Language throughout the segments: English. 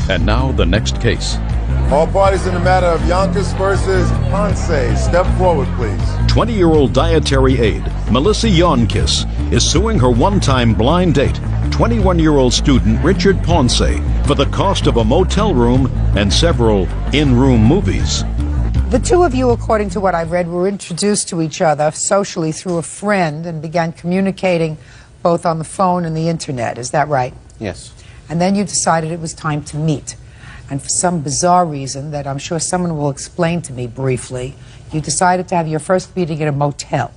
And now the next case. All parties in the matter of Yonkers versus Ponce. Step forward, please. 20-year-old dietary aide Melissa Yonkis is suing her one-time blind date, 21-year-old student Richard Ponce, for the cost of a motel room and several in-room movies. The two of you, according to what I've read, were introduced to each other socially through a friend and began communicating both on the phone and the internet. Is that right? Yes. And then you decided it was time to meet. And for some bizarre reason that I'm sure someone will explain to me briefly, you decided to have your first meeting at a motel.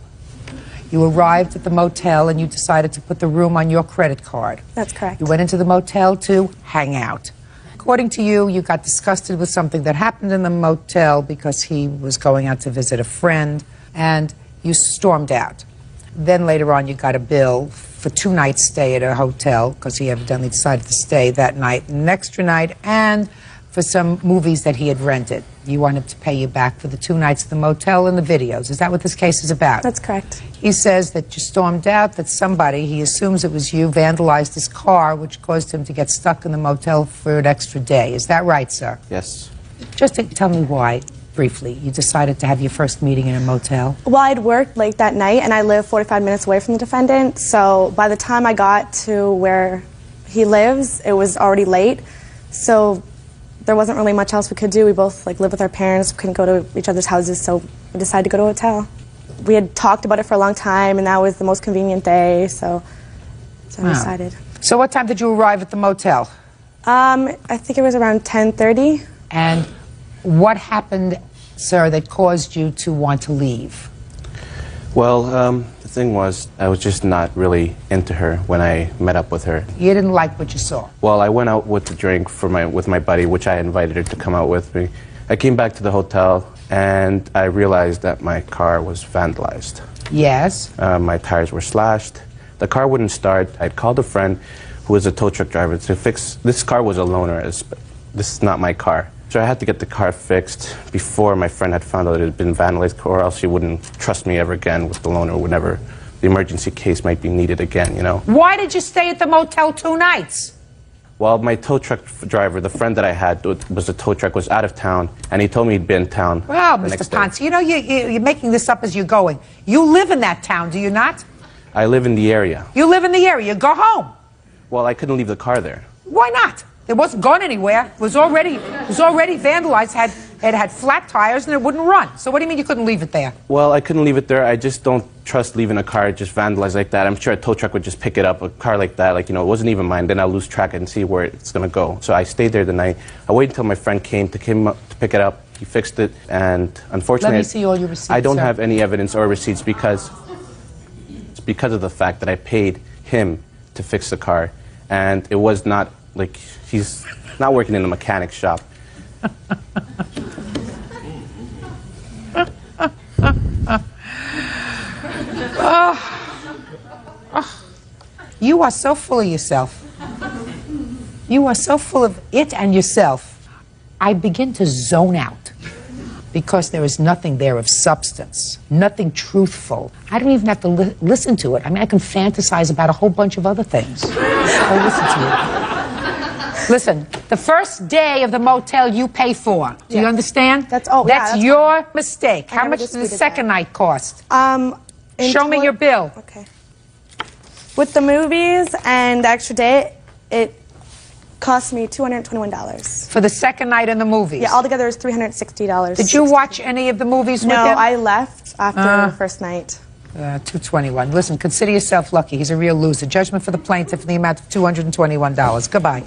You arrived at the motel and you decided to put the room on your credit card. That's correct. You went into the motel to hang out. According to you, you got disgusted with something that happened in the motel because he was going out to visit a friend, and you stormed out. Then later on, you got a bill for 2 nights' stay at a hotel because he evidently decided to stay that night and an extra night, and for some movies that he had rented. You wanted to pay you back for the 2 nights at the motel and the videos. Is that what this case is about? That's correct. He says that you stormed out, that somebody, he assumes it was you, vandalized his car, which caused him to get stuck in the motel for an extra day. Is that right, sir? Yes. Just tell me why, briefly, you decided to have your first meeting in a motel. Well, I'd worked late that night, and I live 45 minutes away from the defendant, so by the time I got to where he lives, it was already late, so there wasn't really much else we could do. We both live with our parents, couldn't go to each other's houses, so we decided to go to a hotel. We had talked about it for a long time, and that was the most convenient day, so I decided. So what time did you arrive at the motel? I think it was around 10:30. And what happened, sir, that caused you to want to leave? Well, the thing was, I was just not really into her when I met up with her. You didn't like what you saw? Well, I went out with the drink with my buddy, which I invited her to come out with me. I came back to the hotel, and I realized that my car was vandalized. Yes. My tires were slashed. The car wouldn't start. I'd called a friend who was a tow truck driver to fix. This car was a loaner. This is not my car. So I had to get the car fixed before my friend had found out it had been vandalized, or else she wouldn't trust me ever again with the loaner whenever the emergency case might be needed again, you know. Why did you stay at the motel 2 nights? Well, my tow truck driver, the friend that I had was a tow truck, was out of town, and he told me he'd been in town. Well, Mr. Ponce, you know, you're making this up as you're going. You live in that town, do you not? I live in the area. You live in the area. Go home. Well, I couldn't leave the car there. Why not? It wasn't gone anywhere. It was already vandalized. It had flat tires and it wouldn't run. So what do you mean you couldn't leave it there? Well, I couldn't leave it there. I just don't trust leaving a car just vandalized like that. I'm sure a tow truck would just pick it up. A car like that, it wasn't even mine. Then I'll lose track and see where it's going to go. So I stayed there the night. I waited until my friend came to pick it up. He fixed it, and unfortunately, let me see all your receipts. I don't sir. have any evidence or receipts because of the fact that I paid him to fix the car, and it was not he's not working in a mechanic shop. You are so full of yourself. You are so full of it and yourself. I begin to zone out because there is nothing there of substance, nothing truthful. I don't even have to listen to it. I mean, I can fantasize about a whole bunch of other things. I'll listen to it. Listen, the first day of the motel you pay for. Do you understand? That's your mistake. How much did the second night cost? Show me your bill. Okay. With the movies and the extra day, it cost me $221. For the second night in the movies? Yeah, altogether it was $360. Did you watch any of the movies with him? No, I left after the first night. $221. Listen, consider yourself lucky. He's a real loser. Judgment for the plaintiff in the amount of $221. Goodbye.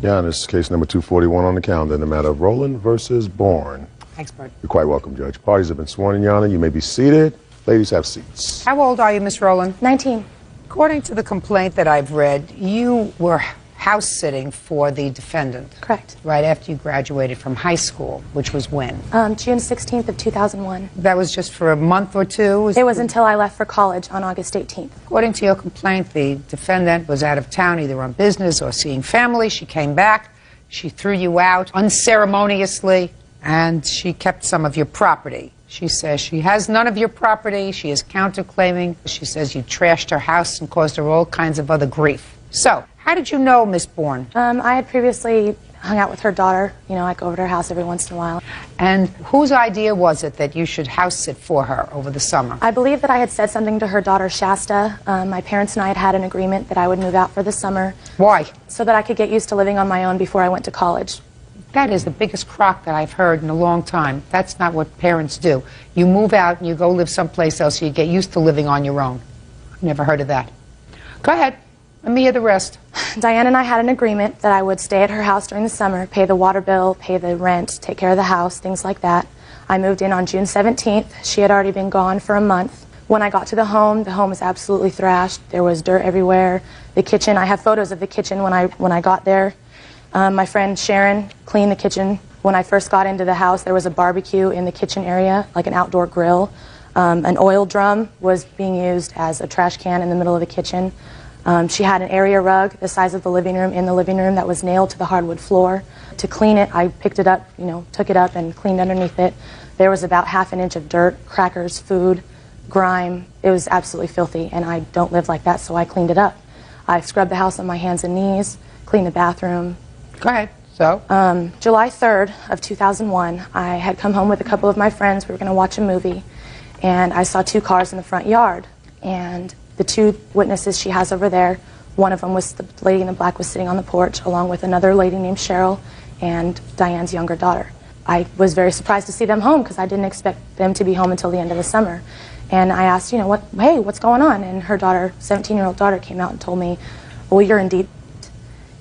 Yeah, this is case number 241 on the calendar in the matter of Rowland versus Bourne. Thanks, Byrd. You're quite welcome, Judge. Parties have been sworn in, Your Honor. You may be seated. Ladies, have seats. How old are you, Miss Rowland? 19. According to the complaint that I've read, you were house sitting for the defendant. Correct. Right after you graduated from high school, which was when? June 16th of 2001. That was just for a month or two? It was until I left for college on August 18th. According to your complaint, the defendant was out of town either on business or seeing family. She came back. She threw you out unceremoniously, and she kept some of your property. She says she has none of your property. She is counterclaiming. She says you trashed her house and caused her all kinds of other grief. So, How did you know Miss Bourne? I had previously hung out with her daughter. You know, I go over to her house every once in a while. And whose idea was it that you should house sit for her over the summer? I believe that I had said something to her daughter, Shasta. My parents and I had an agreement that I would move out for the summer. Why? So that I could get used to living on my own before I went to college. That is the biggest crock that I've heard in a long time. That's not what parents do. You move out and you go live someplace else so you get used to living on your own. I've never heard of that. Go ahead. Let me hear the rest. Diane and I had an agreement that I would stay at her house during the summer, pay the water bill, pay the rent, take care of the house, things like that. I moved in on June 17th. She had already been gone for a month. When I got to the home was absolutely thrashed. There was dirt everywhere. The kitchen, I have photos of the kitchen when I got there. My friend Sharon cleaned the kitchen. When I first got into the house, there was a barbecue in the kitchen area, like an outdoor grill. An oil drum was being used as a trash can in the middle of the kitchen. She had an area rug the size of the living room in the living room that was nailed to the hardwood floor. To clean it, I picked it up, took it up and cleaned underneath it. There was about half an inch of dirt, crackers, food, grime. It was absolutely filthy, and I don't live like that, so I cleaned it up. I scrubbed the house on my hands and knees, cleaned the bathroom. Go ahead. So? July 3rd of 2001, I had come home with a couple of my friends. We were going to watch a movie, and I saw 2 cars in the front yard. And the 2 witnesses she has over there, one of them was the lady in the black was sitting on the porch, along with another lady named Cheryl and Diane's younger daughter. I was very surprised to see them home because I didn't expect them to be home until the end of the summer. And I asked, hey, what's going on? And her daughter, 17-year-old daughter, came out and told me, well, you're indeed.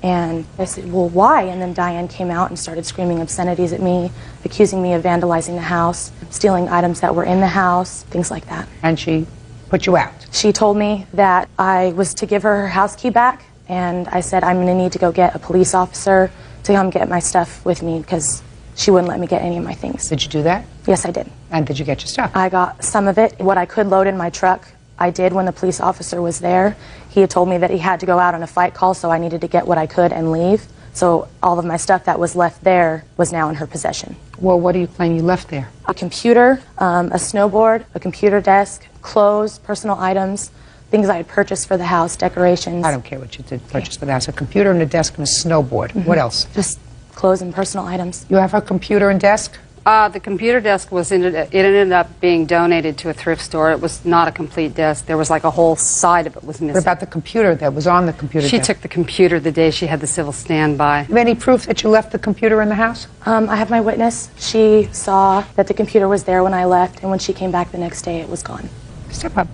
And I said, well, why? And then Diane came out and started screaming obscenities at me, accusing me of vandalizing the house, stealing items that were in the house, things like that. And she put you out? She told me that I was to give her house key back, and I said I'm going to need to go get a police officer to come get my stuff with me because she wouldn't let me get any of my things. Did you do that? Yes, I did. And did you get your stuff? I got some of it. What I could load in my truck, I did when the police officer was there. He had told me that he had to go out on a fight call, so I needed to get what I could and leave. So all of my stuff that was left there was now in her possession. Well, what do you claim you left there? A computer, a snowboard, a computer desk, clothes, personal items, things I had purchased for the house, decorations. I don't care what you did purchase for the house. A computer and a desk and a snowboard. What else? Just clothes and personal items. You have a computer and desk? The computer desk ended up being donated to a thrift store. It was not a complete desk. There was like a whole side of it was missing. What about the computer that was on the computer She desk? took the computer the day she had the civil standby. Have any proof that you left the computer in the house? I have my witness. She saw that the computer was there when I left, and when she came back the next day, it was gone. Step up.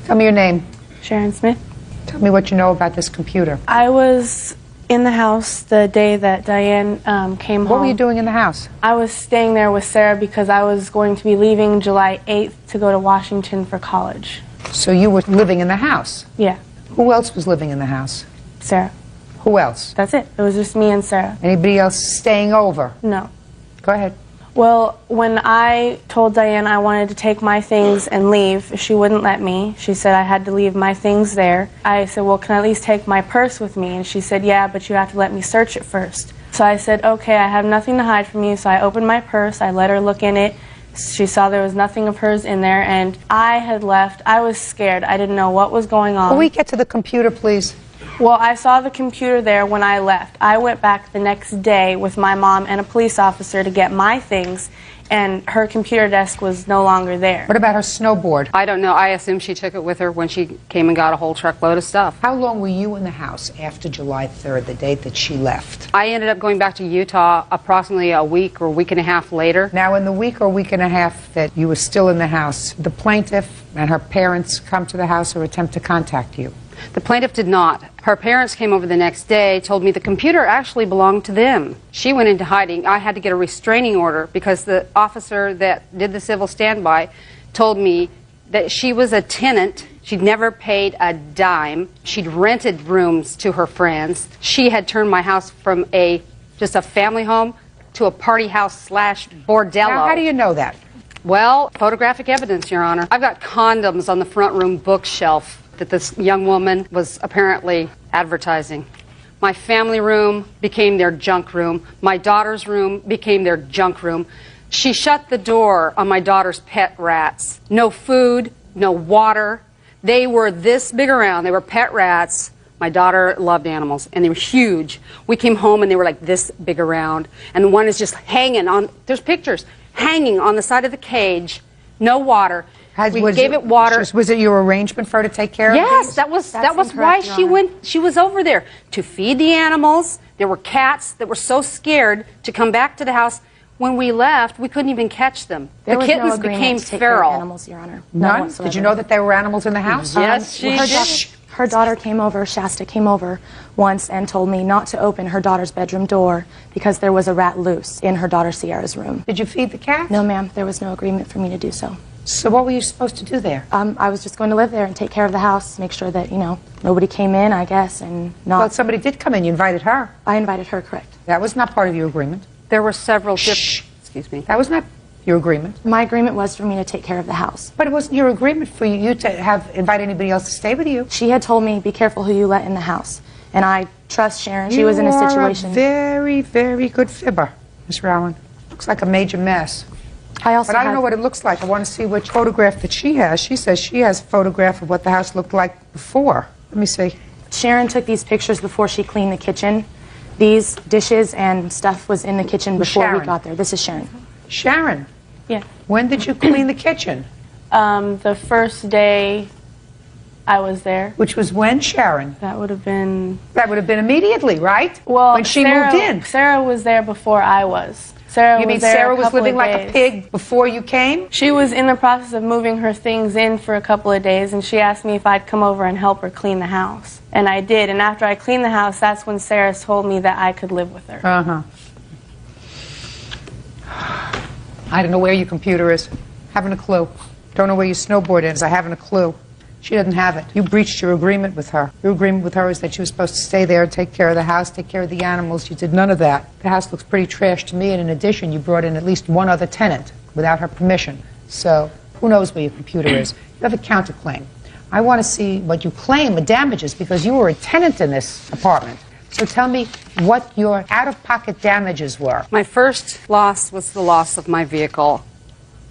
Tell me your name. Sharon Smith. Tell me what you know about this computer. I was in the house the day that Diane came home. What were you doing in the house? I was staying there with Sarah because I was going to be leaving July 8th to go to Washington for college. So you were living in the house? Yeah. Who else was living in the house? Sarah. Who else? That's it. It was just me and Sarah. Anybody else staying over? No. Go ahead. Well, when I told Diane I wanted to take my things and leave, she wouldn't let me. She said I had to leave my things there. I said, well, can I at least take my purse with me? And she said, yeah, but you have to let me search it first. So I said, okay, I have nothing to hide from you. So I opened my purse. I let her look in it. She saw there was nothing of hers in there, and I had left. I was scared. I didn't know what was going on. Will we get to the computer, please? Well, I saw the computer there when I left. I went back the next day with my mom and a police officer to get my things, and her computer desk was no longer there. What about her snowboard? I don't know. I assume she took it with her when she came and got a whole truckload of stuff. How long were you in the house after July 3rd, the date that she left? I ended up going back to Utah approximately a week or week and a half later. Now, in the week or week and a half that you were still in the house, the plaintiff and her parents come to the house or attempt to contact you? The plaintiff did not. Her parents came over the next day, told me the computer actually belonged to them. She went into hiding. I had to get a restraining order because the officer that did the civil standby told me that she was a tenant. She'd never paid a dime. She'd rented rooms to her friends. She had turned my house from just a family home to a party house / bordello. Now, how do you know that? Well, photographic evidence, Your Honor. I've got condoms on the front room bookshelf that this young woman was apparently advertising. My family room became their junk room. My daughter's room became their junk room. She shut the door on my daughter's pet rats. No food, no water. They were this big around. They were pet rats My daughter loved animals, and they were huge. We came home, and they were like this big around, and the one is just hanging on, there's pictures, hanging on the side of the cage, no water. We gave it water. Was it your arrangement for her to take care of these? Yes, that was why she went. She was over there to feed the animals. There were cats that were so scared to come back to the house. When we left, we couldn't even catch them. The kittens became feral. Animals, Your Honor. None? Did you know that there were animals in the house? Yes, she did. Her daughter came over, Shasta came over once and told me not to open her daughter's bedroom door because there was a rat loose in her daughter Sierra's room. Did you feed the cat? No, ma'am. There was no agreement for me to do so. So what were you supposed to do there? I was just going to live there and take care of the house, make sure that, nobody came in, I guess, and not... Well, somebody did come in. You invited her. I invited her, correct. That was not part of your agreement. There were several different... Excuse me. That was not your agreement. My agreement was for me to take care of the house. But it wasn't your agreement for you to invite anybody else to stay with you. She had told me, be careful who you let in the house. And I trust Sharon. She was in a situation... You are a very, very good fibber, Miss Rowan. Looks like a major mess. But I don't know what it looks like. I want to see which photograph that she has. She says she has a photograph of what the house looked like before. Let me see. Sharon took these pictures before she cleaned the kitchen. These dishes and stuff was in the kitchen before we got there. This is Sharon. Sharon? Yeah. When did you clean the kitchen? The first day I was there. Which was when, Sharon? That would have been... That would have been immediately, right? Well, when she moved in. Sarah was there before I was. You mean Sarah was living like a pig before you came? She was in the process of moving her things in for a couple of days, and she asked me if I'd come over and help her clean the house. And I did, and after I cleaned the house, that's when Sarah told me that I could live with her. Uh-huh. I don't know where your computer is. Haven't a clue. Don't know where your snowboard is. I haven't a clue. She doesn't have it. You breached your agreement with her. Your agreement with her is that you were supposed to stay there and take care of the house, take care of the animals. You did none of that. The house looks pretty trash to me, and in addition, you brought in at least one other tenant without her permission. So who knows where your computer is. You have a counterclaim. I want to see what you claim the damages because you were a tenant in this apartment. So tell me what your out-of-pocket damages were. My first loss was the loss of my vehicle.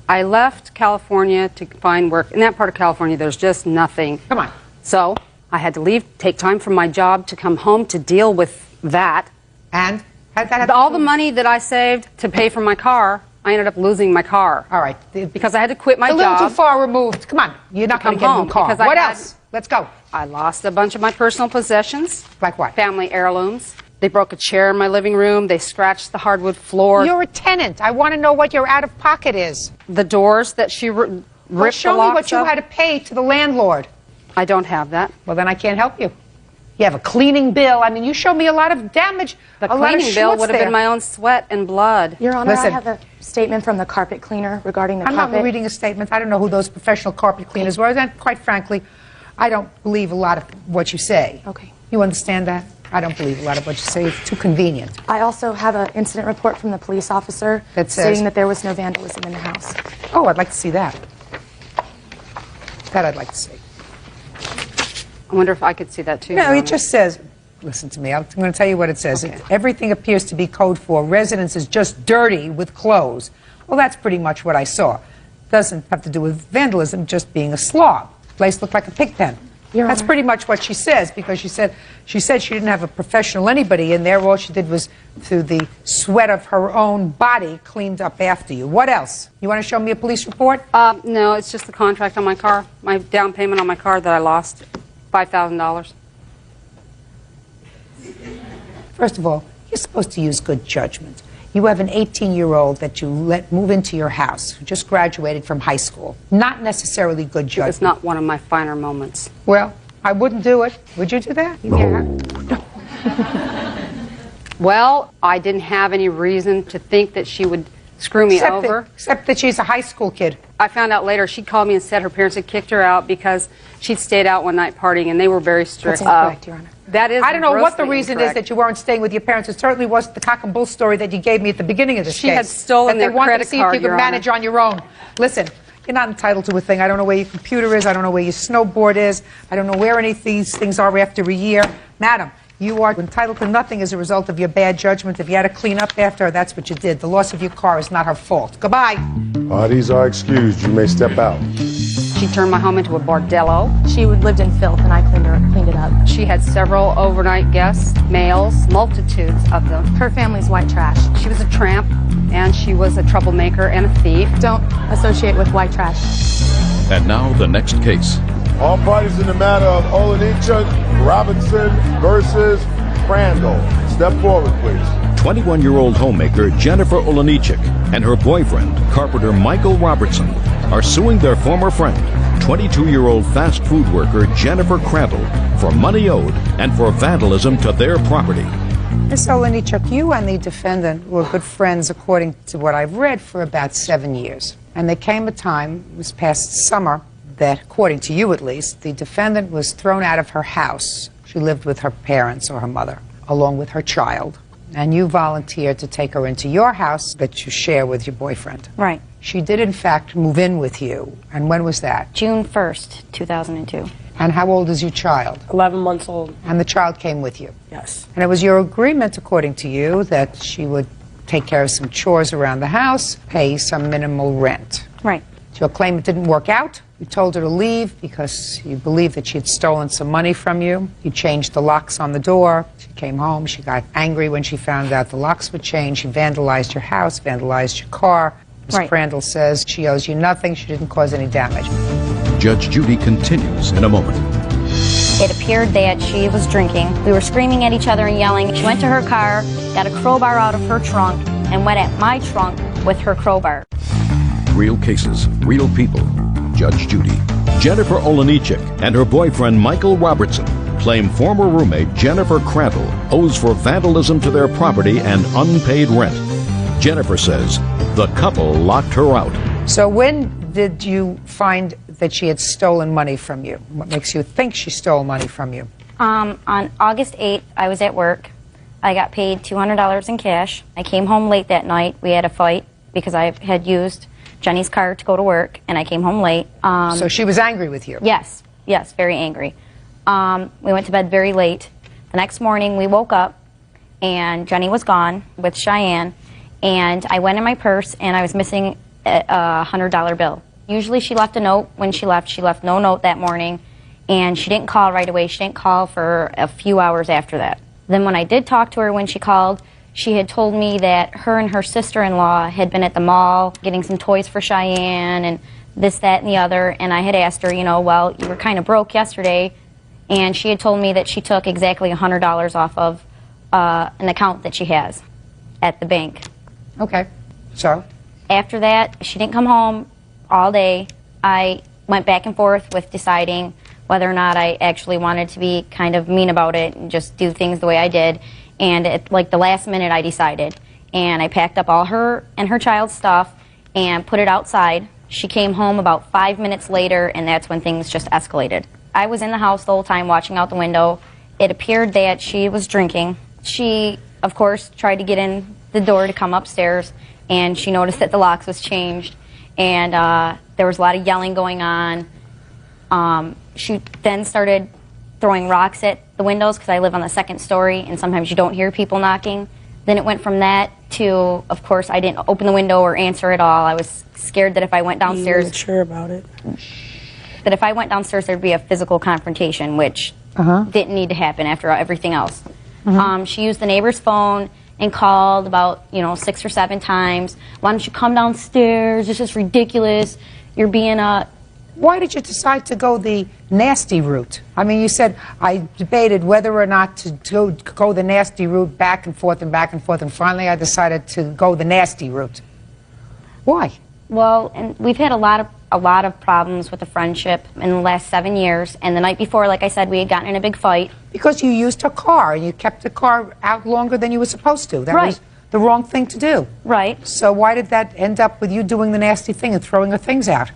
I left California to find work. In that part of California, there's just nothing. Come on. So I had to leave, take time from my job to come home to deal with that. And? All the money that I saved to pay for my car, I ended up losing my car. All right. Because I had to quit my job. A little too far removed. Come on. You're not going to get a new car. What else? Let's go. I lost a bunch of my personal possessions. Like what? Family heirlooms. They broke a chair in my living room. They scratched the hardwood floor. You're a tenant. I want to know what your out-of-pocket is. The doors that she ripped the locks show me what you had to pay to the landlord. I don't have that. Well, then I can't help you. You have a cleaning bill. I mean, you showed me a lot of damage. The cleaning bill would have been my own sweat and blood. Your Honor, I have a statement from the carpet cleaner regarding the carpet. I'm not reading a statement. I don't know who those professional carpet cleaners were. And quite frankly, I don't believe a lot of what you say. Okay. You understand that? I don't believe a lot of what you say. It's too convenient. I also have an incident report from the police officer stating that there was no vandalism in the house. Oh, I'd like to see that. That I'd like to see. I wonder if I could see that too. No, it just says, listen to me, I'm going to tell you what it says. Okay. Everything appears to be code for residence is just dirty with clothes. Well, that's pretty much what I saw. Doesn't have to do with vandalism, just being a slob. Place looked like a pig pen. That's pretty much what she says, because she said she didn't have a professional anybody in there. All she did was, through the sweat of her own body, cleaned up after you. What else? You want to show me a police report? No, it's just the contract on my car. My down payment on my car that I lost, $5,000. First of all, you're supposed to use good judgment. You have an 18-year-old that you let move into your house who just graduated from high school. Not necessarily good judgment. It's not one of my finer moments. Well, I wouldn't do it. Would you do that? No. Well, I didn't have any reason to think that she would screw me over. Except that she's a high school kid. I found out later she called me and said her parents had kicked her out because she'd stayed out one night partying, and they were very strict. That's incorrect, Your Honor. That is I don't know what the reason incorrect. is that you weren't staying with your parents. It certainly wasn't the cock and bull story that you gave me at the beginning of this She case. had stolen their that they wanted credit to see card, if you could Your manage Honor. on your own. Listen, you're not entitled to a thing. I don't know where your computer is. I don't know where your snowboard is. I don't know where any of these things are after a year. Madam, you are entitled to nothing as a result of your bad judgment. If you had to clean up after her, that's what you did. The loss of your car is not her fault. Goodbye. Parties are excused. You may step out. She turned my home into a bordello. She lived in filth, and I cleaned it up. She had several overnight guests, males, multitudes of them. Her family's white trash. She was a tramp, and she was a troublemaker and a thief. Don't associate with white trash. And now the next case. All parties in the matter of Olenichuk Robinson versus Crandall. Step forward, please. 21-year-old homemaker Jennifer Olenichuk and her boyfriend, carpenter Michael Robertson, are suing their former friend, 22-year-old fast food worker Jennifer Crandall, for money owed and for vandalism to their property. Ms. Olenichuk, you and the defendant were good friends, according to what I've read, for about 7 years. And there came a time, it was past summer, that, according to you at least, the defendant was thrown out of her house. She lived with her parents or her mother, along with her child. And you volunteered to take her into your house that you share with your boyfriend. Right. She did, in fact, move in with you. And when was that? June 1st, 2002. And how old is your child? 11 months old. And the child came with you? Yes. And it was your agreement, according to you, that she would take care of some chores around the house, pay some minimal rent. Right. Your claim it didn't work out. You told her to leave because you believed that she had stolen some money from you. You changed the locks on the door. She came home. She got angry when she found out the locks were changed. She vandalized your house, vandalized your car. Ms. Right. Crandall says she owes you nothing. She didn't cause any damage. Judge Judy continues in a moment. It appeared that she was drinking. We were screaming at each other and yelling. She went to her car, got a crowbar out of her trunk, and went at my trunk with her crowbar. Real cases, real people. Judge Judy. Jennifer Olenichuk and her boyfriend Michael Robertson claim former roommate Jennifer Crandall owes for vandalism to their property and unpaid rent. Jennifer says the couple locked her out. So when did you find that she had stolen money from you? What makes you think she stole money from you? On August 8th, I was at work. I got paid $200 in cash. I came home late that night. We had a fight because I had used Jenny's car to go to work, and I came home late. So she was angry with you? Yes, very angry. We went to bed very late. The next morning, we woke up, and Jenny was gone with Cheyenne, and I went in my purse, and I was missing a $100 bill. Usually she left a note when she left. She left no note that morning, and she didn't call right away. She didn't call for a few hours after that. Then when I did talk to her when she called, she had told me that her and her sister-in-law had been at the mall getting some toys for Cheyenne and this, that, and the other. And I had asked her, well, you were kind of broke yesterday. And she had told me that she took exactly $100 off of an account that she has at the bank. Okay. So? After that, she didn't come home all day. I went back and forth with deciding whether or not I actually wanted to be kind of mean about it and just do things the way I did. And at like the last minute, I decided. And I packed up all her and her child's stuff and put it outside. She came home about 5 minutes later, and that's when things just escalated. I was in the house the whole time watching out the window. It appeared that she was drinking. She, of course, tried to get in the door to come upstairs, and she noticed that the locks was changed. And there was a lot of yelling going on. She then started throwing rocks at the windows because I live on the second story, and sometimes you don't hear people knocking. Then it went from that to, of course, I didn't open the window or answer at all. I was scared that if I went downstairs... You weren't sure about it? That if I went downstairs, there'd be a physical confrontation, which didn't need to happen after everything else. She used the neighbor's phone and called about, 6 or 7 times. Why don't you come downstairs? This is ridiculous. You're being a... Why did you decide to go the nasty route? I mean, you said I debated whether or not to go the nasty route back and forth, and finally I decided to go the nasty route. Why? Well, and we've had a lot of problems with the friendship in the last 7 years. And the night before, like I said, we had gotten in a big fight. Because you used her car, and you kept the car out longer than you were supposed to. That Right. was the wrong thing to do. Right. So why did that end up with you doing the nasty thing and throwing her things out?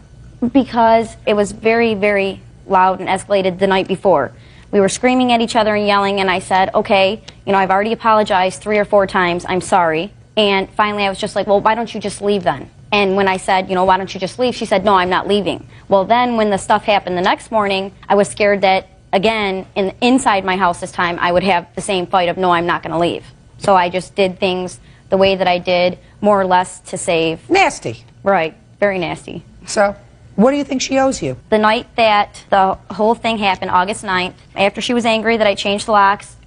Because it was very, very loud and escalated the night before. We were screaming at each other and yelling, and I said, okay, I've already apologized 3 or 4 times, I'm sorry. And finally I was just like, well, why don't you just leave then? And when I said, why don't you just leave, she said, no, I'm not leaving. Well, then when the stuff happened the next morning, I was scared that, again, inside my house this time, I would have the same fight of, no, I'm not going to leave. So I just did things the way that I did, more or less to save. Nasty. Right, very nasty. So What do you think she owes you? The night that the whole thing happened, August 9th, after she was angry that I changed the locks,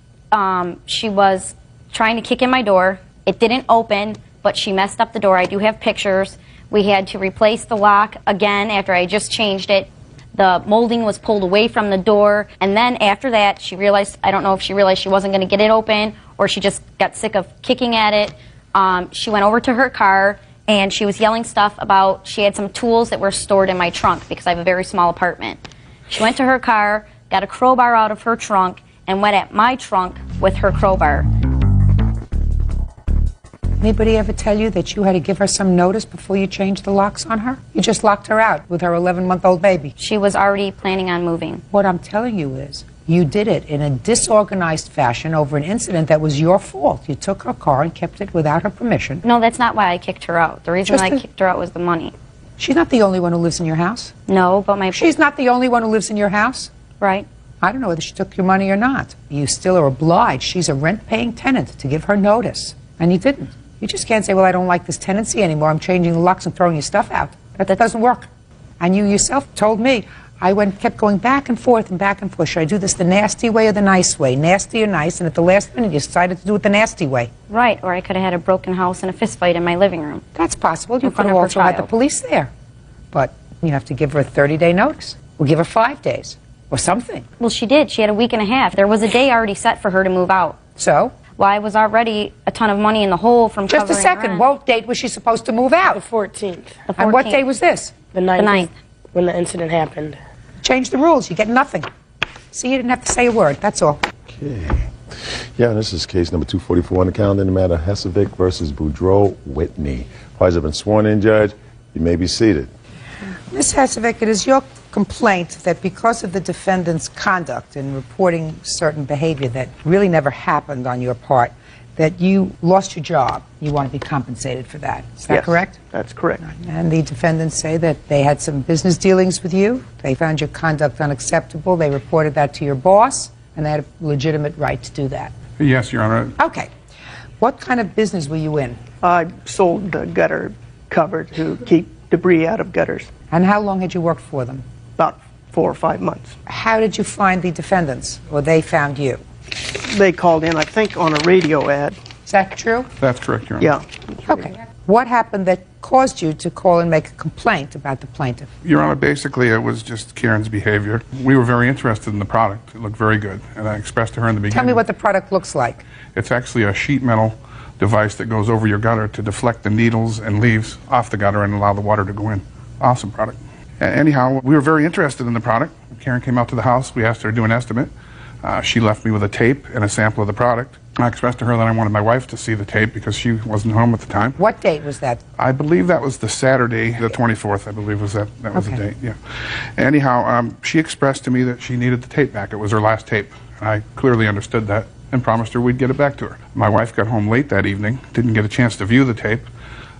she was trying to kick in my door. It didn't open, but she messed up the door. I do have pictures. We had to replace the lock again after I just changed it. The molding was pulled away from the door, and then after that, she realized, I don't know if she realized she wasn't going to get it open, or she just got sick of kicking at it. She went over to her car, and she was yelling stuff about, she had some tools that were stored in my trunk, because I have a very small apartment. She went to her car, got a crowbar out of her trunk, and went at my trunk with her crowbar. Anybody ever tell you that you had to give her some notice before you changed the locks on her? You just locked her out with her 11-month-old baby. She was already planning on moving. What I'm telling you is, you did it in a disorganized fashion over an incident that was your fault. You took her car and kept it without her permission. No, that's not why I kicked her out. The reason I kicked her out was the money. She's not the only one who lives in your house. No, but She's not the only one who lives in your house? Right. I don't know whether she took your money or not. You still are obliged. She's a rent-paying tenant to give her notice, and you didn't. You just can't say, well, I don't like this tenancy anymore. I'm changing the locks and throwing your stuff out. That doesn't work. And you yourself told me, kept going back and forth and back and forth. Should I do this the nasty way or the nice way? Nasty or nice? And at the last minute, you decided to do it the nasty way. Right, or I could have had a broken house and a fist fight in my living room. That's possible. You could have also had the police there. But you have to give her a 30-day notice. Or give her 5 days. Or something. Well, she did. She had a week and a half. There was a day already set for her to move out. So? Well, I was already a ton of money in the hole from covering Just a second. rent. What date was she supposed to move out? The 14th. The 14th. And what day was this? The 9th. The 9th. When the incident happened. Change the rules. You get nothing. See, you didn't have to say a word. That's all. Okay. Yeah, this is case number 244 on the calendar in the matter Hesevic versus Boudreaux Whitney. Parties have been sworn in, Judge. You may be seated. Ms. Hesevic, it is your complaint that because of the defendant's conduct in reporting certain behavior that really never happened on your part, that you lost your job. You want to be compensated for that. Is that correct? That's correct. And the defendants say that they had some business dealings with you. They found your conduct unacceptable. They reported that to your boss, and they had a legitimate right to do that. Yes, Your Honor. Okay. What kind of business were you in? I sold gutter cover to keep debris out of gutters. And how long had you worked for them? About 4 or 5 months. How did you find the defendants, or they found you? They called in, I think, on a radio ad. Is that true? That's correct, Your Honor. Yeah. Okay. What happened that caused you to call and make a complaint about the plaintiff? Your Honor, basically it was just Karen's behavior. We were very interested in the product. It looked very good. And I expressed to her in the beginning. Tell me what the product looks like. It's actually a sheet metal device that goes over your gutter to deflect the needles and leaves off the gutter and allow the water to go in. Awesome product. Anyhow, we were very interested in the product. Karen came out to the house. We asked her to do an estimate. She left me with a tape and a sample of the product. I expressed to her that I wanted my wife to see the tape because she wasn't home at the time. What date was that? I believe that was the Saturday, the 24th, I believe was that was the date, yeah. Anyhow, she expressed to me that she needed the tape back. It was her last tape. I clearly understood that and promised her we'd get it back to her. My wife got home late that evening, didn't get a chance to view the tape.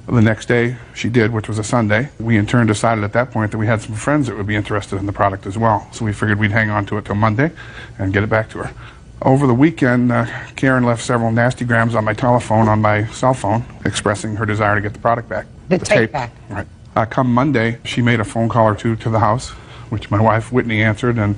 The next day, she did, which was a Sunday. We in turn decided at that point that we had some friends that would be interested in the product as well. So we figured we'd hang on to it till Monday and get it back to her. Over the weekend, Karen left several nasty grams on my telephone, on my cell phone, expressing her desire to get the product back. The tape back. Right. Come Monday, she made a phone call or two to the house, which my wife, Whitney, answered, and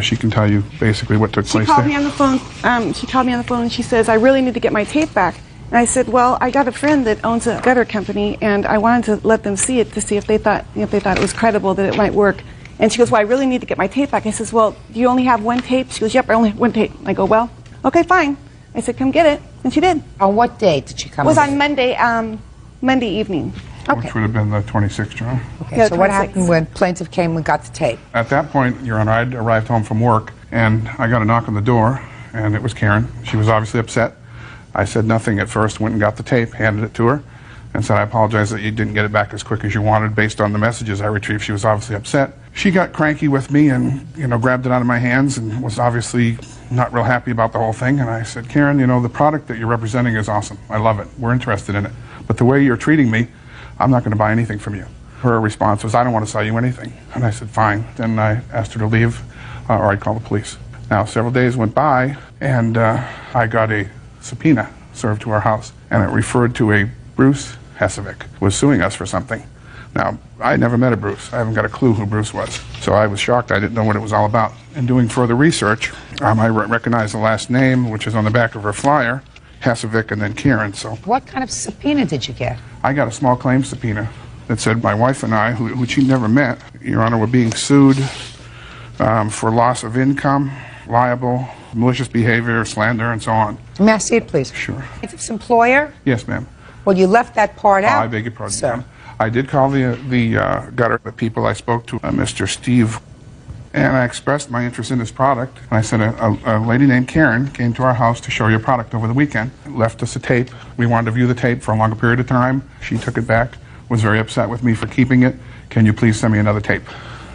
she can tell you basically what took place She called there. me on the phone. She called me on the phone and she says, I really need to get my tape back. And I said, well, I got a friend that owns a gutter company, and I wanted to let them see it to see if they thought it was credible, that it might work. And she goes, well, I really need to get my tape back. I says, well, do you only have one tape? She goes, yep, I only have one tape. I go, well, okay, fine. I said, come get it. And she did. On what date did she come? It was on Monday evening. Okay. Which would have been the 26th, Your Honor. Okay, Yeah, so what 26. happened when plaintiff came and got the tape? At that point, Your Honor, I'd arrived home from work, and I got a knock on the door, and it was Karen. She was obviously upset. I said nothing at first, went and got the tape, handed it to her, and said, I apologize that you didn't get it back as quick as you wanted based on the messages I retrieved. She was obviously upset. She got cranky with me and, grabbed it out of my hands and was obviously not real happy about the whole thing. And I said, Karen, the product that you're representing is awesome. I love it. We're interested in it. But the way you're treating me, I'm not going to buy anything from you. Her response was, I don't want to sell you anything. And I said, fine. Then I asked her to leave or I'd call the police. Now, several days went by and I got a subpoena served to our house, and it referred to a Bruce Hesevic was suing us for something. Now, I never met a Bruce. I haven't got a clue who Bruce was. So I was shocked. I didn't know what it was all about. In doing further research, I recognized the last name, which is on the back of her flyer, Hasevic and then Karen. So What kind of subpoena did you get? I got a small claims subpoena that said my wife and I, who she never met, Your Honor, were being sued for loss of income, libel, malicious behavior, slander, and so on. May I see it, please? Sure. Plaintiff's employer? Yes, ma'am. Well, you left that part out. I beg your pardon, sir. ma'am. I did call the gutter, the people I spoke to, Mr. Steve, and I expressed my interest in this product. And I said, a lady named Karen came to our house to show your product over the weekend, left us a tape. We wanted to view the tape for a longer period of time. She took it back, was very upset with me for keeping it. Can you please send me another tape?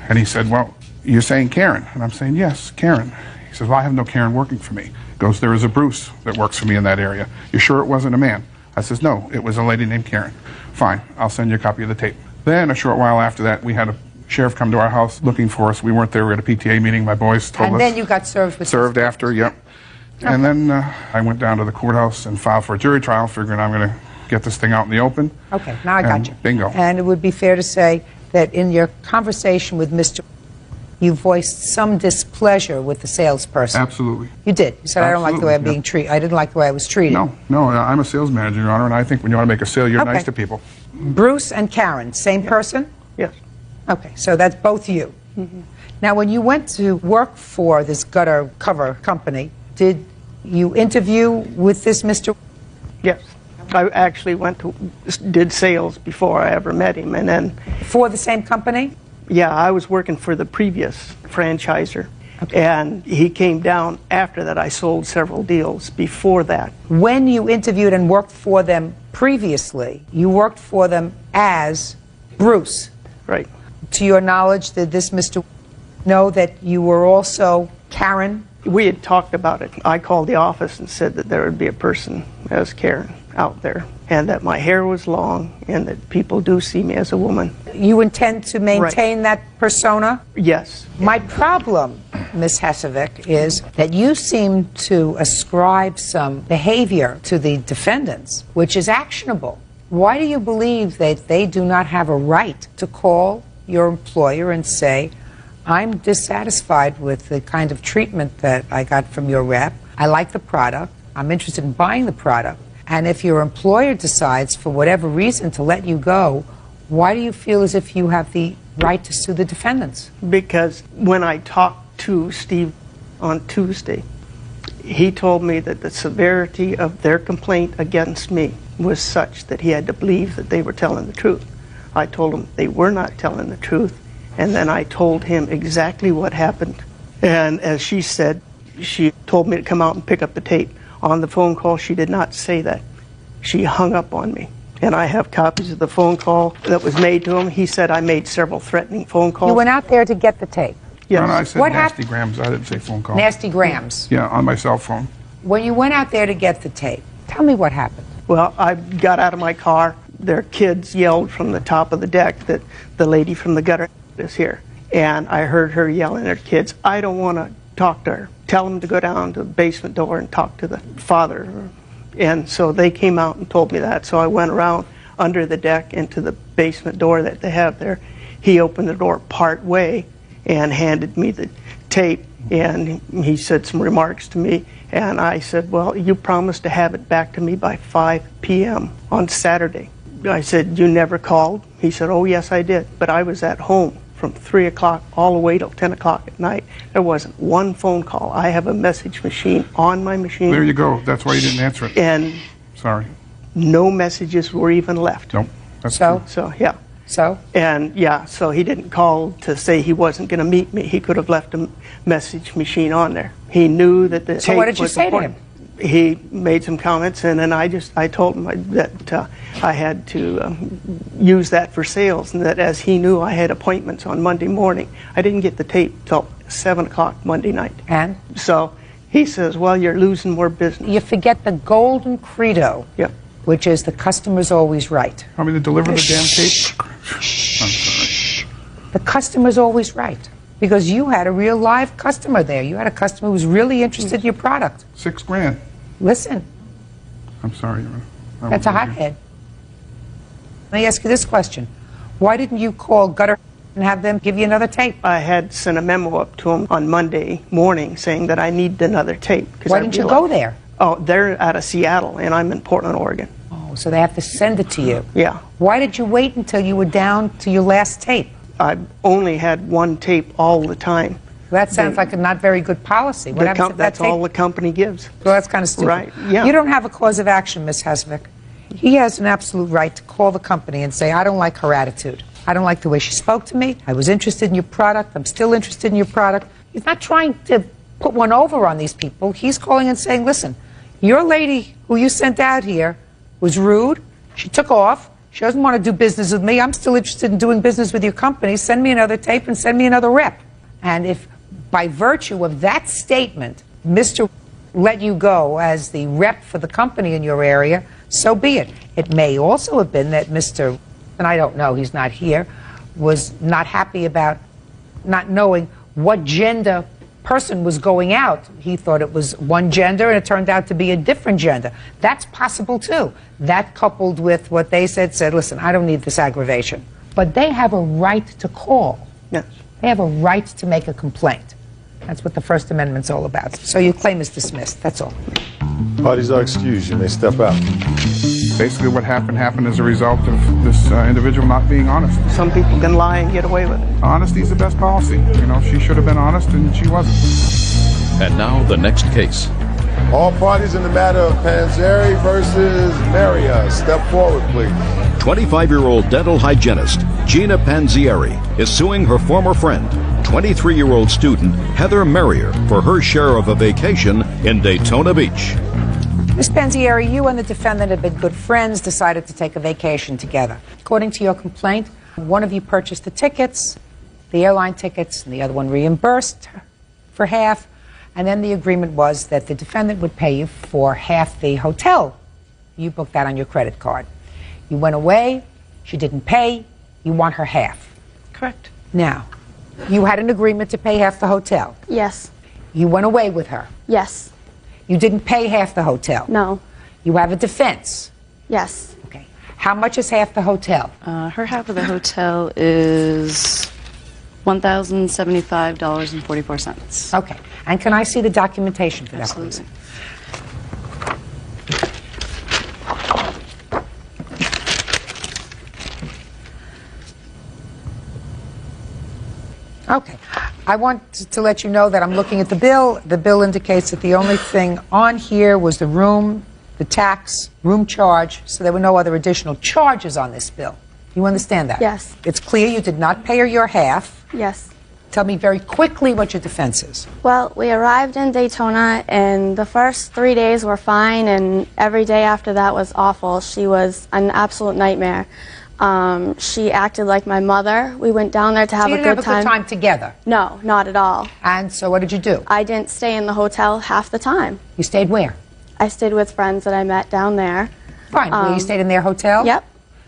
And he said, well, you're saying Karen? And I'm saying, yes, Karen. He says, well, I have no Karen working for me. He goes, there is a Bruce that works for me in that area. You sure it wasn't a man? I says, no, it was a lady named Karen. Fine, I'll send you a copy of the tape. Then a short while after that, we had a sheriff come to our house looking for us. We weren't there. We had a PTA meeting. My boys told us. And then you got served with... Served after, yep. Okay. And then I went down to the courthouse and filed for a jury trial, figuring I'm going to get this thing out in the open. Okay, now I got you. Bingo. And it would be fair to say that in your conversation with Mr. you voiced some displeasure with the salesperson. Absolutely. You did. You said, I don't like the way I'm being treated. I didn't like the way I was treated. No, I'm a sales manager, Your Honor, and I think when you want to make a sale, you're nice to people. Bruce and Karen, same person? Yes. Okay, so that's both you. Mm-hmm. Now, when you went to work for this gutter cover company, did you interview with this Mr.? Yes. I actually did sales before I ever met him, and then... For the same company? Yeah, I was working for the previous franchisor, and he came down after that. I sold several deals before that. When you interviewed and worked for them previously, you worked for them as Bruce. Right. To your knowledge, did this Mr. know that you were also Karen? We had talked about it. I called the office and said that there would be a person as Karen out there, and that my hair was long, and that people do see me as a woman. You intend to maintain that persona? Yes. My problem, Ms. Hasevic, is that you seem to ascribe some behavior to the defendants, which is actionable. Why do you believe that they do not have a right to call your employer and say, I'm dissatisfied with the kind of treatment that I got from your rep. I like the product. I'm interested in buying the product. And if your employer decides, for whatever reason, to let you go, why do you feel as if you have the right to sue the defendants? Because when I talked to Steve on Tuesday, he told me that the severity of their complaint against me was such that he had to believe that they were telling the truth. I told him they were not telling the truth, and then I told him exactly what happened. And as she said, she told me to come out and pick up the tape. On the phone call, she did not say that. She hung up on me. And I have copies of the phone call that was made to him. He said I made several threatening phone calls. You went out there to get the tape? Yes. No, I said What nasty grams. I didn't say phone call. Nasty grams? Yeah, on my cell phone. When you went out there to get the tape, tell me what happened. Well, I got out of my car. Their kids yelled from the top of the deck that the lady from the gutter is here. And I heard her yelling at her kids, I don't want to talk to her. Tell them to go down to the basement door and talk to the father. And so they came out and told me that. So I went around under the deck into the basement door that they have there. He opened the door part way and handed me the tape, and he said some remarks to me. And I said, well, you promised to have it back to me by 5 p.m. on Saturday. I said, you never called? He said, oh, yes, I did. But I was at home from 3 o'clock all the way till 10 o'clock at night. There wasn't one phone call. I have a message machine on my machine. There you go. That's why you didn't answer it. And sorry. No messages were even left. Nope. That's so? True. So, yeah. So? And, yeah, so he didn't call to say he wasn't going to meet me. He could have left a message machine on there. He knew that the tape was So what did you say important. to him? He made some comments, and then I told him that I had to use that for sales, and that as he knew I had appointments on Monday morning, I didn't get the tape till 7 o'clock Monday night. And? So he says, well, you're losing more business. You forget the golden credo, yep. which is the customer's always right. Want me to deliver the damn tape? I'm sorry. The customer's always right. Because you had a real live customer there. You had a customer who was really interested in your product. $6 grand. Listen. I'm sorry. That's a hothead. Let me ask you this question. Why didn't you call Gutter and have them give you another tape? I had sent a memo up to them on Monday morning saying that I need another tape. Why didn't you go there? Oh, they're out of Seattle, and I'm in Portland, Oregon. Oh, so they have to send it to you. Yeah. Why did you wait until you were down to your last tape? I only had one tape all the time. That sounds like a not very good policy. What happens if that That's tape? all the company gives. Well, that's kind of stupid. Right, yeah. You don't have a cause of action, Ms. Hesvik. He has an absolute right to call the company and say, I don't like her attitude. I don't like the way she spoke to me. I was interested in your product. I'm still interested in your product. He's not trying to put one over on these people. He's calling and saying, listen, your lady who you sent out here was rude. She took off. She doesn't want to do business with me. I'm still interested in doing business with your company. Send me another tape and send me another rep. And if by virtue of that statement, Mr. let you go as the rep for the company in your area, so be it. It may also have been that Mr., and I don't know, he's not here, was not happy about not knowing what gender person was going out. He thought it was one gender and it turned out to be a different gender. That's possible too. That coupled with what they said, listen, I don't need this aggravation. But they have a right to call. Yes. They have a right to make a complaint. That's what the First Amendment's all about. So your claim is dismissed, that's all. Parties are excused. You may step out. Basically what happened as a result of this individual not being honest. Some people can lie and get away with it. Honesty is the best policy. You know, she should have been honest and she wasn't. And now the next case. All parties in the matter of Panzeri versus Maria, step forward, please. 25-year-old dental hygienist Gina Panzieri is suing her former friend, 23-year-old student Heather Merrier, for her share of a vacation in Daytona Beach. Ms. Panzieri, you and the defendant have been good friends, decided to take a vacation together. According to your complaint, one of you purchased the tickets, the airline tickets, and the other one reimbursed for half, and then the agreement was that the defendant would pay you for half the hotel. You booked that on your credit card. You went away, she didn't pay, you want her half. Correct. Now, you had an agreement to pay half the hotel. Yes. You went away with her. Yes. You didn't pay half the hotel. No. You have a defense. Yes. Okay. How much is half the hotel? Her half of the hotel is $1,075.44. Okay. And can I see the documentation for that, Absolutely. please? Okay. I want to let you know that I'm looking at the bill. The bill indicates that the only thing on here was the room, the tax, room charge, so there were no other additional charges on this bill. You understand that? Yes. It's clear you did not pay her your half. Yes. Tell me very quickly what your defense is. Well, we arrived in Daytona, and the first 3 days were fine, and every day after that was awful. She was an absolute nightmare. She acted like my mother. We went down there to have So you a didn't good have a good time together? No, not at all. And so what did you do? I didn't stay in the hotel half the time. You stayed where? I stayed with friends that I met down there. Fine. Well, you stayed in their hotel? Yep.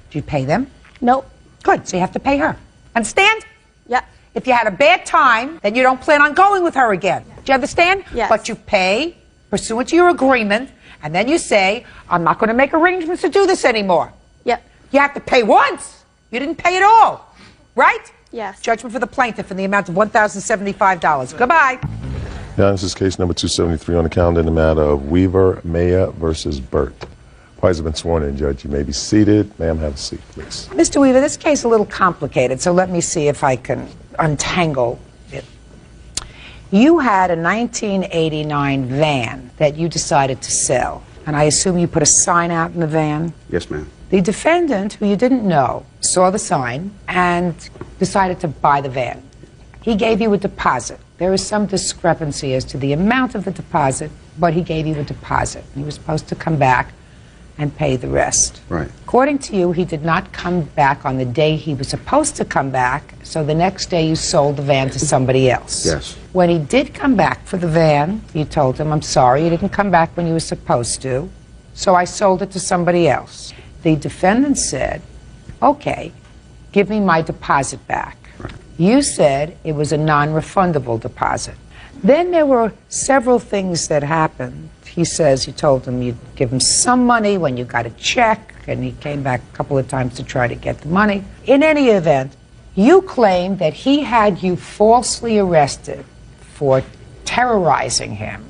Did you pay them? Nope. Good. So you have to pay her. Understand? Yep. If you had a bad time, then you don't plan on going with her again. Do you understand? Yes. But you pay pursuant to your agreement, and then you say, I'm not going to make arrangements to do this anymore. Yep. You have to pay once. You didn't pay at all. Right? Yes. Judgment for the plaintiff in the amount of $1,075. Goodbye. Now, this is case number 273 on the calendar in the matter of Weaver, Maya versus Byrd. Parties have been sworn in, Judge. You may be seated. Ma'am, have a seat, please. Mr. Weaver, this case is a little complicated, so let me see if I can untangle it. You had a 1989 van that you decided to sell, and I assume you put a sign out in the van? Yes, ma'am. The defendant, who you didn't know, saw the sign and decided to buy the van. He gave you a deposit. There is some discrepancy as to the amount of the deposit, but he gave you a deposit. He was supposed to come back and pay the rest. Right. According to you, he did not come back on the day he was supposed to come back, so the next day you sold the van to somebody else. Yes. When he did come back for the van, you told him, I'm sorry, you didn't come back when you were supposed to, so I sold it to somebody else. The defendant said, okay, give me my deposit back. Right. You said it was a non-refundable deposit. Then there were several things that happened. he says you told him you'd give him some money when you got a check, and he came back a couple of times to try to get the money. In any event, you claim that he had you falsely arrested for terrorizing him.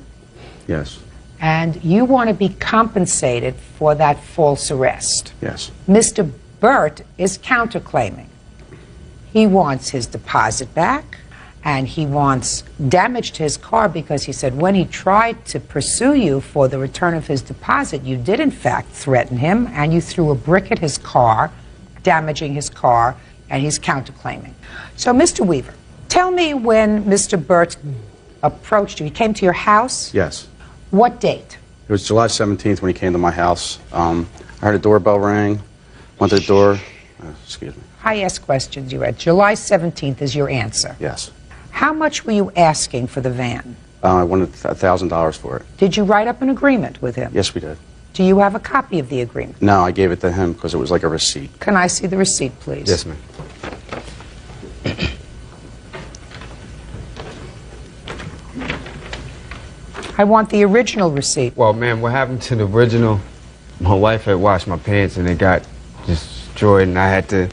Yes. And you want to be compensated for that false arrest. Yes. Mr. Byrd is counterclaiming. He wants his deposit back, and he wants damage to his car because he said when he tried to pursue you for the return of his deposit, you did in fact threaten him, and you threw a brick at his car, damaging his car, and he's counterclaiming. So, Mr. Weaver, tell me when Mr. Byrd approached you. He came to your house? Yes. What date? It was July 17th when he came to my house. I heard a doorbell ring, went to the door. Excuse me. I ask questions. You had July 17th is your answer. Yes. How much were you asking for the van? I wanted $1,000 for it. Did you write up an agreement with him? Yes, we did. Do you have a copy of the agreement? No, I gave it to him because it was like a receipt. Can I see the receipt, please? Yes, ma'am. I want the original receipt. Well, ma'am, what happened to the original? My wife had washed my pants and it got destroyed, and I had to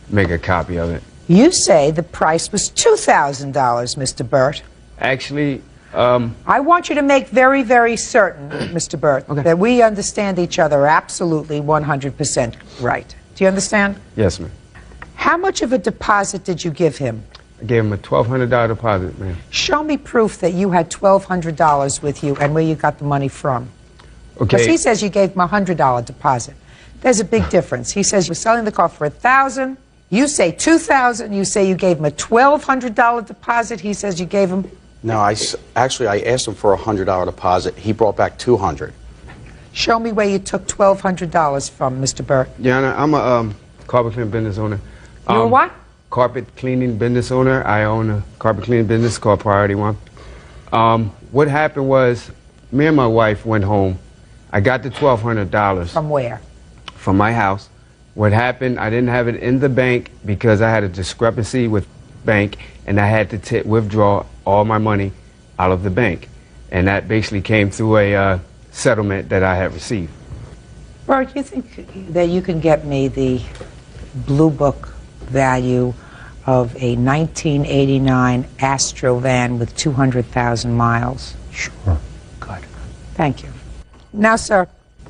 make a copy of it. You say the price was $2,000, Mr. Byrd. Actually, I want you to make very, very certain, Mr. Byrd, that we understand each other absolutely 100% right. Do you understand? Yes, ma'am. How much of a deposit did you give him? I gave him a $1,200 deposit, ma'am. Show me proof that you had $1,200 with you and where you got the money from. Okay. Because he says you gave him a $100 deposit. There's a big difference. He says you're selling the car for $1,000. You say $2,000. You say you gave him a $1,200 deposit. He says you gave him. No, I asked him for a $100 deposit. He brought back $200. Show me where you took $1,200 from, Mr. Byrd. Yeah, I'm a carpet cleaning business owner. You're a what? Carpet cleaning business owner. I own a carpet cleaning business called Priority One. What happened was, me and my wife went home. I got the $1,200. From where? From my house. What happened, I didn't have it in the bank because I had a discrepancy with bank, and I had to withdraw all my money out of the bank. And that basically came through a settlement that I had received. Byrd, you think that you can get me the Blue Book value of a 1989 Astro van with 200,000 miles? Sure. Good. Thank you. Now, sir,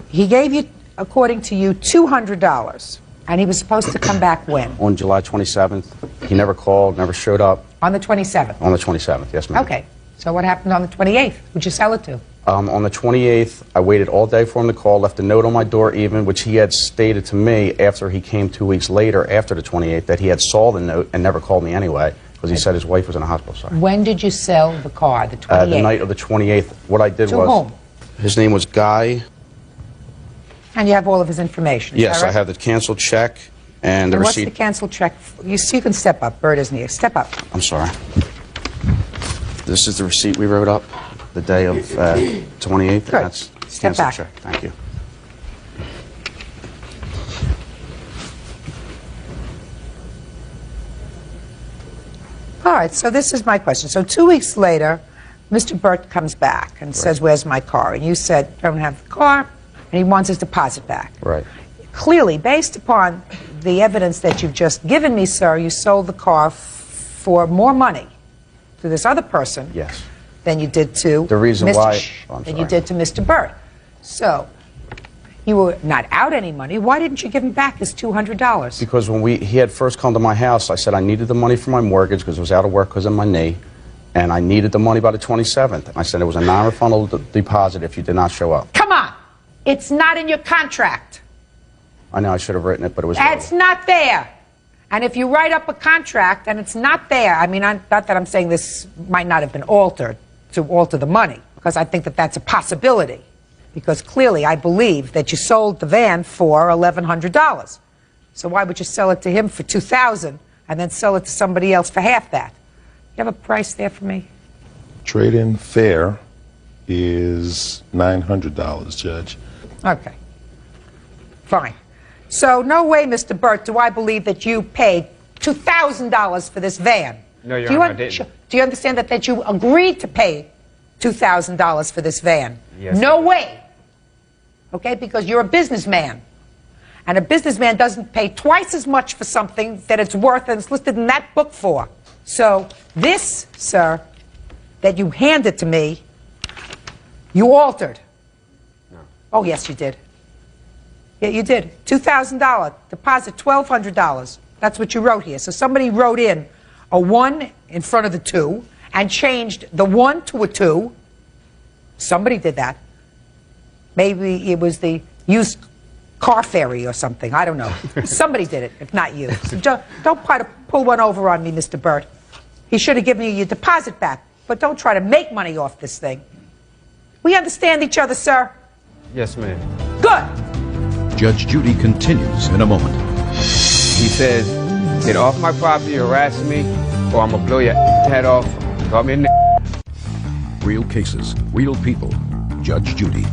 he gave you, according to you, $200, and he was supposed to come back when? On July 27th. He never called, never showed up. On the 27th? On the 27th, yes, ma'am. Okay. So what happened on the 28th? Who'd you sell it to? On the 28th, I waited all day for him to call, left a note on my door even, which he had stated to me after he came 2 weeks later, after the 28th, that he had saw the note and never called me anyway, because he said his wife was in a hospital. Sorry. When did you sell the car, the 28th? The night of the 28th. What I did to was... whom? His name was Guy. And you have all of his information, is Yes, that right? I have the canceled check and the And what's receipt. the canceled check? You can step up. Byrd isn't here. Step up. I'm sorry. This is the receipt we wrote up the day of 28th. Good. That's Step canceled back. check. Thank you. All right, so this is my question. So 2 weeks later, Mr. Byrd comes back and says, where's my car? And you said, I don't have the car, and he wants his deposit back. Right. Clearly, based upon the evidence that you've just given me, sir, you sold the car for more money to this other person Yes. than you did to The reason Mr. why... Oh, I'm than sorry. you did to Mr. Byrd. So you were not out any money. Why didn't you give him back his $200? Because when he had first come to my house, I said I needed the money for my mortgage because I was out of work because of my knee, and I needed the money by the 27th. And I said it was a non-refundable deposit if you did not show up. Come on. It's not in your contract. I know I should have written it, but it was... It's not there. And if you write up a contract and it's not there, I mean, not that I'm saying this might not have been altered to alter the money, because I think that that's a possibility. Because clearly I believe that you sold the van for $1,100. So why would you sell it to him for $2,000 and then sell it to somebody else for half that? You have a price there for me? Trade-in fair is $900, Judge. Okay. Fine. So no way, Mr. Byrd, do I believe that you paid $2,000 for this van. No, Your Honor, I didn't. Do you understand that you agreed to pay $2,000 for this van. Yes, No way. Okay, because you're a businessman. And a businessman doesn't pay twice as much for something that it's worth and it's listed in that book for. So this, sir, that you handed to me, you altered. No. Oh, yes, you did. Yeah, you did. $2,000. Deposit $1,200. That's what you wrote here. So somebody wrote in a 1 in front of the 2 and changed the 1 to a 2. Somebody did that. Maybe it was the used car ferry or something. I don't know. Somebody did it, if not you. So don't try to pull one over on me, Mr. Byrd. He should have given you your deposit back, but don't try to make money off this thing. We understand each other, sir? Yes, ma'am. Good. Judge Judy continues in a moment. He says, get off my property, harassing me, or I'm gonna blow your head off. Call me a Real cases, real people. Judge Judy.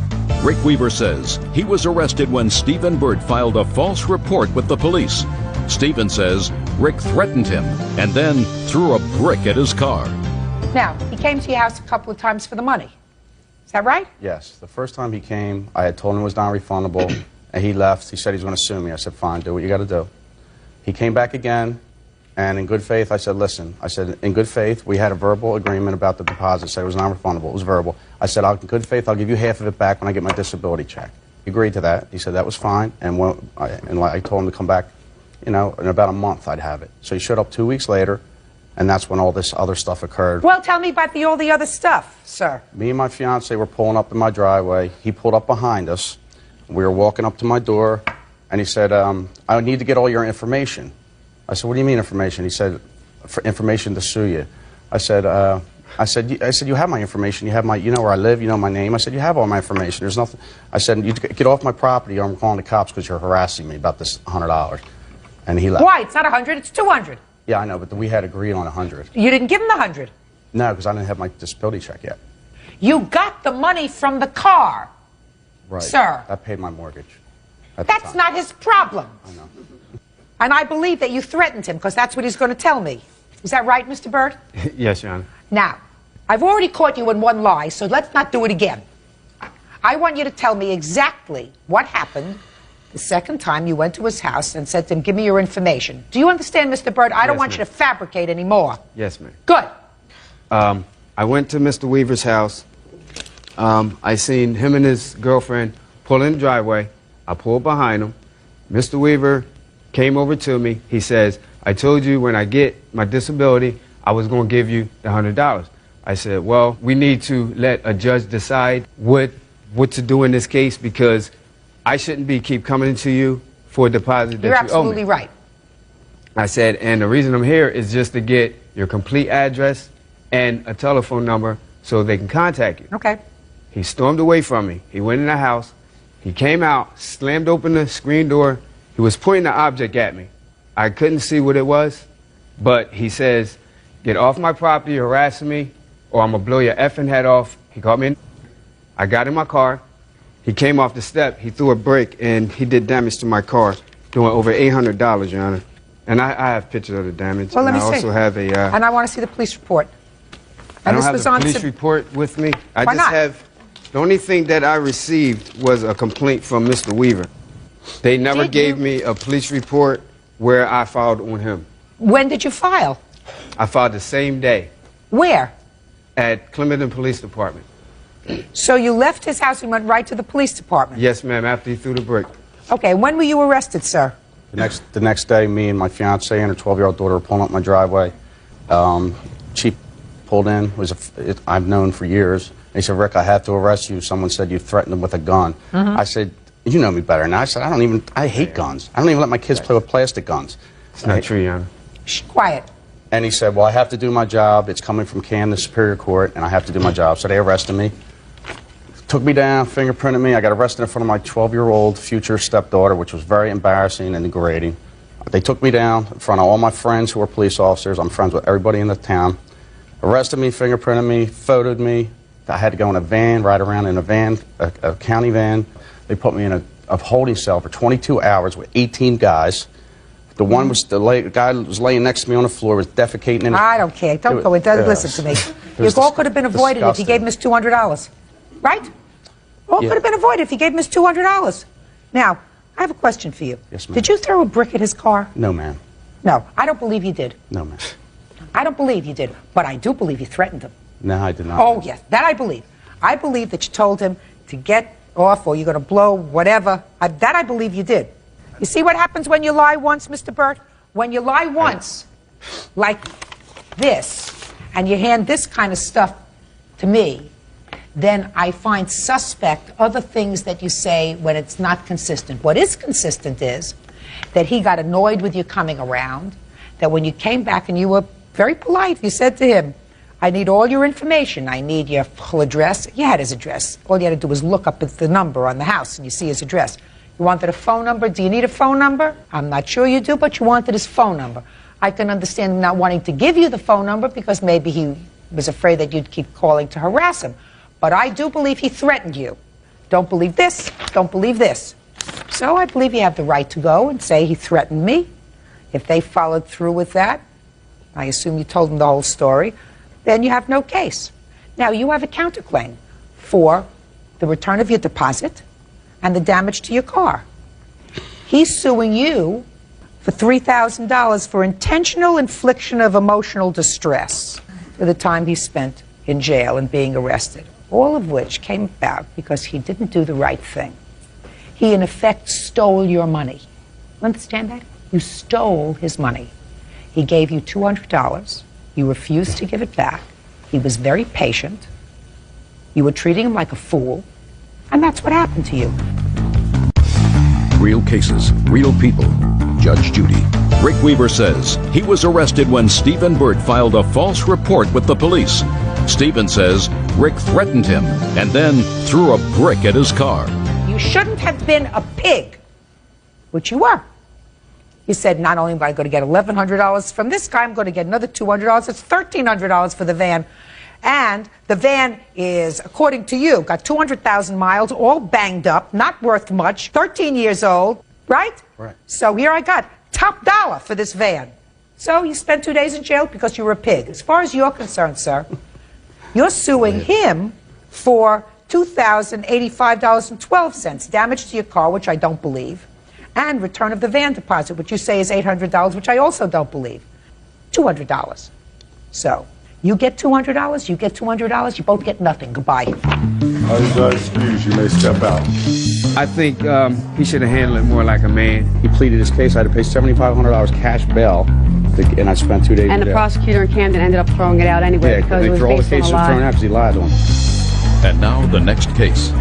Rick Weaver says he was arrested when Stephen Byrd filed a false report with the police. Stephen says Rick threatened him and then threw a brick at his car. Now, he came to your house a couple of times for the money. Is that right? Yes. The first time he came, I had told him it was non-refundable, and he left. He said he's going to sue me. I said, fine, do what you got to do. He came back again, and in good faith, I said, listen. I said, in good faith, we had a verbal agreement about the deposit. Said it was non-refundable. It was verbal. I said, in good faith, I'll give you half of it back when I get my disability check. He agreed to that. He said that was fine, and I told him to come back, in about a month I'd have it. So he showed up 2 weeks later, and that's when all this other stuff occurred. Well, tell me about all the other stuff, sir. Me and my fiance were pulling up in my driveway. He pulled up behind us. We were walking up to my door, and he said, I need to get all your information. I said, what do you mean information? He said, for information to sue you. I said, you have my information. You have you know where I live. You know my name. I said, you have all my information. There's nothing. I said, you get off my property or I'm calling the cops because you're harassing me about this $100. And he left. Why? It's not 100. It's 200. Yeah, I know, but we had agreed on 100. You didn't give him the 100. No, because I didn't have my disability check yet. You got the money from the car, right, sir. That paid my mortgage. That's not his problem. I know. And I believe that you threatened him because that's what he's going to tell me. Is that right, Mr. Byrd? Yes, Your Honor. Now, I've already caught you in one lie, so let's not do it again. I want you to tell me exactly what happened the second time you went to his house and said to him, give me your information. Do you understand, Mr. Byrd? I don't want you to fabricate anymore. Yes, ma'am. Good. I went to Mr. Weaver's house. I seen him and his girlfriend pull in the driveway. I pulled behind him. Mr. Weaver came over to me. He says, I told you when I get my disability, I was going to give you the $100. I said, well, we need to let a judge decide what to do in this case because I shouldn't keep coming to you for a deposit that You're you owe me. absolutely right. I said, and the reason I'm here is just to get your complete address and a telephone number so they can contact you. Okay. He stormed away from me. He went in the house. He came out, slammed open the screen door. He was pointing an object at me. I couldn't see what it was, but he says, get off my property, harassing me, or I'm going to blow your effing head off. He called me in. I got in my car. He came off the step. He threw a brick, and he did damage to my car, doing over $800, Your Honor. And I have pictures of the damage. Well, let me see. I also have a... and I want to see the police report. I don't have the police report with me. I Why just not? have... The only thing that I received was a complaint from Mr. Weaver. They never gave me a police report where I filed on him. When did you file? I filed the same day. Where? At Clementon Police Department. So you left his house and went right to the police department? Yes, ma'am, after he threw the brick. Okay, when were you arrested, sir? The next day, me and my fiance and her 12-year-old daughter were pulling up my driveway. Chief pulled in. I've known for years. And he said, Rick, I have to arrest you. Someone said you threatened him with a gun. Mm-hmm. I said, you know me better. And I said, I hate guns. I don't even let my kids play with plastic guns. It's not true, Your Honor. Shh, quiet. And he said, well, I have to do my job. It's coming from Camden Superior Court, and I have to do my job. So they arrested me. Took me down, fingerprinted me. I got arrested in front of my 12-year-old future stepdaughter, which was very embarrassing and degrading. They took me down in front of all my friends who were police officers. I'm friends with everybody in the town. Arrested me, fingerprinted me, photoed me. I had to go in a van, ride around in a van, a county van. They put me in a holding cell for 22 hours with 18 guys. The one was the guy was laying next to me on the floor was defecating in. I don't care. Don't go into. Listen to me. Your all could have been avoided if he gave Miss $200. Right? All could have been avoided if he gave Miss $200. Now, I have a question for you. Yes, ma'am. Did you throw a brick at his car? No, ma'am. No, I don't believe you did. No, ma'am. I don't believe you did, but I do believe you threatened him. No, I did not. Oh, yes, that I believe. I believe that you told him to get off or you're going to blow whatever. That I believe you did. You see what happens when you lie once, Mr. Byrd? When you lie once, like this, and you hand this kind of stuff to me, then I find suspect other things that you say when it's not consistent. What is consistent is that he got annoyed with you coming around, that when you came back and you were very polite, you said to him, I need all your information. I need your full address. You had his address. All you had to do was look up at the number on the house and you see his address. You wanted a phone number. Do you need a phone number? I'm not sure you do, but you wanted his phone number. I can understand him not wanting to give you the phone number because maybe he was afraid that you'd keep calling to harass him. But I do believe he threatened you. Don't believe this, don't believe this. So I believe you have the right to go and say he threatened me. If they followed through with that, I assume you told them the whole story, then you have no case. Now, you have a counterclaim for the return of your deposit and the damage to your car. He's suing you for $3,000 for intentional infliction of emotional distress for the time he spent in jail and being arrested, all of which came about because he didn't do the right thing. He, in effect, stole your money. Understand that? You stole his money. He gave you $200. You refused to give it back. He was very patient. You were treating him like a fool. And that's what happened to you. Real cases, real people. Judge Judy. Rick Weaver says he was arrested when Stephen Byrd filed a false report with the police. Stephen says Rick threatened him and then threw a brick at his car. You shouldn't have been a pig, which you were. You said, not only am I going to get $1,100 from this guy, I'm going to get another $200. It's $1,300 for the van. And the van is, according to you, got 200,000 miles, all banged up, not worth much, 13 years old, right? Right. So here I got top dollar for this van. So you spent 2 days in jail because you were a pig. As far as you're concerned, sir, you're suing him for $2,085.12, damage to your car, which I don't believe, and return of the van deposit, which you say is $800, which I also don't believe. $200. So you get $200, you get $200, you both get nothing. Goodbye. Excuse, you may step out. I think he should have handled it more like a man. He pleaded his case. I had to pay $7,500 cash bail, and I spent 2 days And in the jail. prosecutor in Camden ended up throwing it out anyway because it was all the based on a cases thrown lie. out because he lied to him. And now the next case.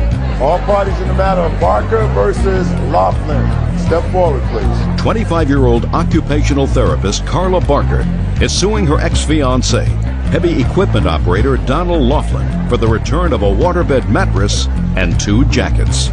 All parties in the matter of Barker versus Laughlin. Step forward, please. 25-year-old occupational therapist Carla Barker is suing her ex-fiancé, heavy equipment operator Donald Laughlin, for the return of a waterbed mattress and 2 jackets.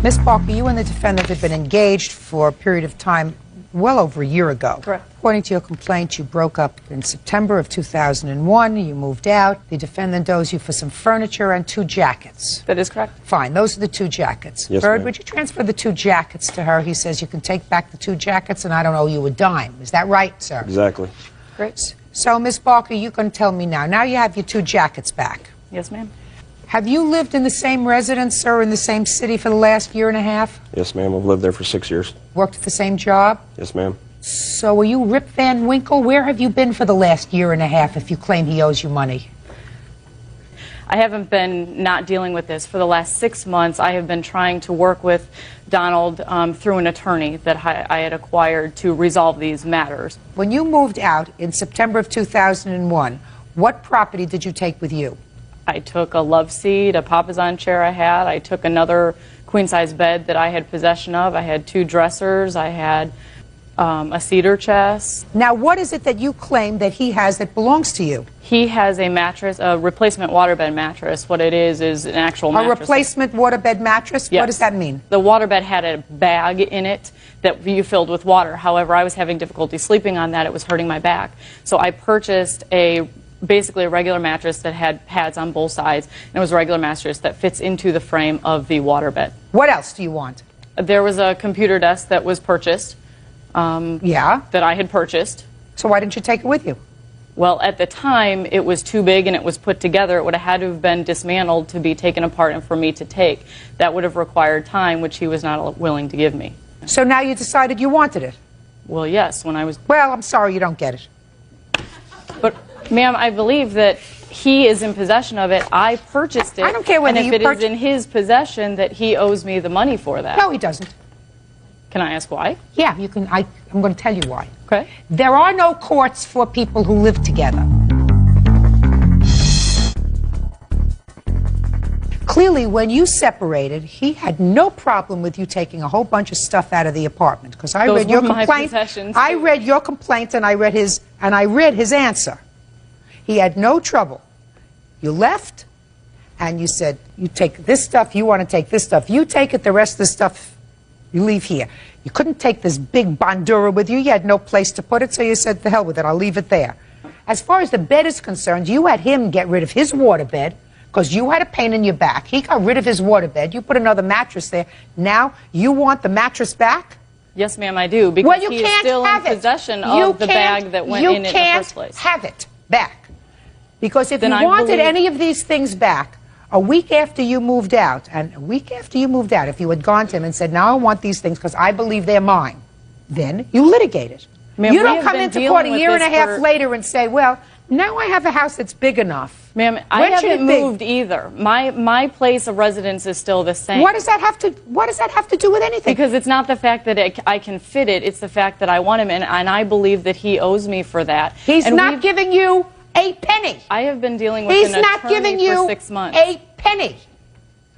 Miss Barker, you and the defendant have been engaged for a period of time well over a year ago. Correct. According to your complaint, you broke up in September of 2001. You moved out. The defendant owes you for some furniture and 2 jackets. That is correct. Fine. Those are the 2 jackets. Yes, Byrd, ma'am. would you transfer the 2 jackets to her? He says you can take back the 2 jackets and I don't owe you a dime. Is that right, sir? Exactly. Great. So, Miss Barker, you can tell me now. Now you have your 2 jackets back. Yes, ma'am. Have you lived in the same residence or in the same city for the last year and a half? Yes, ma'am. I've lived there for 6 years. Worked at the same job? Yes, ma'am. So are you Rip Van Winkle? Where have you been for the last year and a half if you claim he owes you money? I haven't been not dealing with this. For the last 6 months, I have been trying to work with Donald through an attorney that I had acquired to resolve these matters. When you moved out in September of 2001, what property did you take with you? I took a love seat, a papasan chair I had. I took another queen-size bed that I had possession of. I had 2 dressers. I had a cedar chest. Now, what is it that you claim that he has that belongs to you? He has a mattress, a replacement waterbed mattress. What it is an actual mattress. A replacement waterbed mattress? Yes. What does that mean? The waterbed had a bag in it that you filled with water. However, I was having difficulty sleeping on that. It was hurting my back. So I purchased basically a regular mattress that had pads on both sides, and it was a regular mattress that fits into the frame of the waterbed. What else do you want? There was a computer desk that was purchased. Yeah? That I had purchased. So why didn't you take it with you? Well, at the time, it was too big and it was put together. It would have had to have been dismantled to be taken apart and for me to take. That would have required time, which he was not willing to give me. So now you decided you wanted it? Well, yes, when I was... Well, I'm sorry you don't get it. But, ma'am, I believe that he is in possession of it. I purchased it. I don't care whether and if it is in his possession, that he owes me the money for that. No, he doesn't. Can I ask why? Yeah, you can. I'm going to tell you why. Okay. There are no courts for people who live together. Clearly, when you separated, he had no problem with you taking a whole bunch of stuff out of the apartment. Because I read your complaint. I read your complaint and I read his answer. He had no trouble. You left, and you said, "You take this stuff. You want to take this stuff. You take it. The rest of the stuff, you leave here." You couldn't take this big bandura with you. You had no place to put it, so you said, "The hell with it. I'll leave it there." As far as the bed is concerned, you had him get rid of his waterbed because you had a pain in your back. He got rid of his waterbed. You put another mattress there. Now you want the mattress back? Yes, ma'am, I do. Because well, you he is can't still have in it. possession You of the bag that went in the first place. You can't have it back. Because if Then you I wanted believe- any of these things back, a week after you moved out, if you had gone to him and said, "Now I want these things because I believe they're mine," then you litigate it. Ma'am, You we don't have come been into dealing court a with year and a this half for- later and say, "Well, now I have a house that's big enough." Ma'am, I When should haven't it be? moved either. My place of residence is still the same. What does that have to do with anything? Because it's not the fact that I can fit it, it's the fact that I want him, and I believe that he owes me for that. He's And not giving you a penny. I have been dealing with He's an not attorney giving for you 6 months. a penny.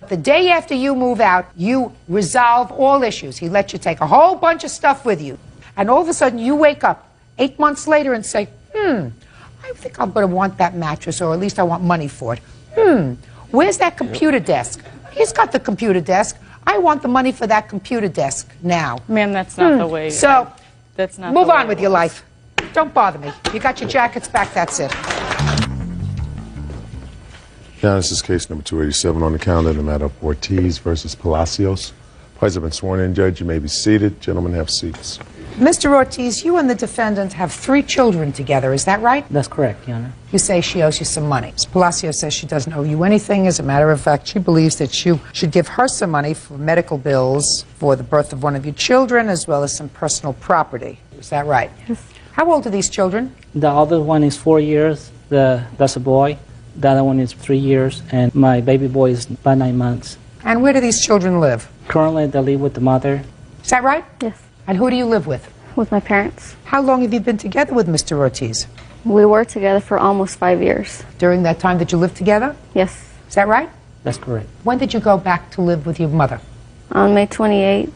The day after you move out, you resolve all issues. He lets you take a whole bunch of stuff with you. And all of a sudden, you wake up 8 months later and say, I think I'm going to want that mattress, or at least I want money for it. Where's that computer desk? He's got the computer desk. I want the money for that computer desk now. Ma'am, that's not the way. So, that's not move the way on with your life. Don't bother me. You got your jackets back, that's it. Now, this is case number 287 on the calendar in the matter of Ortiz versus Palacios. Parties have been sworn in, Judge. You may be seated. Gentlemen, have seats. Mr. Ortiz, you and the defendant have 3 children together, is that right? That's correct, Your Honor. You say she owes you some money. Ms. Palacio says she doesn't owe you anything. As a matter of fact, she believes that you should give her some money for medical bills for the birth of one of your children, as well as some personal property. Is that right? Yes. How old are these children? The other one is 4 years. That's a boy. The other one is 3 years. And my baby boy is about 9 months. And where do these children live? Currently, they live with the mother. Is that right? Yes. And who do you live with? With my parents. How long have you been together with Mr. Ortiz? We were together for almost 5 years. During that time that you lived together? Yes. Is that right? That's correct. When did you go back to live with your mother? On May 28th,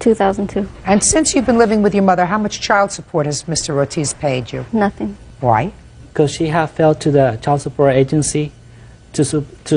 2002. And since you've been living with your mother, how much child support has Mr. Ortiz paid you? Nothing. Why? Because she had failed to the child support agency to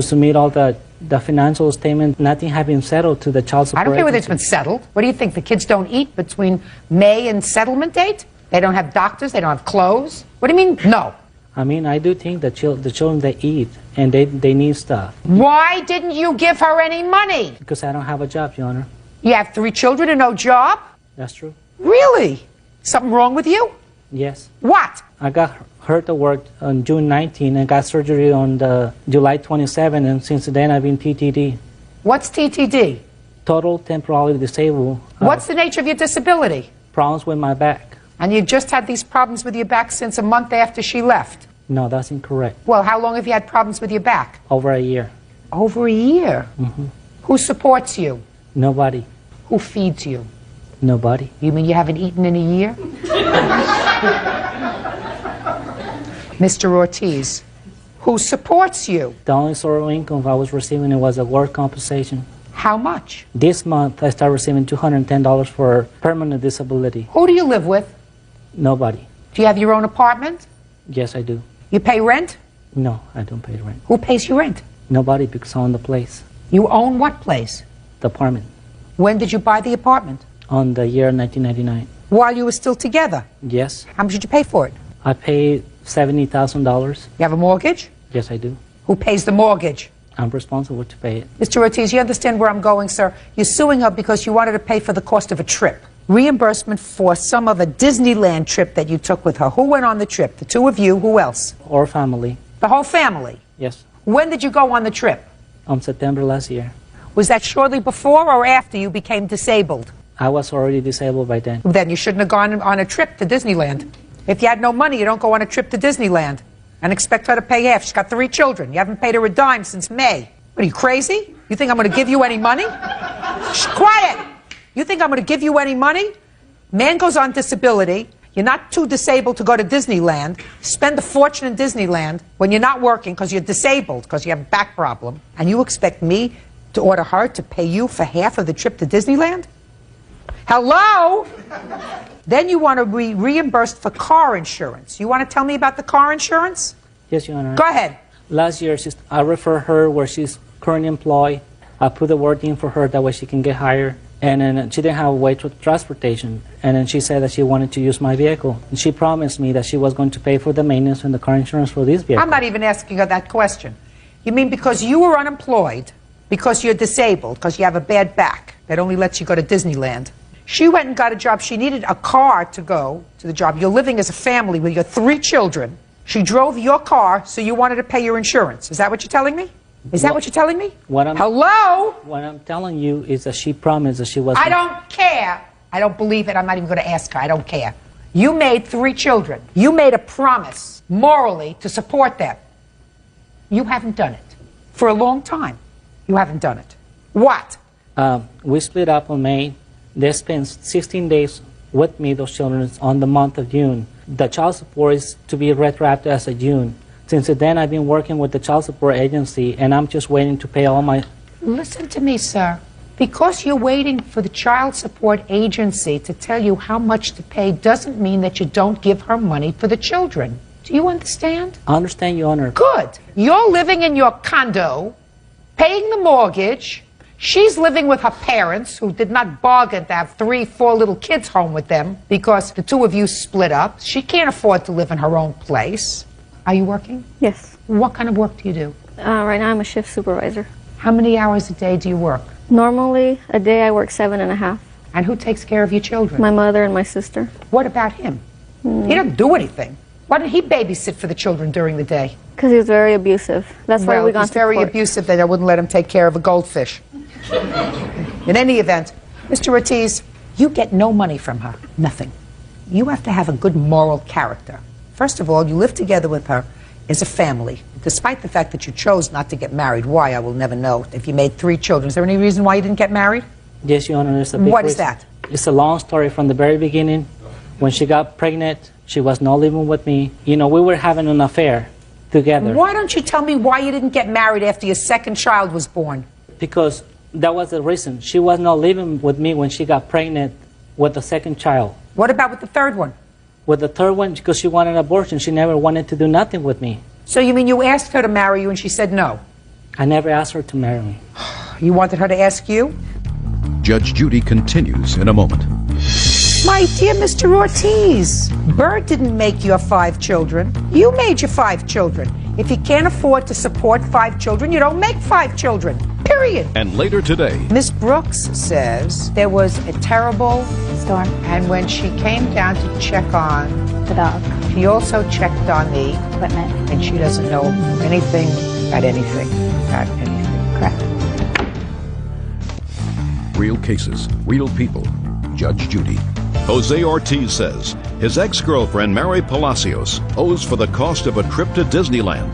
submit all the financial statement. Nothing had been settled to the child support I don't care whether it's agency. been settled. What do you think? The kids don't eat between May and settlement date? They don't have doctors? They don't have clothes? What do you mean, no? I mean, I do think the children, they eat, and they need stuff. Why didn't you give her any money? Because I don't have a job, Your Honor. You have 3 children and no job? That's true. Really? Something wrong with you? Yes. What? I got hurt at work on June 19 and got surgery on the July 27, and since then I've been TTD. What's TTD? Total temporarily disabled. What's the nature of your disability? Problems with my back. And you just had these problems with your back since a month after she left? No, that's incorrect. Well, how long have you had problems with your back? Over a year. Over a year? Mm-hmm. Who supports you? Nobody. Who feeds you? Nobody. You mean you haven't eaten in a year? Mr. Ortiz, who supports you? The only sort of income I was receiving was a work compensation. How much? This month I started receiving $210 for permanent disability. Who do you live with? Nobody. Do you have your own apartment? Yes, I do. You pay rent? No, I don't pay rent. Who pays your rent? Nobody, because I own the place. You own what place? The apartment. When did you buy the apartment? On the year 1999. While you were still together? Yes. How much did you pay for it? I paid $70,000. You have a mortgage? Yes, I do. Who pays the mortgage? I'm responsible to pay it. Mr. Ortiz, you understand where I'm going, sir? You're suing her because you wanted to pay for the cost of a trip. Reimbursement for some of a Disneyland trip that you took with her. Who went on the trip? The two of you. Who else? Our family. The whole family? Yes. When did you go on the trip? September last year. Was that shortly before or after you became disabled? I was already disabled by then. Then you shouldn't have gone on a trip to Disneyland. If you had no money, you don't go on a trip to Disneyland and expect her to pay half. She's got 3 children. You haven't paid her a dime since May. What, are you crazy? You think I'm going to give you any money? Shh, quiet! You think I'm going to give you any money? Man goes on disability. You're not too disabled to go to Disneyland. Spend a fortune in Disneyland when you're not working because you're disabled, because you have a back problem. And you expect me to order her to pay you for half of the trip to Disneyland? Hello? Then you want to be reimbursed for car insurance. You want to tell me about the car insurance? Yes, Your Honor. Go ahead. Last year, I referred her where she's currently employed. I put the word in for her, that way she can get hired. And then she didn't have a way to transportation. And then she said that she wanted to use my vehicle. And she promised me that she was going to pay for the maintenance and the car insurance for this vehicle. I'm not even asking her that question. You mean because you were unemployed, because you're disabled, because you have a bad back that only lets you go to Disneyland? She went and got a job. She needed a car to go to the job. You're living as a family with your 3 children. She drove your car, so you wanted to pay your insurance. Is that what you're telling me? Is that what you're telling me? Hello? What I'm telling you is that she promised that she was... I don't care. I don't believe it. I'm not even going to ask her. I don't care. You made 3 children. You made a promise, morally, to support them. You haven't done it. For a long time, you haven't done it. What? We split up in May. They spent 16 days with me, those children, on the month of June. The child support is to be retroactive as of June. Since then, I've been working with the child support agency, and I'm just waiting to pay all my... Listen to me, sir. Because you're waiting for the child support agency to tell you how much to pay doesn't mean that you don't give her money for the children. Do you understand? I understand, Your Honor. Good. You're living in your condo, paying the mortgage. She's living with her parents, who did not bargain to have 3, 4 little kids home with them because the 2 of you split up. She can't afford to live in her own place. Are you working? Yes. What kind of work do you do? Right now I'm a shift supervisor. How many hours a day do you work? Normally, a day I work 7.5. And who takes care of your children? My mother and my sister. What about him? He doesn't do anything. Why didn't he babysit for the children during the day? Because he was very abusive. That's why we got to he's very abusive that I wouldn't let him take care of a goldfish. In any event, Mr. Ortiz, you get no money from her. Nothing. You have to have a good moral character. First of all, you live together with her as a family, despite the fact that you chose not to get married. Why, I will never know. If you made 3 children, is there any reason why you didn't get married? Yes, Your Honor. There's a big What is reason. that? It's a long story from the very beginning. When she got pregnant, she was not living with me. You know, we were having an affair together. Why don't you tell me why you didn't get married after your 2nd child was born? Because that was the reason. She was not living with me when she got pregnant with the 2nd child. What about with the 3rd one? With the 3rd one, because she wanted an abortion, she never wanted to do nothing with me. So you mean you asked her to marry you and she said no? I never asked her to marry me. You wanted her to ask you? Judge Judy continues in a moment. My dear Mr. Ortiz, Byrd didn't make your 5 children. You made your 5 children. If you can't afford to support 5 children, you don't make 5 children. Period. And later today, Miss Brooks says there was a terrible storm, and when she came down to check on the dog, she also checked on the equipment, and she doesn't know anything about anything. Correct. real cases, real people. Judge Judy. Jose Ortiz says his ex-girlfriend, Mary Palacios, owes for the cost of a trip to Disneyland.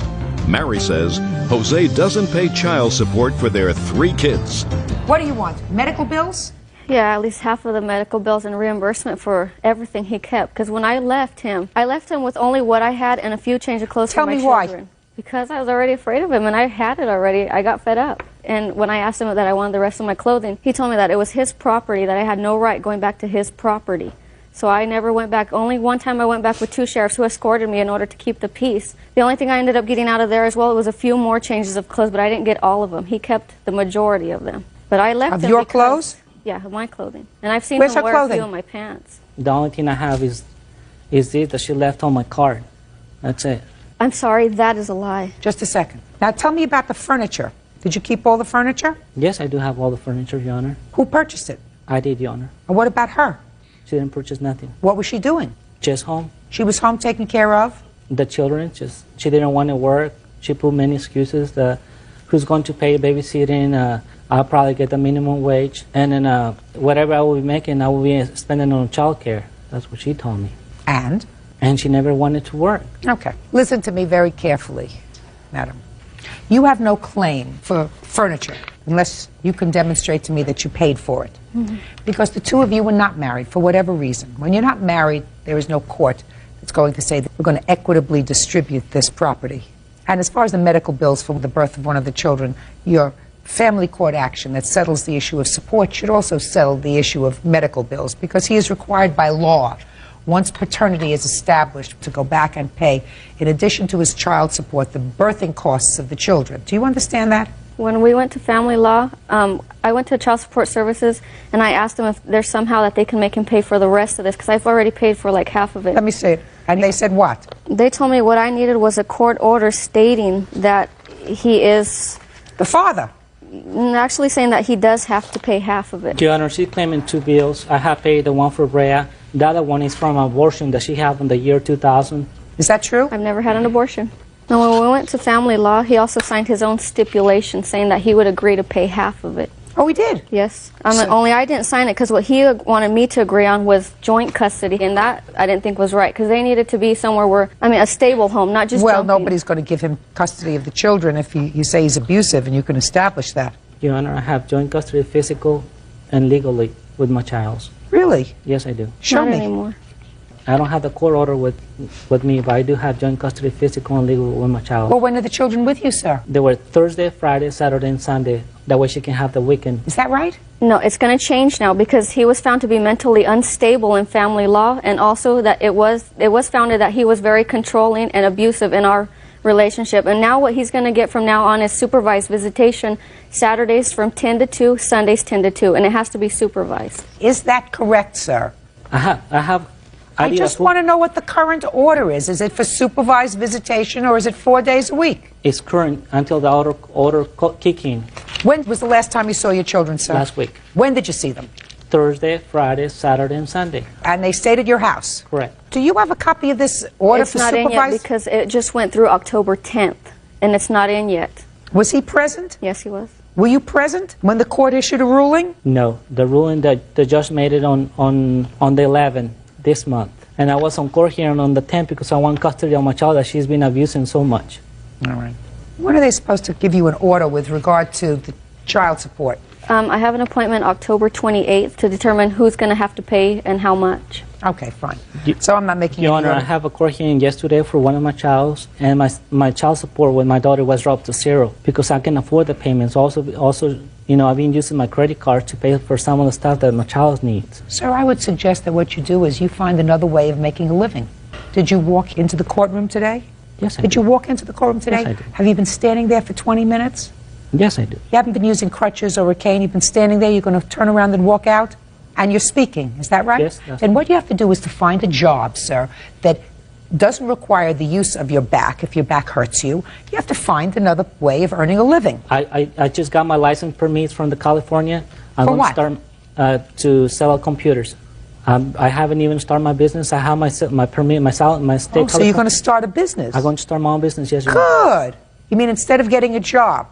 Mary says Jose doesn't pay child support for their 3 kids. What do you want? Medical bills? Yeah, at least half of the medical bills and reimbursement for everything he kept. Because when I left him with only what I had and a few change of clothes for my children. Tell me why. Because I was already afraid of him, and I had it already. I got fed up. And when I asked him that I wanted the rest of my clothing, he told me that it was his property, that I had no right going back to his property. So I never went back. Only one time I went back with 2 sheriffs who escorted me in order to keep the peace. The only thing I ended up getting out of there as well was a few more changes of clothes, but I didn't get all of them. He kept the majority of them. But I left of them your because, clothes? Yeah, of my clothing. And I've seen Where's him her wear clothing? a few of my pants. The only thing I have is this that she left on my card. That's it. I'm sorry, that is a lie. Just a second. Now tell me about the furniture. Did you keep all the furniture? Yes, I do have all the furniture, Your Honor. Who purchased it? I did, Your Honor. And what about her? She didn't purchase nothing. What was she doing? Just home. She was home taking care of? The children, she didn't want to work. She put many excuses. Who's going to pay babysitting? I'll probably get the minimum wage. And then whatever I will be making, I will be spending on child care. That's what she told me. And? And she never wanted to work. Okay. Listen to me very carefully, madam. You have no claim for furniture unless you can demonstrate to me that you paid for it. Because the two of you were not married for whatever reason. When you're not married, there is no court that's going to say that we're going to equitably distribute this property. And as far as the medical bills for the birth of one of the children, your family court action that settles the issue of support should also settle the issue of medical bills, because he is required by law, once paternity is established, to go back and pay, in addition to his child support, the birthing costs of the children. Do you understand that? When we went to family law, I went to Child Support Services, and I asked them if there's somehow that they can make him pay for the rest of this, because I've already paid for like half of it. Let me see it. And they said what? They told me what I needed was a court order stating that he is... the father? Actually saying that he does have to pay half of it. Your Honor, she's claiming two bills. I have paid the one for Brea. The other one is from abortion that she had in the year 2000. Is that true? I've never had an abortion. Now, when we went to family law, he also signed his own stipulation saying that he would agree to pay half of it. Oh, he did? Yes. Only I didn't sign it because what he wanted me to agree on was joint custody, and that I didn't think was right, because they needed to be somewhere where, a stable home, not just Well, jumping. nobody's going to give him custody of the children if you say he's abusive, and you can establish that. Your Honor, I have joint custody, physical and legally, with my child. Really? Yes, I do. Show Not me. anymore. I don't have the court order with me, but I do have joint custody, physical and legal, with my child. Well, when are the children with you, sir? They were Thursday, Friday, Saturday, and Sunday. That way she can have the weekend. Is that right? No, it's going to change now, because he was found to be mentally unstable in family law, and also that it was founded that he was very controlling and abusive in our relationship. And now what he's going to get from now on is supervised visitation, Saturdays from 10 to 2, Sundays 10 to 2, and it has to be supervised. Is that correct, sir? I just want to know what the current order is. Is it for supervised visitation, or is it 4 days a week? It's current until the order kick in. When was the last time you saw your children, sir? Last week. When did you see them? Thursday, Friday, Saturday, and Sunday. And they stayed at your house? Correct. Do you have a copy of this order It's for not supervised? in yet because it just went through October 10th, and it's not in yet. Was he present? Yes, he was. Were you present when the court issued a ruling? No, the ruling that the judge made it on the 11th this month. And I was on court hearing on the 10th because I want custody of my child that she's been abusing so much. All right. When are they supposed to give you an order with regard to the child support? I have an appointment October 28th to determine who's going to have to pay and how much. Okay, fine. So I'm not making Your any Honor, I order. have a court hearing yesterday for one of my childs, and my child support with my daughter was dropped to 0 because I can afford the payments. Also, I've been using my credit card to pay for some of the stuff that my child needs. Sir, I would suggest that what you do is you find another way of making a living. Did you walk into the courtroom today? Yes, I did. Did you walk into the courtroom today? Yes, I did. Have you been standing there for 20 minutes? Yes, I do. You haven't been using crutches or a cane. You've been standing there. You're going to turn around and walk out? And you're speaking. Is that right? Yes. Then what you have to do is to find a job, sir, that doesn't require the use of your back if your back hurts you. You have to find another way of earning a living. I just got my license permits from the California. I'm For going what? to start to sell computers. I haven't even started my business. I have my permit, my state. So you're going to start a business? I'm going to start my own business, yes, Your Honor. Good. You mean instead of getting a job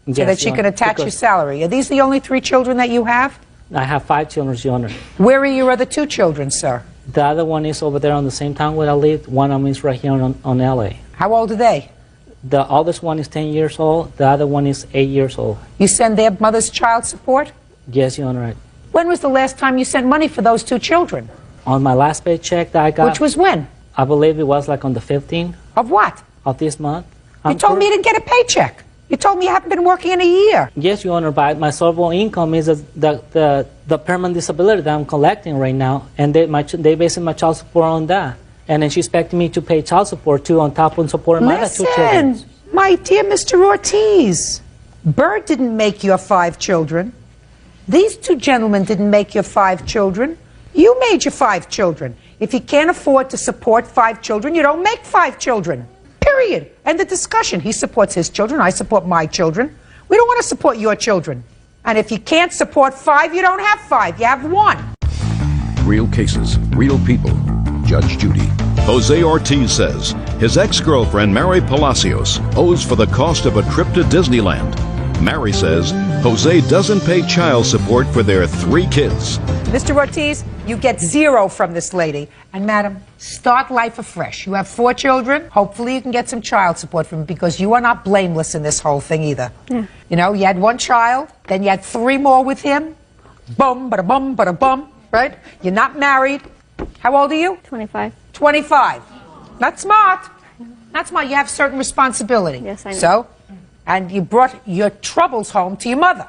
so Yes, that she Your can Honor, attach your because salary? Are these the only 3 children that you have? I have 5 children, Your Honor. Where are your other 2 children, sir? The other one is over there on the same town where I live. One of them is right here on LA. How old are they? The oldest one is 10 years old. The other one is 8 years old. You send their mother's child support? Yes, Your Honor. When was the last time you sent money for those 2 children? On my last paycheck that I got. Which was when? I believe it was like on the 15th. Of what? Of this month. You told me you didn't get a paycheck. You told me you haven't been working in a year. Yes, Your Honor, but my sole income is the permanent disability that I'm collecting right now, and they basing my child support on that. And then she's expecting me to pay child support too on top of supporting my other 2 children. Listen, my dear Mr. Ortiz, Byrd didn't make your 5 children. These 2 gentlemen didn't make your 5 children. You made your 5 children. If you can't afford to support 5 children, you don't make 5 children. Period. End of discussion. He supports his children. I support my children. We don't want to support your children. And if you can't support 5, you don't have 5. You have 1. real cases, real people. Judge Judy. Jose Ortiz says his ex-girlfriend, Mary Palacios, owes for the cost of a trip to Disneyland. Mary says Jose doesn't pay child support for their 3 kids. Mr. Ortiz, you get 0 from this lady. And madam, start life afresh. You have 4 children. Hopefully you can get some child support from him because you are not blameless in this whole thing either. Yeah. You know, you had 1 child, then you had 3 more with him. Bum, bada bum, bada bum, right? You're not married. How old are you? 25. 25. Not smart. Not smart. You have certain responsibility. Yes, I know. So, and you brought your troubles home to your mother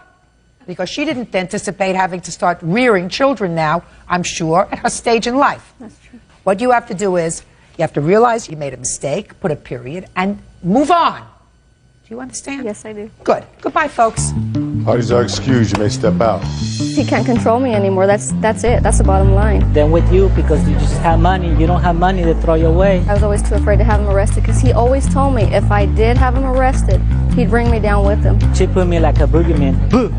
because she didn't anticipate having to start rearing children now, I'm sure, at her stage in life. That's true. What you have to do is you have to realize you made a mistake, put a period, and move on. Do you understand? Yes, I do. Good. Goodbye, folks. Parties are excused. You may step out. He can't control me anymore. That's it. That's the bottom line. Then with you, because you just have money, you don't have money to throw you away. I was always too afraid to have him arrested because he always told me if I did have him arrested, he'd bring me down with him. She put me like a boogeyman. Boo!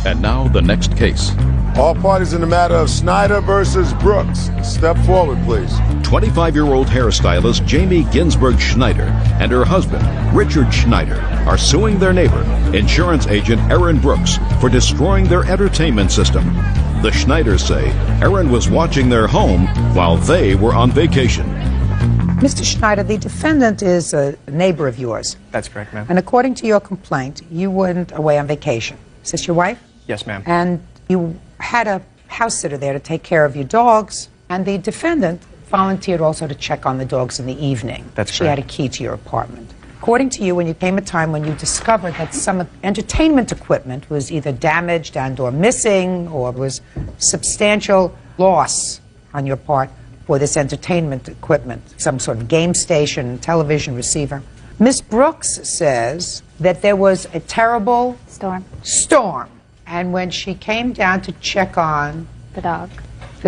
And now the next case. All parties in the matter of Snyder versus Brooks. Step forward, please. 25-year-old hairstylist Jamie Ginsburg Schneider and her husband, Richard Schneider, are suing their neighbor, insurance agent Aaron Brooks, for destroying their entertainment system. The Schneiders say Aaron was watching their home while they were on vacation. Mr. Schneider, the defendant is a neighbor of yours. That's correct, ma'am. And according to your complaint, you went away on vacation. Is this your wife? Yes, ma'am. And you had a house sitter there to take care of your dogs, and the defendant volunteered also to check on the dogs in the evening. That's She had a key to your apartment. According to you, when you came a time when you discovered that some entertainment equipment was either damaged and or missing or was substantial loss on your part for this entertainment equipment, some sort of game station, television receiver. Miss Brooks says that there was a terrible storm. And when she came down to check on the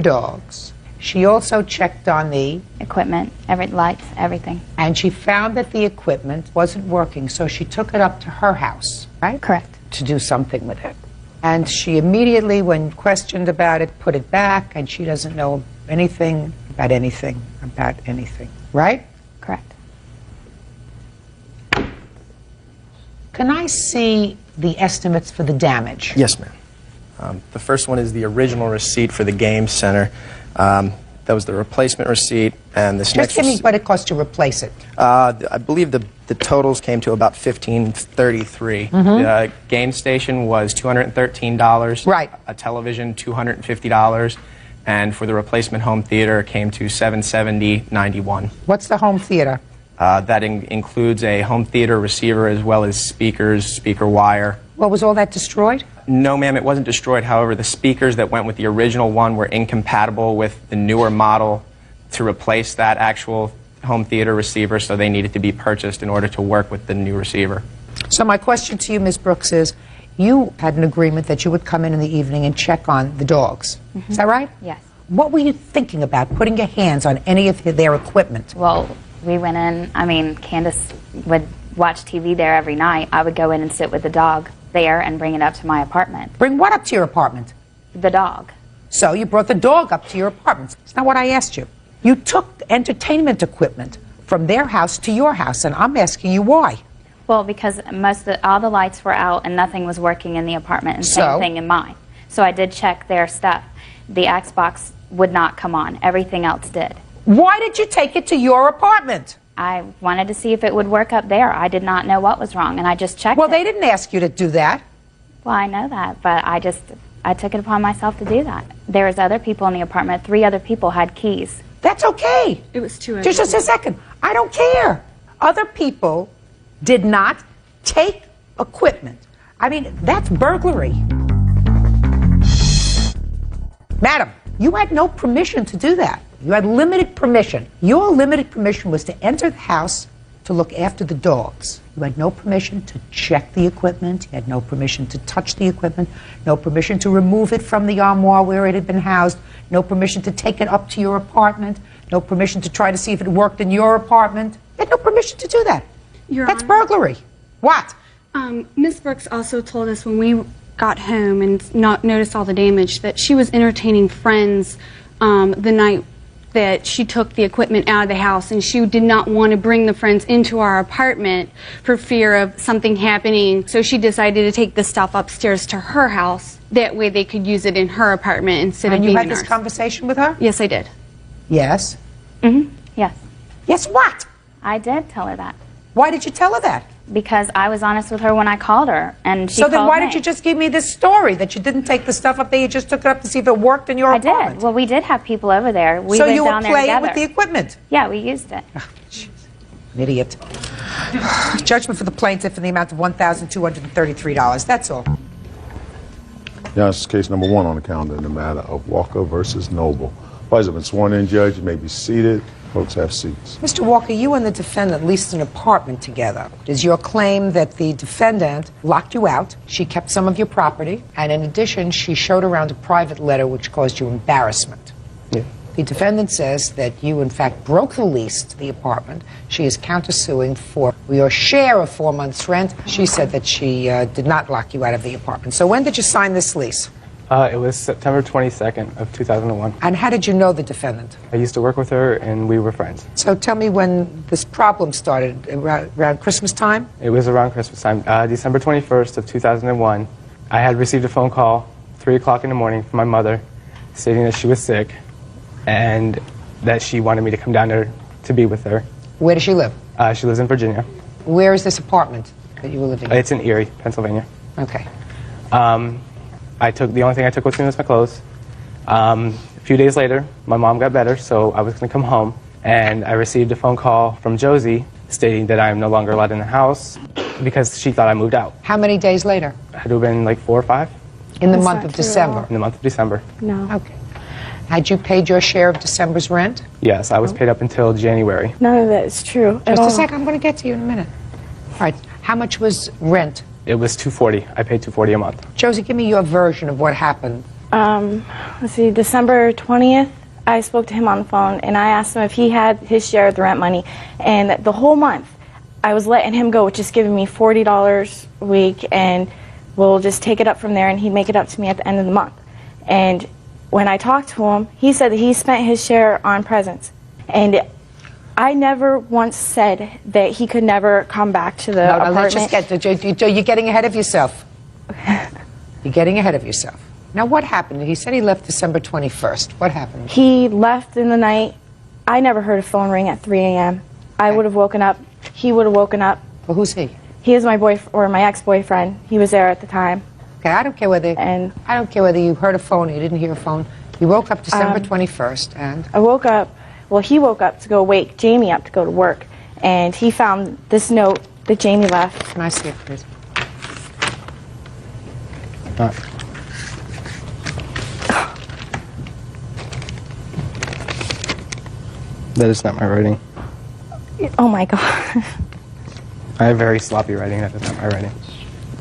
dogs, she also checked on the equipment, lights, everything. And she found that the equipment wasn't working, so she took it up to her house, right? Correct. To do something with it. And she immediately, when questioned about it, put it back, and she doesn't know anything, right? Correct. Can I see the estimates for the damage? Yes, ma'am. The first one is the original receipt for the game center. That was the replacement receipt, and this Just give me what it cost to replace it. I believe the totals came to about $1,533. The game station was $213. Right. A television, $250, and for the replacement home theater, it came to $770.91. What's the home theater? That includes a home theater receiver as well as speakers, speaker wire. Well, was all that destroyed? No, ma'am, it wasn't destroyed. However, the speakers that went with the original one were incompatible with the newer model to replace that actual home theater receiver, so they needed to be purchased in order to work with the new receiver. So my question to you, Ms. Brooks, is you had an agreement that you would come in the evening and check on the dogs. Is that right? Yes. What were you thinking about putting your hands on any of their equipment? Well, we went in, Candace would watch TV there every night. I would go in and sit with the dog there and bring it up to my apartment. Bring what up to your apartment? The dog. So you brought the dog up to your apartment. It's not what I asked you. You took entertainment equipment from their house to your house, and I'm asking you why. Well, because all the lights were out and nothing was working in the apartment, and So? same thing in mine. So I did check their stuff. The Xbox would not come on. Everything else did. Why did you take it to your apartment? I wanted to see if it would work up there. I did not know what was wrong, and I just checked Well, it. they didn't ask you to do that. Well, I know that, but I took it upon myself to do that. There was other people in the apartment. 3 other people had keys. That's okay. It was 2 Just a second. I don't care. Other people did not take equipment. That's burglary. Madam, you had no permission to do that. You had limited permission. Your limited permission was to enter the house to look after the dogs. You had no permission to check the equipment. You had no permission to touch the equipment. No permission to remove it from the armoire where it had been housed. No permission to take it up to your apartment. No permission to try to see if it worked in your apartment. You had no permission to do that. Your That's Honor, burglary. What? Ms. Brooks also told us when we got home and noticed all the damage, that she was entertaining friends the night that she took the equipment out of the house, and she did not want to bring the friends into our apartment for fear of something happening. So she decided to take the stuff upstairs to her house. That way they could use it in her apartment instead of being in ours. And you had this conversation with her? Yes, I did. Yes. Yes. Yes, what? I did tell her that. Why did you tell her that? Because I was honest with her when I called her, and she So then called why me. didn't you just give me this story that you didn't take the stuff up there, you just took it up to see if it worked in your apartment? I did. Well, we did have people over there. We So went you were down there playing together. with the equipment? Yeah, we used it. An idiot. Judgment for the plaintiff in the amount of $1,233. That's all. Yeah, this is case number 1 on the calendar in the matter of Walker versus Noble. Parties have been sworn in, Judge. You may be seated. Folks have seats. Mr. Walker, you and the defendant leased an apartment together. Is your claim that the defendant locked you out, she kept some of your property, and in addition, she showed around a private letter which caused you embarrassment? Yeah. The defendant says that you, in fact, broke the lease to the apartment. She is countersuing for your share of 4 months' rent. She said that she did not lock you out of the apartment. So when did you sign this lease? It was September 22nd of 2001. And how did you know the defendant? I used to work with her, and we were friends. So tell me when this problem started, around Christmas time? It was around Christmas time, December 21st of 2001. I had received a phone call, 3 o'clock in the morning, from my mother, stating that she was sick, and that she wanted me to come down there to be with her. Where does she live? She lives in Virginia. Where is this apartment that you were living in? It's in Erie, Pennsylvania. Okay. The only thing I took with me was my clothes. A few days later, my mom got better, so I was going to come home, and I received a phone call from Josie stating that I am no longer allowed in the house because she thought I moved out. How many days later? It had to have been like 4 or 5. In the month of December? In the month of December. No. Okay. Had you paid your share of December's rent? Yes, I was paid up until January. None of that is true at Just all. a second, I'm going to get to you in a minute. All right, how much was rent? It was $240. I paid $240 a month. Josie, give me your version of what happened. Let's see, December 20th, I spoke to him on the phone, and I asked him if he had his share of the rent money. And the whole month, I was letting him go with just giving me $40 a week, and we'll just take it up from there, and he'd make it up to me at the end of the month. And when I talked to him, he said that he spent his share on presents. And I never once said that he could never come back to the apartment. Let's just get to, you're getting ahead of yourself. You're getting ahead of yourself. Now, what happened? He said he left December 21st. What happened? He left in the night. I never heard a phone ring at 3 a.m. I would have woken up. He would have woken up. Well, who's he? He is my my ex-boyfriend. He was there at the time. Okay, I don't care whether you heard a phone or you didn't hear a phone. You woke up December 21st, and I woke up. Well, he woke up to go wake Jamie up to go to work, and he found this note that Jamie left. Can I see it, please? That is not my writing. Oh my God. I have very sloppy writing. That is not my writing.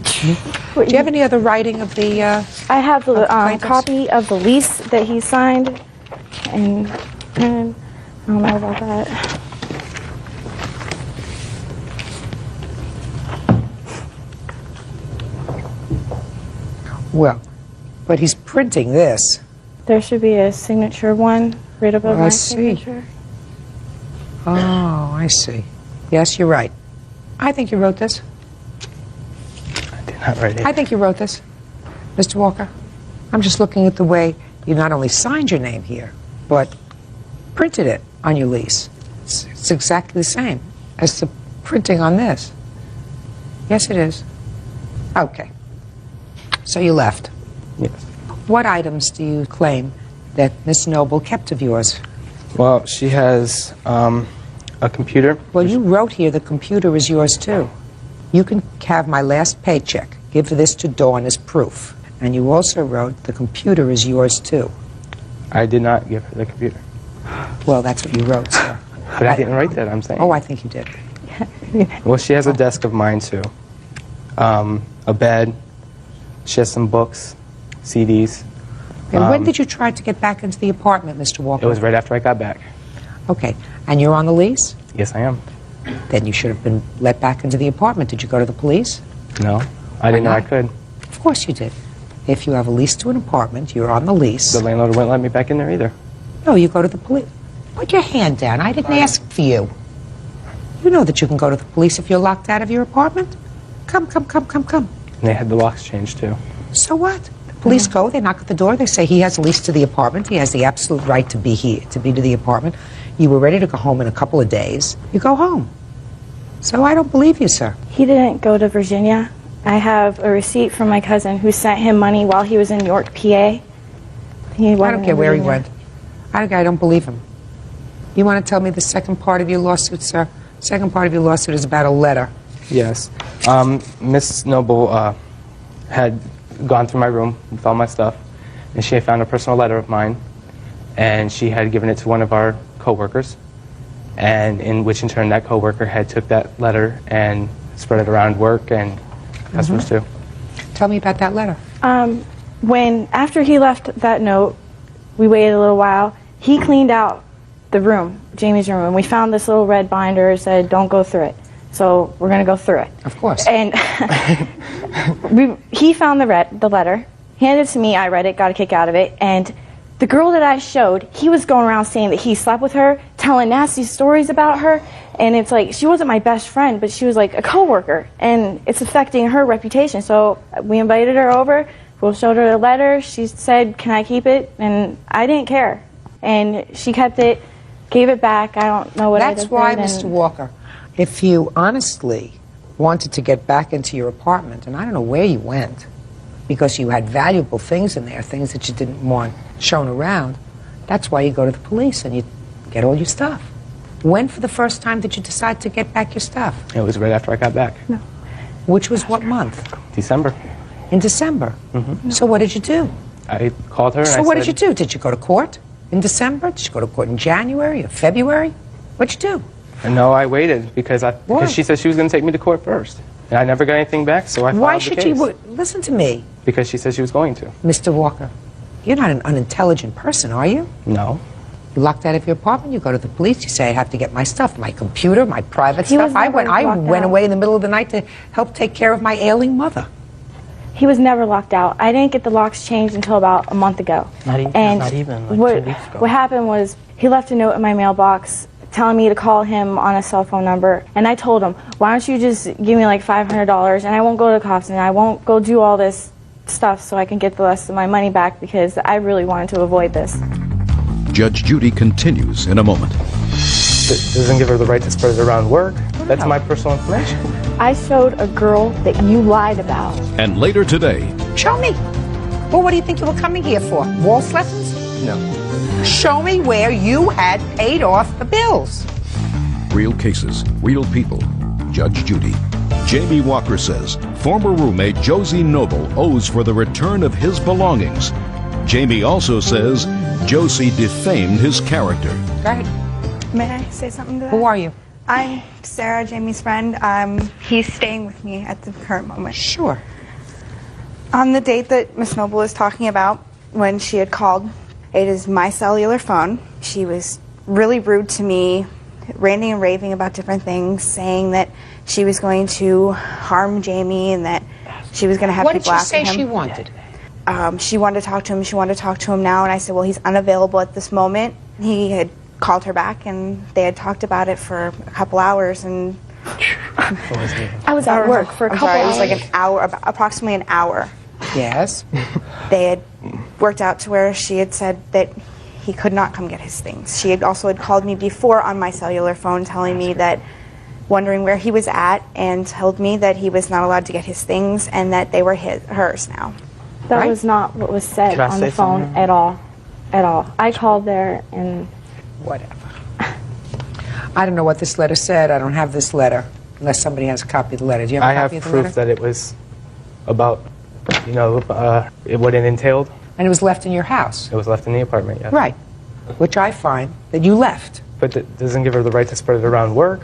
Do you have any other writing of the? I have the copy of the lease that he signed, and I don't know about that. Well, but he's printing this. There should be a signature one right above my I see. signature. Oh, I see. Yes, you're right. I think you wrote this. Not writing. I think you wrote this, Mr. Walker. I'm just looking at the way you not only signed your name here, but printed it on your lease. It's exactly the same as the printing on this. Yes, it is. Okay. So you left. Yes. What items do you claim that Miss Noble kept of yours? Well, she has a computer. Well, you wrote here the computer is yours too. You can have my last paycheck. Give this to Dawn as proof. And you also wrote the computer is yours too. I did not give her the computer. Well, that's what you wrote, sir. But I didn't write that, I'm saying. Oh, I think you did. Well, she has a desk of mine too. A bed. She has some books, CDs. And when did you try to get back into the apartment, Mr. Walker? It was right after I got back. Okay. And you're on the lease? Yes, I am. Then you should have been let back into the apartment. Did you go to the police? No, I didn't know I could. Of course you did. If you have a lease to an apartment, you're on the lease. The landlord wouldn't let me back in there either. No, you go to the police. Put your hand down. I didn't ask for you. You know that you can go to the police if you're locked out of your apartment. Come. And they had the locks changed too. So what? The police go, they knock at the door, they say he has a lease to the apartment, he has the absolute right to be here, to be to the apartment. You were ready to go home in a couple of days. You go home. So I don't believe you, sir. He didn't go to Virginia. I have a receipt from my cousin who sent him money while he was in York, PA. I don't care where he went. I don't believe him. You want to tell me the second part of your lawsuit, sir? Second part of your lawsuit is about a letter. Yes. Miss Noble had gone through my room with all my stuff, and she had found a personal letter of mine, and she had given it to one of our co-workers, and in which in turn that co-worker had took that letter and spread it around work and customers too. Tell me about that letter. After he left that note, we waited a little while. He cleaned out the room, Jamie's room, and we found this little red binder that said, "Don't go through it." So we're going to go through it. Of course. And he found the letter, handed it to me, I read it, got a kick out of it, and the girl that I showed, he was going around saying that he slept with her, telling nasty stories about her, and it's like, she wasn't my best friend, but she was like a coworker, and it's affecting her reputation. So we invited her over, we showed her the letter, she said, "Can I keep it?" And I didn't care. And she kept it, gave it back, I don't know what I did. That's why, Mr. Walker, if you honestly wanted to get back into your apartment, and I don't know where you went, because you had valuable things in there, things that you didn't want shown around, that's why you go to the police and you get all your stuff. When, for the first time, did you decide to get back your stuff? It was right after I got back. No. Which was what month? December. In December? Mm-hmm. So what did you do? I called her and So I what said, did you do? Did you go to court in December? Did you go to court in January or February? What'd you do? No, I waited because she said she was going to take me to court first. And I never got anything back, so I filed Why the should case. you? Listen to me. Because she said she was going to. Mr. Walker, you're not an unintelligent person, are you? No. You're locked out of your apartment, you go to the police, you say, "I have to get my stuff, my computer, my private He stuff." was I never went locked out. away in the middle of the night to help take care of my ailing mother. He was never locked out. I didn't get the locks changed until about a month ago. Not even, like 2 weeks ago. What happened was he left a note in my mailbox telling me to call him on a cell phone number, and I told him, "Why don't you just give me like $500 and I won't go to cops and I won't go do all this stuff so I can get the rest of my money back, because I really wanted to avoid this." Judge Judy continues in a moment. It doesn't give her the right to spread it around work. That's my personal information. I showed a girl that you lied about. And later today, Show me. Well, what do you think you were coming here for? Waltz lessons? No. Show me where you had paid off the bills. real cases, real people. Judge Judy. Jamie Walker says former roommate Josie Noble owes for the return of his belongings. Jamie also says Josie defamed his character. Go ahead. May I say something to that? Who are you? I'm Sarah, Jamie's friend. He's staying with me at the current moment. Sure. On the date that Miss Noble is talking about, when she had called, it is my cellular phone. She was really rude to me, ranting and raving about different things, saying that she was going to harm Jamie and that she was going to have What did people she after him. say she wanted? She wanted to talk to him. She wanted to talk to him now, and I said, well, he's unavailable at this moment. He had called her back, and they had talked about it for a couple hours, and I was at work for a couple It was like hours. an hour, approximately an hour. Yes. They had worked out to where she had said that he could not come get his things. She had also called me before on my cellular phone telling me that, wondering where he was at, and told me that he was not allowed to get his things and that they were hers now. That was not what was said Can I on the say phone something? at all. At all. I called there and... Whatever. I don't know what this letter said. I don't have this letter, unless somebody has a copy of the letter. Do you have a I have copy of the proof letter? that it was about, what it entailed. And it was left in your house? It was left in the apartment, yes. Right. Which I find that you left. But that doesn't give her the right to spread it around work.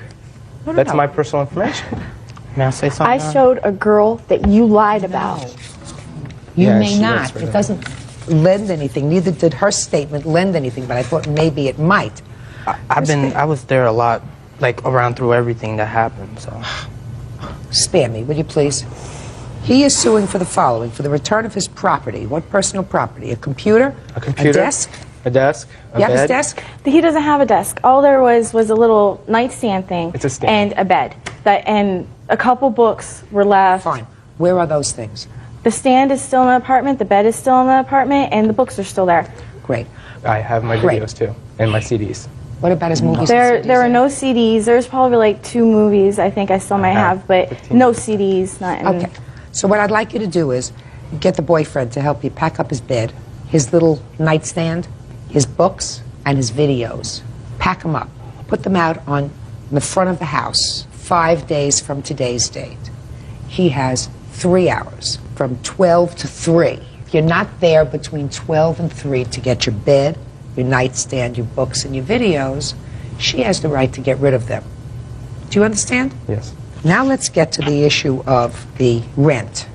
No, That's no. my personal information. May I say something? I showed a girl that you lied about. You Yeah, may she not. works for It them. doesn't lend anything. Neither did her statement lend anything, but I thought maybe it might. I was there a lot, like around through everything that happened, so. Spare me, will you please? He is suing for the following: for the return of his property. What personal property? A computer? A computer. A desk? A desk. A You have his bed. desk? He doesn't have a desk. All there was a little nightstand thing. It's a stand. And a bed. And a couple books were left. Fine. Where are those things? The stand is still in the apartment, the bed is still in the apartment, and the books are still there. Great. I have my Great. videos too, and my CDs. What about his movies? There are no CDs. There's probably like 2 movies I think I still might have, but 15. no CDs. Not in. Okay. So what I'd like you to do is get the boyfriend to help you pack up his bed, his little nightstand, his books, and his videos. Pack them up. Put them out on the front of the house 5 days from today's date. He has 3 hours, from 12 to 3. If you're not there between 12 and 3 to get your bed, your nightstand, your books, and your videos, she has the right to get rid of them. Do you understand? Yes. Now let's get to the issue of the rent.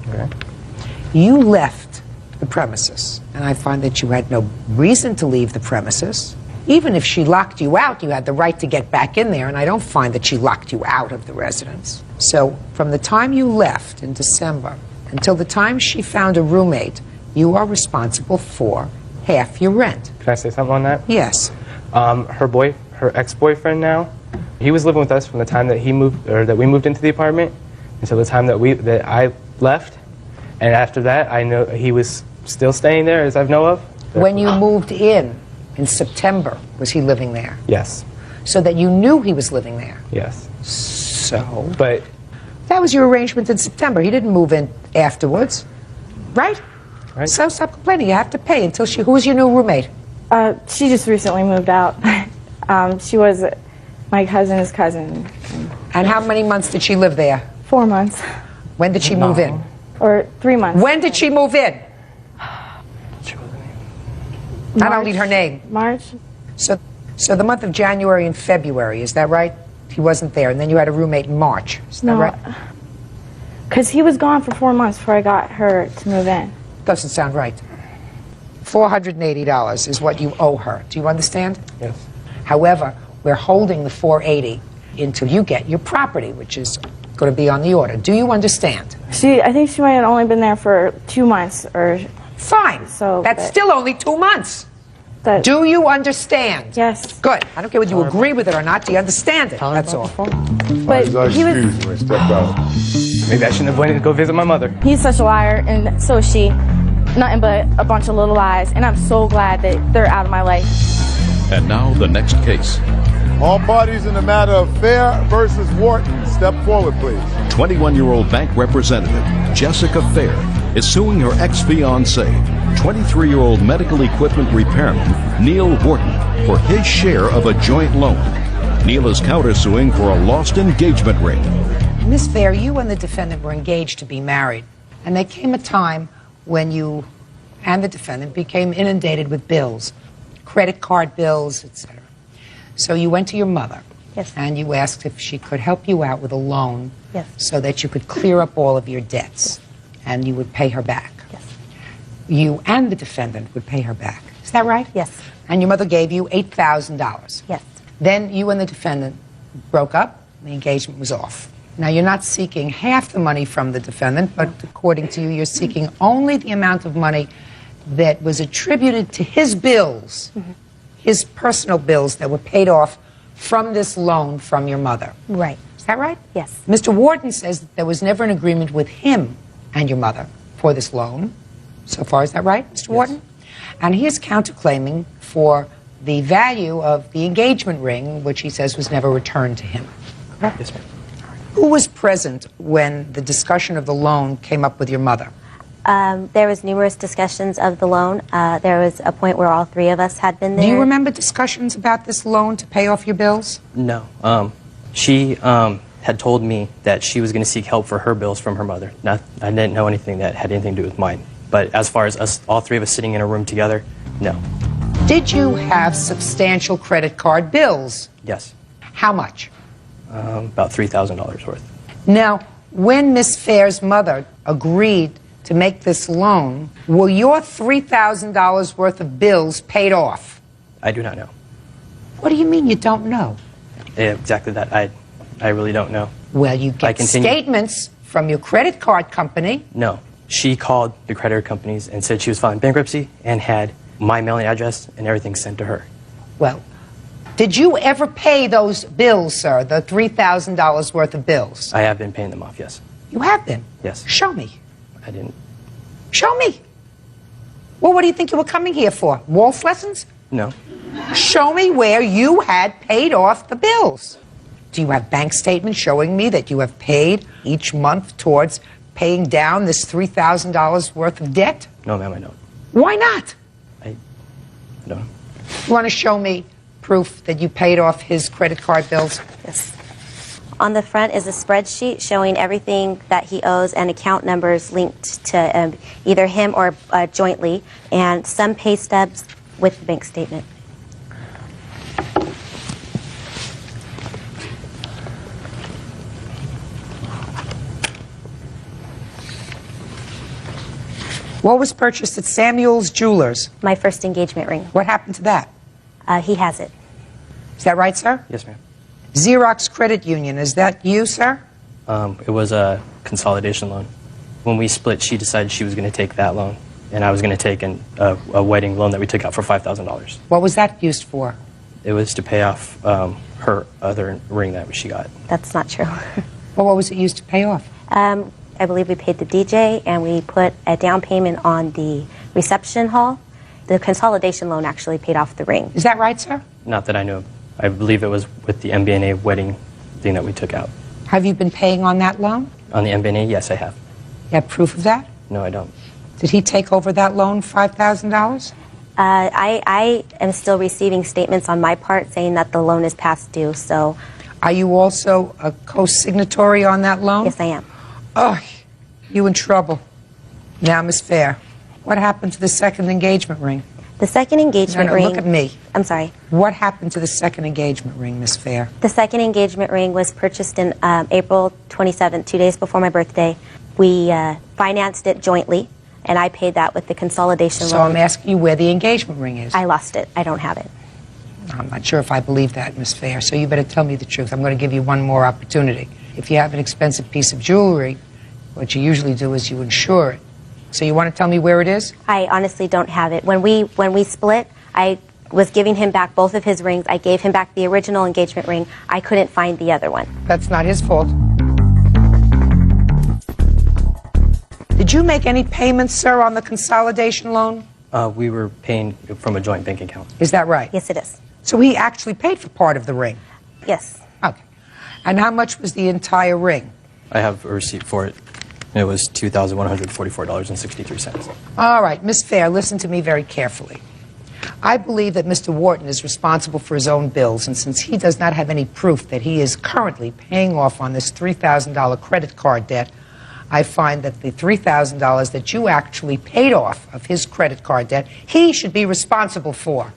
Okay. You left the premises, and I find that you had no reason to leave the premises. Even if she locked you out, you had the right to get back in there, and I don't find that she locked you out of the residence. So from the time you left in December until the time she found a roommate, you are responsible for half your rent. Can I say something on that? Yes. Her ex-boyfriend now, he was living with us from the time that he moved, or that we moved into the apartment, until the time that I left, and after that, I know he was still staying there, as I know of. When you moved in September, was he living there? Yes. So that you knew he was living there? Yes. So? But that was your arrangement in September. He didn't move in afterwards, right? Right. So stop complaining. You have to pay until she... Who was your new roommate? She just recently moved out. She was my cousin's cousin. And how many months did she live there? 4 months. When did she move in? Or 3 months. When did she move in? I don't need her name. March. So the month of January and February, is that right? He wasn't there, and then you had a roommate in March. Is that right? Because he was gone for 4 months before I got her to move in. Doesn't sound right. $480 is what you owe her. Do you understand? Yes. However, we're holding the $480 until you get your property, which is going to be on the order. Do you understand? I think she might have only been there for 2 months, or... Fine. So that's still only 2 months. Do you understand? Yes. Good. I don't care whether you agree with it or not. Do you understand it? That's all. But he was... maybe I shouldn't have went to go visit my mother. He's such a liar, and so is she. Nothing but a bunch of little lies, and I'm so glad that they're out of my life. And now the next case. All parties in the matter of Fair versus Wharton, step forward, please. 21-year-old bank representative Jessica Fair is suing her ex-fiancé, 23-year-old medical equipment repairman Neil Wharton, for his share of a joint loan. Neil is countersuing for a lost engagement ring. Miss Fair, you and the defendant were engaged to be married, and there came a time when you and the defendant became inundated with bills, credit card bills, etc. So you went to your mother, Yes. and you asked if she could help you out with a loan, Yes. so that you could clear up all of your debts, and you would pay her back. Yes. You and the defendant would pay her back. Is that right? Yes. And your mother gave you $8,000. Yes. Then you and the defendant broke up, and the engagement was off. Now, you're not seeking half the money from the defendant, but according to you, you're seeking only the amount of money that was attributed to his bills, his personal bills that were paid off from this loan from your mother. Right. Is that right? Yes. Mr. Wharton says that there was never an agreement with him and your mother for this loan. So far, is that right, Mr. Wharton? And he is counterclaiming for the value of the engagement ring, which he says was never returned to him. Correct? Yes, ma'am. Who was present when the discussion of the loan came up with your mother? There was numerous discussions of the loan. There was a point where all 3 of us had been there. Do you remember discussions about this loan to pay off your bills? No. She had told me that she was going to seek help for her bills from her mother. I didn't know anything that had anything to do with mine. But as far as us, all 3 of us sitting in a room together, no. Did you have substantial credit card bills? Yes. How much? About $3,000 worth. Now, when Miss Fair's mother agreed to make this loan, were your $3,000 worth of bills paid off? I do not know. What do you mean you don't know? Yeah, exactly that. I really don't know. Well, you get statements from your credit card company. No. She called the credit companies and said she was filing bankruptcy and had my mailing address and everything sent to her. Well, did you ever pay those bills, sir, the $3,000 worth of bills? I have been paying them off, yes. You have been? Yes. Show me. I didn't. Show me. Well, what do you think you were coming here for? Wolf lessons? No. Show me where you had paid off the bills. Do you have bank statements showing me that you have paid each month towards paying down this $3,000 worth of debt? No, ma'am, I don't. Why not? I don't. You want to show me proof that you paid off his credit card bills? Yes. On the front is a spreadsheet showing everything that he owes and account numbers linked to either him or jointly, and some pay stubs with the bank statement. What was purchased at Samuel's Jewelers? My first engagement ring. What happened to that? He has it. Is that right, sir? Yes, ma'am. Xerox Credit Union, is that you, sir? It was a consolidation loan. When we split, she decided she was going to take that loan, and I was going to take a wedding loan that we took out for $5,000. What was that used for? It was to pay off her other ring that she got. That's not true. Well, what was it used to pay off? I believe we paid the DJ, and we put a down payment on the reception hall. The consolidation loan actually paid off the ring. Is that right, sir? Not that I know of. I believe it was with the MBNA wedding thing that we took out. Have you been paying on that loan? On the MBNA, yes, I have. You have proof of that? No, I don't. Did he take over that loan, $5,000? I am still receiving statements on my part saying that the loan is past due, so... Are you also a co-signatory on that loan? Yes, I am. Oh, you in trouble. Now, Miss Fair, what happened to the second engagement ring? The second engagement ring... Look at me. I'm sorry. What happened to the second engagement ring, Miss Fair? The second engagement ring was purchased in April 27th, 2 days before my birthday. We financed it jointly, and I paid that with the consolidation loan. So I'm asking you where the engagement ring is. I lost it. I don't have it. I'm not sure if I believe that, Miss Fair, so you better tell me the truth. I'm going to give you one more opportunity. If you have an expensive piece of jewelry, what you usually do is you insure it. So you want to tell me where it is? I honestly don't have it. When we split, I was giving him back both of his rings. I gave him back the original engagement ring. I couldn't find the other one. That's not his fault. Did you make any payments, sir, on the consolidation loan? We were paying from a joint bank account. Is that right? Yes, it is. So he actually paid for part of the ring? Yes. Okay. And how much was the entire ring? I have a receipt for it. It was $2,144.63. All right, Miss Fair, listen to me very carefully. I believe that Mr. Wharton is responsible for his own bills, and since he does not have any proof that he is currently paying off on this $3,000 credit card debt, I find that the $3,000 that you actually paid off of his credit card debt, he should be responsible for.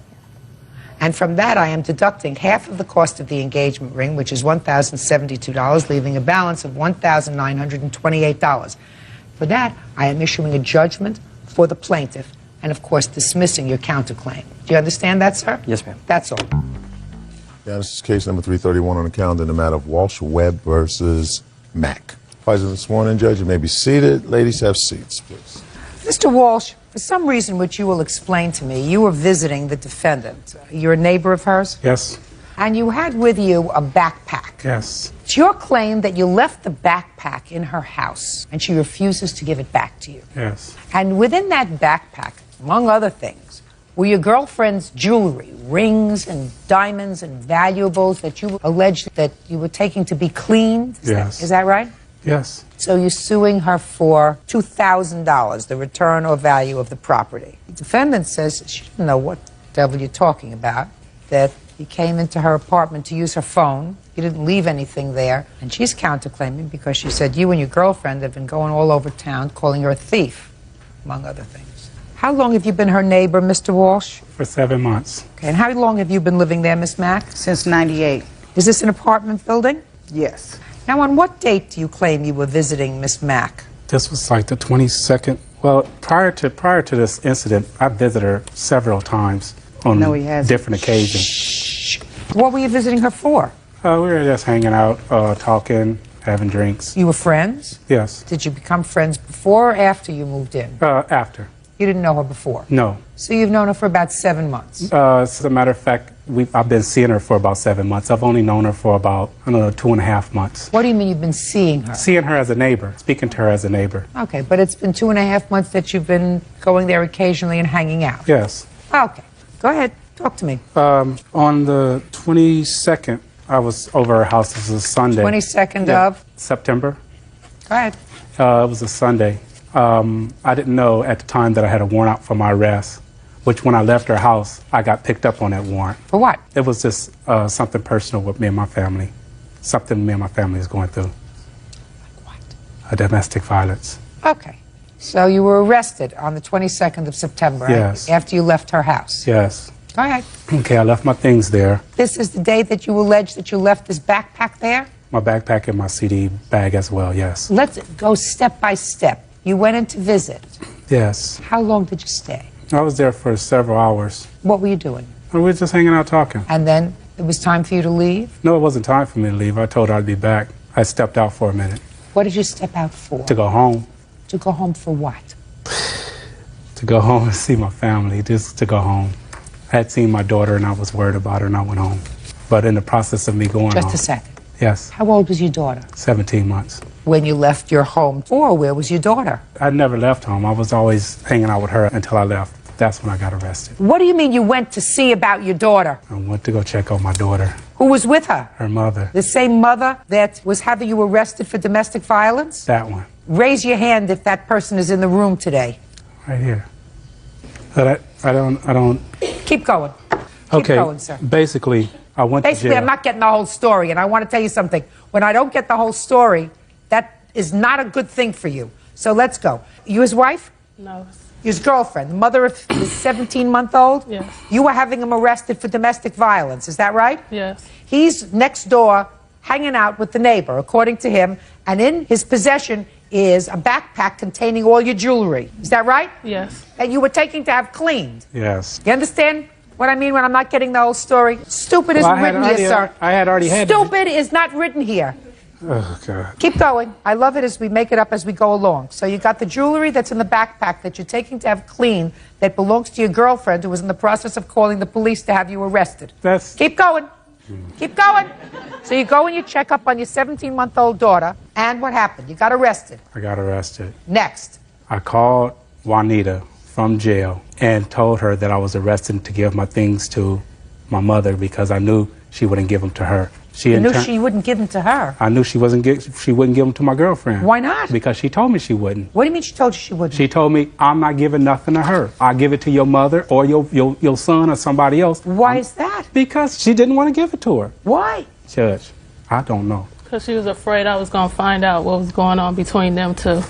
And from that, I am deducting half of the cost of the engagement ring, which is $1,072, leaving a balance of $1,928. For that, I am issuing a judgment for the plaintiff and, of course, dismissing your counterclaim. Do you understand that, sir? Yes, ma'am. That's all. Yeah, this is case number 331 on the calendar in the matter of Walsh Webb versus Mack. Parties have been sworn in, Judge. You may be seated. Ladies, have seats, please. Mr. Walsh, for some reason which you will explain to me, you were visiting the defendant. You're a neighbor of hers? Yes. And you had with you a backpack. Yes. It's your claim that you left the backpack in her house and she refuses to give it back to you. Yes. And within that backpack, among other things, were your girlfriend's jewelry, rings and diamonds and valuables that you alleged that you were taking to be cleaned? Yes. Is that right? Yes. So you're suing her for $2,000, the return or value of the property. The defendant says she didn't know what devil you're talking about, that you came into her apartment to use her phone, you didn't leave anything there, and she's counterclaiming because she said you and your girlfriend have been going all over town calling her a thief, among other things. How long have you been her neighbor, Mr. Walsh? For 7 months. Okay, and how long have you been living there, Miss Mack? Since '98. Is this an apartment building? Yes. Now, on what date do you claim you were visiting Miss Mack? This was like the 22nd. Well, prior to this incident, I visited her several times on different occasions. What were you visiting her for? We were just hanging out, talking. having drinks. You were friends? Yes. Did you become friends before or after you moved in? After. You didn't know her before? No. So you've known her for about 7 months? As a matter of fact, I've been seeing her for about 7 months. I've only known her for about, 2.5 months. What do you mean you've been seeing her? Seeing her as a neighbor, speaking to her as a neighbor. Okay, but it's been 2.5 months that you've been going there occasionally and hanging out? Yes. Okay. Go ahead. Talk to me. On the 22nd, I was over her house. It was a Sunday. 22nd of? September. Go ahead. It was a Sunday. I didn't know at the time that I had a warrant out for my arrest, which when I left her house, I got picked up on that warrant. For what? It was just something personal with me and my family. Something me and my family is going through. Like what? A domestic violence. Okay. So you were arrested on the 22nd of September, Yes. right? After you left her house? Yes. Go ahead. Okay, I left my things there. This is the day that you allege that you left this backpack there? My backpack and my CD bag as well, yes. Let's go step by step. You went in to visit. Yes. How long did you stay? I was there for several hours. What were you doing? We were just hanging out talking. And then it was time for you to leave? No, it wasn't time for me to leave. I told her I'd be back. I stepped out for a minute. What did you step out for? To go home. To go home for what? To go home and see my family, just to go home. I had seen my daughter and I was worried about her and I went home. But in the process of me going home. Just a second. Yes. How old was your daughter? 17 months. When you left your home, or where was your daughter? I never left home. I was always hanging out with her until I left. That's when I got arrested. What do you mean you went to see about your daughter? I went to go check on my daughter. Who was with her? Her mother. The same mother that was having you arrested for domestic violence? That one. Raise your hand if that person is in the room today. Right here. But I don't. Keep going. Keep going, sir. Basically, I went to Basically, jail. I'm not getting the whole story, and I want to tell you something. When I don't get the whole story, that is not a good thing for you. So let's go. You his wife? No. His girlfriend, the mother of his 17-month-old? Yes. You were having him arrested for domestic violence, is that right? Yes. He's next door hanging out with the neighbor, according to him, and in his possession is a backpack containing all your jewelry. Is that right? Yes. That you were taking to have cleaned. Yes. You understand what I mean when I'm not getting the whole story? Stupid isn't written here, sir. I had already had. Stupid is not written here. Oh, God. Keep going. I love it as we make it up as we go along. So you got the jewelry that's in the backpack that you're taking to have clean that belongs to your girlfriend who was in the process of calling the police to have you arrested. Keep going. Keep going. So you go and you check up on your 17-month-old daughter, and what happened? You got arrested. I got arrested. Next. I called Juanita from jail and told her that I was arrested to give my things to my mother because I knew she wouldn't give them to her. You knew she wouldn't give them to her. I knew she wouldn't give them to my girlfriend. Why not? Because she told me she wouldn't. What do you mean she told you she wouldn't? She told me, I'm not giving nothing to her. I'll give it to your mother or your son or somebody else. Why is that? Because she didn't want to give it to her. Why? Judge, I don't know. Because she was afraid I was going to find out what was going on between them two.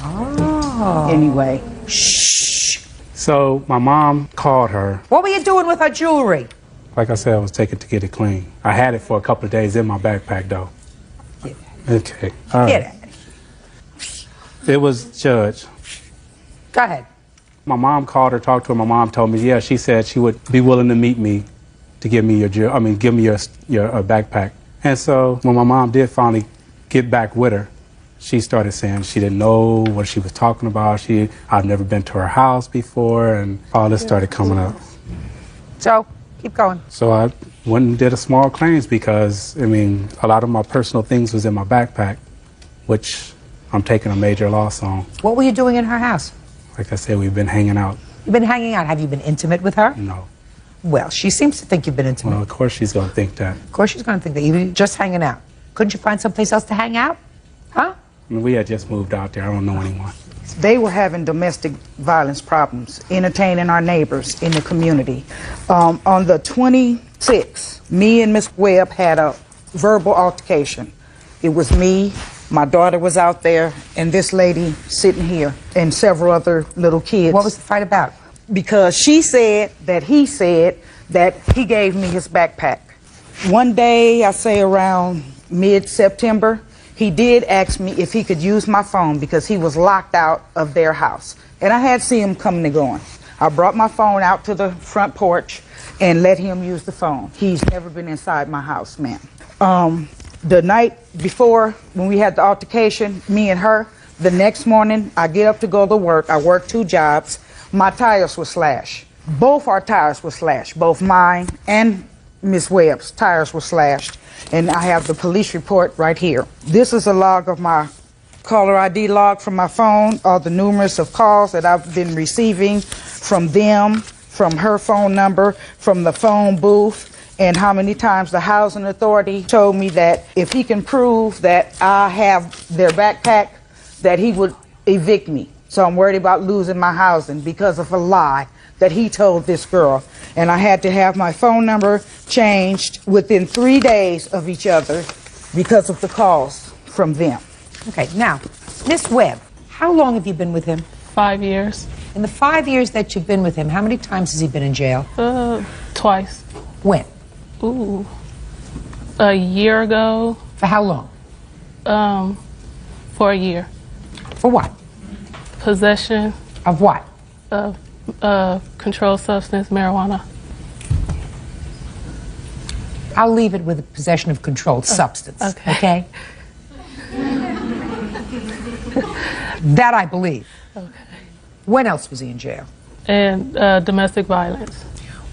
Oh. Anyway. Shh. So my mom called her. What were you doing with her jewelry? Like I said, I was taking to get it clean. I had it for a couple of days in my backpack, though. Okay. All right. Get it. It was Judge. Go ahead. My mom called her, talked to her. My mom told me, yeah, she said she would be willing to meet me to give me your backpack. And so when my mom did finally get back with her, she started saying she didn't know what she was talking about. I've never been to her house before, and all this started coming up. So, keep going. So I went and did a small claims because, I mean, a lot of my personal things was in my backpack, which I'm taking a major loss on. What were you doing in her house? Like I said, we've been hanging out. You've been hanging out. Have you been intimate with her? No. Well, she seems to think you've been intimate. Well, of course she's going to think that. Of course she's going to think that. You were just hanging out. Couldn't you find someplace else to hang out? Huh? I mean, we had just moved out there. I don't know anyone. They were having domestic violence problems, entertaining our neighbors in the community. On the 26th, me and Miss Webb had a verbal altercation. It was me, my daughter was out there, and this lady sitting here, and several other little kids. What was the fight about? Because she said that he gave me his backpack. One day, I say around mid-September, he did ask me if he could use my phone because he was locked out of their house. And I had seen him coming and going. I brought my phone out to the front porch and let him use the phone. He's never been inside my house, ma'am. The night before, when we had the altercation, me and her, the next morning, I get up to go to work. I work 2 jobs. My tires were slashed. Both our tires were slashed. Both mine and Miss Webb's tires were slashed. And I have the police report right here. This is a log of my caller ID log from my phone, all the numerous of calls that I've been receiving from them, from her phone number, from the phone booth, and how many times the housing authority told me that if he can prove that I have their backpack, that he would evict me. So I'm worried about losing my housing because of a lie that he told this girl. And I had to have my phone number changed within 3 days of each other because of the calls from them. Okay, now, Miss Webb, how long have you been with him? 5 years. In the 5 years that you've been with him, how many times has he been in jail? Twice. When? Ooh, a year ago. For how long? For a year. For what? Possession. Of what? Of controlled substance, marijuana. I'll leave it with the possession of controlled substance. Okay? That I believe. Okay. When else was he in jail? And domestic violence.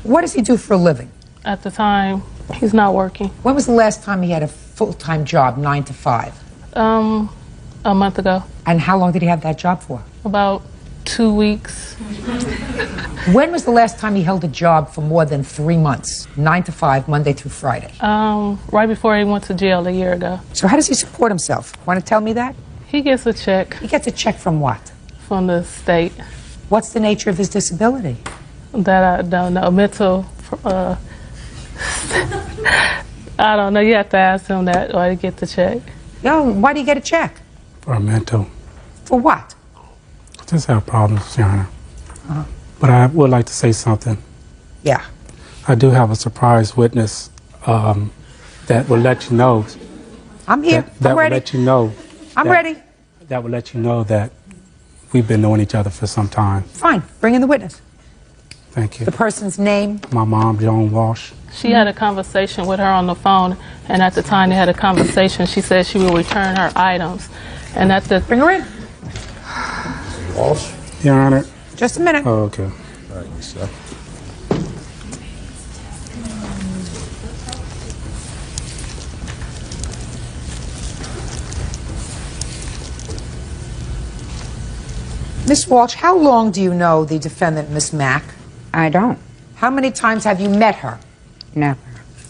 What does he do for a living? At the time, he's not working. When was the last time he had a full-time job, 9 to 5? A month ago. And how long did he have that job for? About 2 weeks. When was the last time he held a job for more than 3 months? 9 to 5, Monday through Friday. Right before he went to jail a year ago. So how does he support himself? Want to tell me that? He gets a check. He gets a check from what? From the state. What's the nature of his disability? That I don't know. Mental, I don't know. You have to ask him that or to get the check. No, why do you get a check? For mental. For what? Just have problems, Shauna. But I would like to say something. Yeah. I do have a surprise witness that will let you know. I'm here. That I'm will ready. let you know. I'm ready. That will let you know that we've been knowing each other for some time. Fine. Bring in the witness. Thank you. The person's name? My mom, Joan Walsh. She had a conversation with her on the phone, and at the time they had a conversation, she said she will return her items. And at the... Bring her in. Walsh? Your Honor. Just a minute. Oh, okay. All right, Miss Seth. Miss Walsh, how long do you know the defendant, Miss Mack? I don't. How many times have you met her? Never.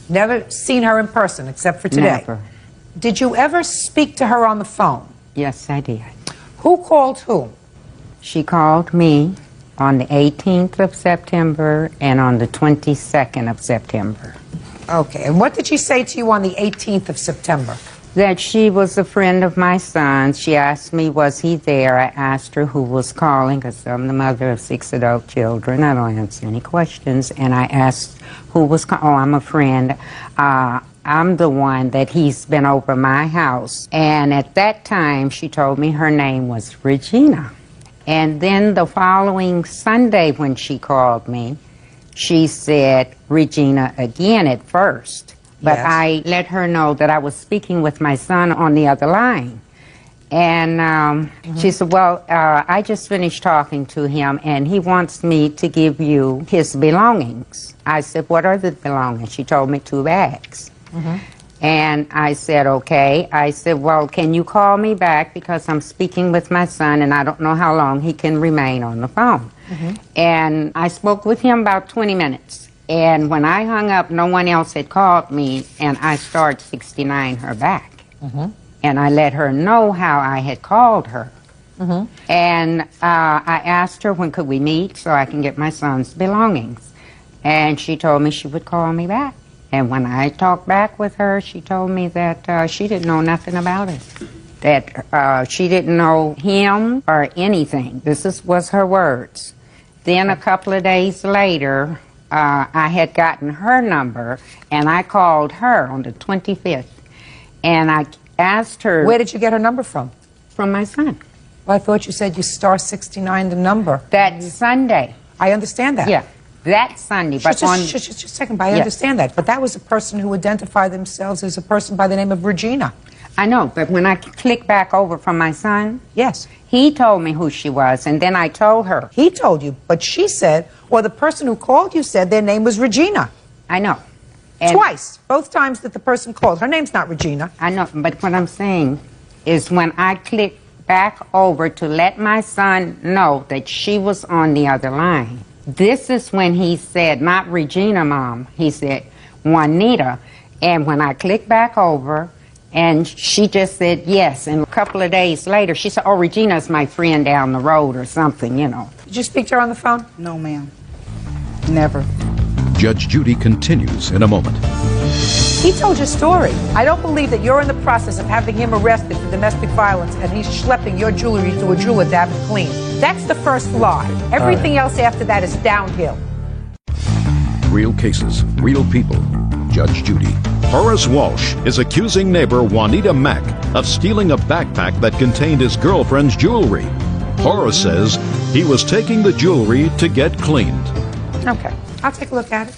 Never seen her in person, except for today? Never. Did you ever speak to her on the phone? Yes, I did. Who called who? She called me on the 18th of September and on the 22nd of September. Okay, and what did she say to you on the 18th of September? That she was a friend of my son's. She asked me, was he there? I asked her who was calling, because I'm the mother of 6 adult children. I don't answer any questions. And I asked who was calling. Oh, I'm a friend. I'm the one that he's been over my house. And at that time, she told me her name was Regina. And then the following Sunday when she called me, she said Regina again at first. But Yes. I let her know that I was speaking with my son on the other line. And she said, well, I just finished talking to him, and he wants me to give you his belongings. I said, what are the belongings? She told me 2 bags. And I said, okay. I said, well, can you call me back because I'm speaking with my son, and I don't know how long he can remain on the phone. And I spoke with him about 20 minutes. And when I hung up, no one else had called me, and I started 69 her back. And I let her know how I had called her. And I asked her when could we meet so I can get my son's belongings. And she told me she would call me back. And when I talked back with her, she told me that she didn't know nothing about it. That she didn't know him or anything. Was her words. Then a couple of days later, I had gotten her number, and I called her on the 25th. And I asked her... Where did you get her number from? From my son. Well, I thought you said you star 69 the number. That Sunday. I understand that. Yeah. that Sunday. But Just a second, but I understand that. But that was a person who identified themselves as a person by the name of Regina. I know, but when I click back over from my son, yes, he told me who she was, and then I told her. He told you, but she said, or the person who called you said their name was Regina. I know. And twice, both times that the person called. Her name's not Regina. I know, but what I'm saying is when I click back over to let my son know that she was on the other line, this is when he said, not Regina, Mom, he said Juanita. And when I clicked back over, and she just said yes, and a couple of days later, she said, oh, Regina's my friend down the road or something, you know. Did you speak to her on the phone? No, ma'am. Never. Judge Judy continues in a moment. He told your story. I don't believe that you're in the process of having him arrested for domestic violence and he's schlepping your jewelry to a jeweler to have it cleaned. That's the first lie. Everything else after that is downhill. Real cases, real people. Judge Judy. Horace Walsh is accusing neighbor Juanita Mack of stealing a backpack that contained his girlfriend's jewelry. Horace says he was taking the jewelry to get cleaned. Okay, I'll take a look at it.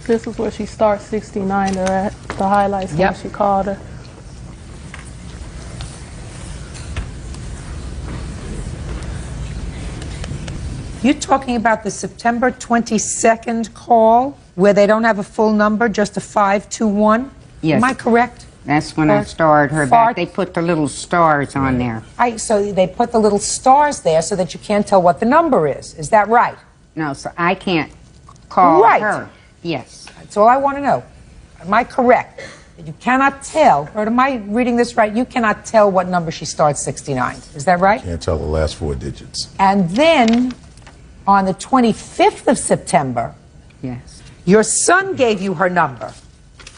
This is where she starts 69 at, the highlights when she called her. You're talking about the September 22nd call where they don't have a full number, just a 521? Yes. Am I correct? That's when I started her back. They put the little stars on there. So they put the little stars there so that you can't tell what the number is. Is that right? No, so I can't call her. Yes. That's all I want to know. Am I correct? That you cannot tell, or am I reading this right? You cannot tell what number she starts 69. Is that right? Can't tell the last 4 digits. And then on the 25th of September, yes, your son gave you her number.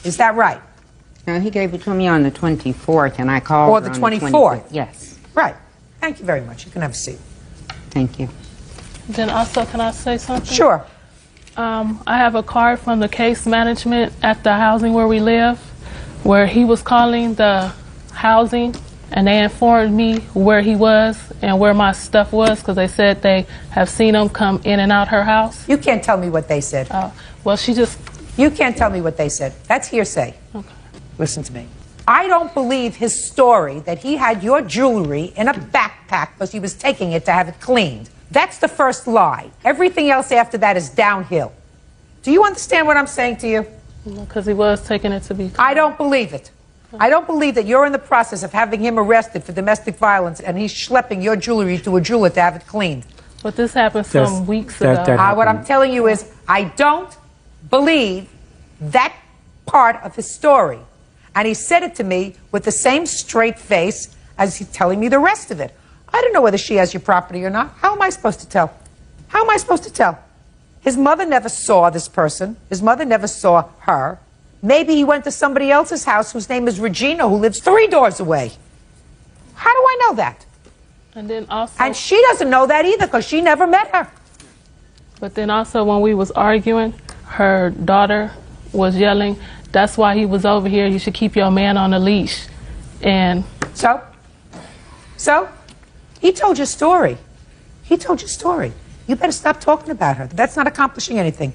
Is that right? No, he gave it to me on the 24th, and I called Or her the on 24th? Yes. Right. Thank you very much. You can have a seat. Thank you. Then also, can I say something? Sure. I have a card from the case management at the housing where we live, where he was calling the housing, and they informed me where he was and where my stuff was, because they said they have seen him come in and out her house. You can't tell me what they said. Well, she just... You can't tell me what they said. That's hearsay. Okay. Listen to me. I don't believe his story that he had your jewelry in a backpack because he was taking it to have it cleaned. That's the first lie. Everything else after that is downhill. Do you understand what I'm saying to you? Because he was taking it to be cleaned. I don't believe it. I don't believe that you're in the process of having him arrested for domestic violence and he's schlepping your jewelry to a jeweler to have it cleaned. But this happened some weeks ago. What I'm telling you is I don't believe that part of his story. And he said it to me with the same straight face as he's telling me the rest of it. I don't know whether she has your property or not. How am I supposed to tell? How am I supposed to tell? His mother never saw this person. His mother never saw her. Maybe he went to somebody else's house whose name is Regina, who lives 3 doors away. How do I know that? And then also... And she doesn't know that either because she never met her. But then also when we was arguing, her daughter was yelling, that's why he was over here. You should keep your man on a leash. And... So? He told your story. He told your story. You better stop talking about her. That's not accomplishing anything.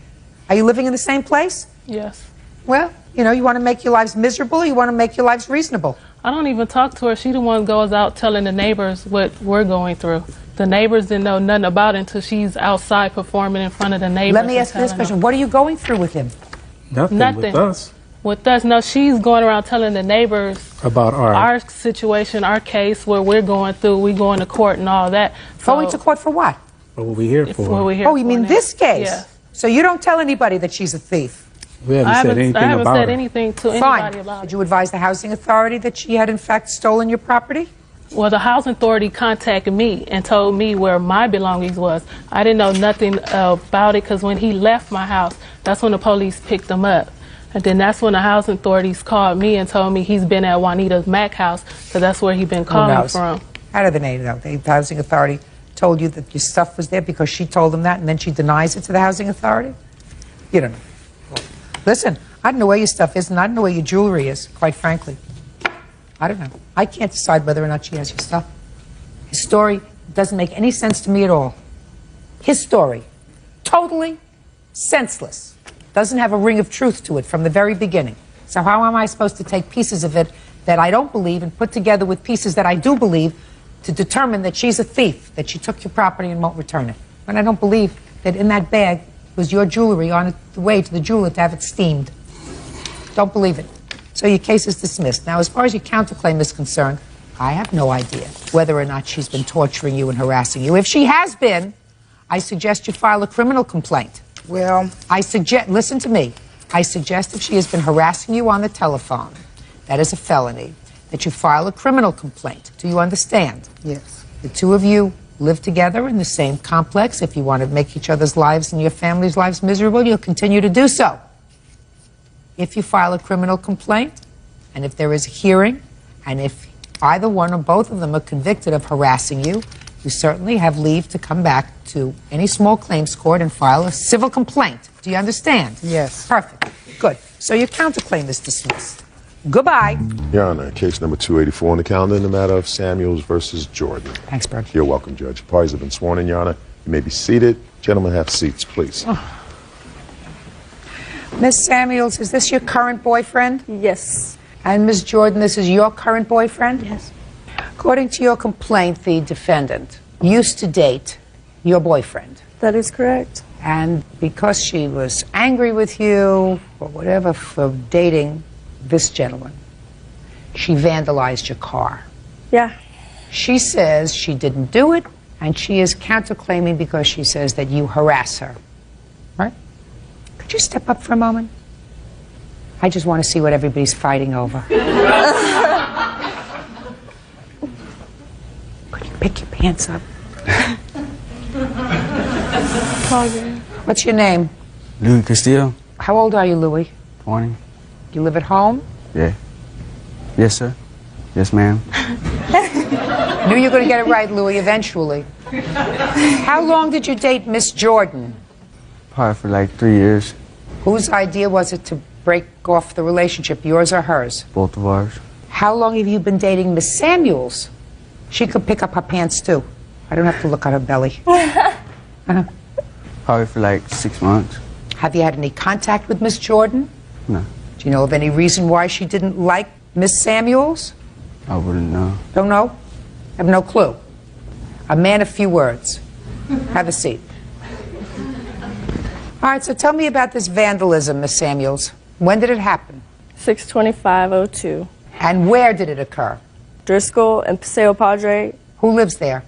Are you living in the same place? Yes. Well, you know, you want to make your lives miserable or you want to make your lives reasonable? I don't even talk to her. She the one goes out telling the neighbors what we're going through. The neighbors didn't know nothing about it until she's outside performing in front of the neighbors. Let me ask you this question. What are you going through with him? Nothing. With us. With us, no, she's going around telling the neighbors about our situation, our case, where we're going through. We going to court and all that. So, going to court for what? What we're here for. What we're here you mean this case? Yeah. So you don't tell anybody that she's a thief? We haven't said anything about her. I haven't said anything to anybody about it. Did you advise the housing authority that she had in fact stolen your property? Well, the housing authority contacted me and told me where my belongings was. I didn't know nothing about it because when he left my house, that's when the police picked him up. And then that's when the housing authorities called me and told me he's been at Juanita's Mac house because that's where he's been calling from. How do they know? The housing authority told you that your stuff was there because she told them that and then she denies it to the housing authority? You don't know. Listen, I don't know where your stuff is and I don't know where your jewelry is, quite frankly. I don't know. I can't decide whether or not she has your stuff. His story doesn't make any sense to me at all. His story. Totally senseless. Doesn't have a ring of truth to it from the very beginning. So how am I supposed to take pieces of it that I don't believe and put together with pieces that I do believe to determine that she's a thief, that she took your property and won't return it? When I don't believe that in that bag was your jewelry on the way to the jeweler to have it steamed. Don't believe it. So your case is dismissed. Now, as far as your counterclaim is concerned, I have no idea whether or not she's been torturing you and harassing you. If she has been, I suggest you file a criminal complaint. Well, listen to me. I suggest if she has been harassing you on the telephone, that is a felony, that you file a criminal complaint. Do you understand? Yes. The two of you live together in the same complex. If you want to make each other's lives and your family's lives miserable, you'll continue to do so. If you file a criminal complaint, and if there is a hearing, and if either one or both of them are convicted of harassing you, you certainly have leave to come back to any small claims court and file a civil complaint. Do you understand? Yes. Perfect. Good. So your counterclaim is dismissed. Goodbye. Your Honor, case number 284 on the calendar in the matter of Samuels versus Jordan. Thanks, Byrd. You're welcome, Judge. Parties have been sworn in, Your Honor. You may be seated. Gentlemen, have seats, please. Miss Samuels, is this your current boyfriend? Yes. And Ms. Jordan, this is your current boyfriend? Yes. According to your complaint, the defendant used to date your boyfriend. That is correct. And because she was angry with you, or whatever, for dating this gentleman, she vandalized your car. Yeah. She says she didn't do it, and she is counterclaiming because she says that you harass her. Right? Could you step up for a moment? I just want to see what everybody's fighting over. Could you pick your pants up? What's your name? Louis Castillo. How old are you, Louis? 20. You live at home? Yeah. Yes, sir. Yes, ma'am. Knew you were going to get it right, Louis, eventually. How long did you date Miss Jordan? Probably for like 3 years. Whose idea was it to break off the relationship, yours or hers? Both of ours. How long have you been dating Miss Samuels? She could pick up her pants, too. I don't have to look at her belly. Probably for like 6 months. Have you had any contact with Miss Jordan? No. Do you know of any reason why she didn't like Miss Samuels? I wouldn't know. Don't know? Have no clue. A man of few words. Have a seat. All right, so tell me about this vandalism, Miss Samuels. When did it happen? 6/25/02. And where did it occur? Driscoll and Paseo Padre. Who lives there?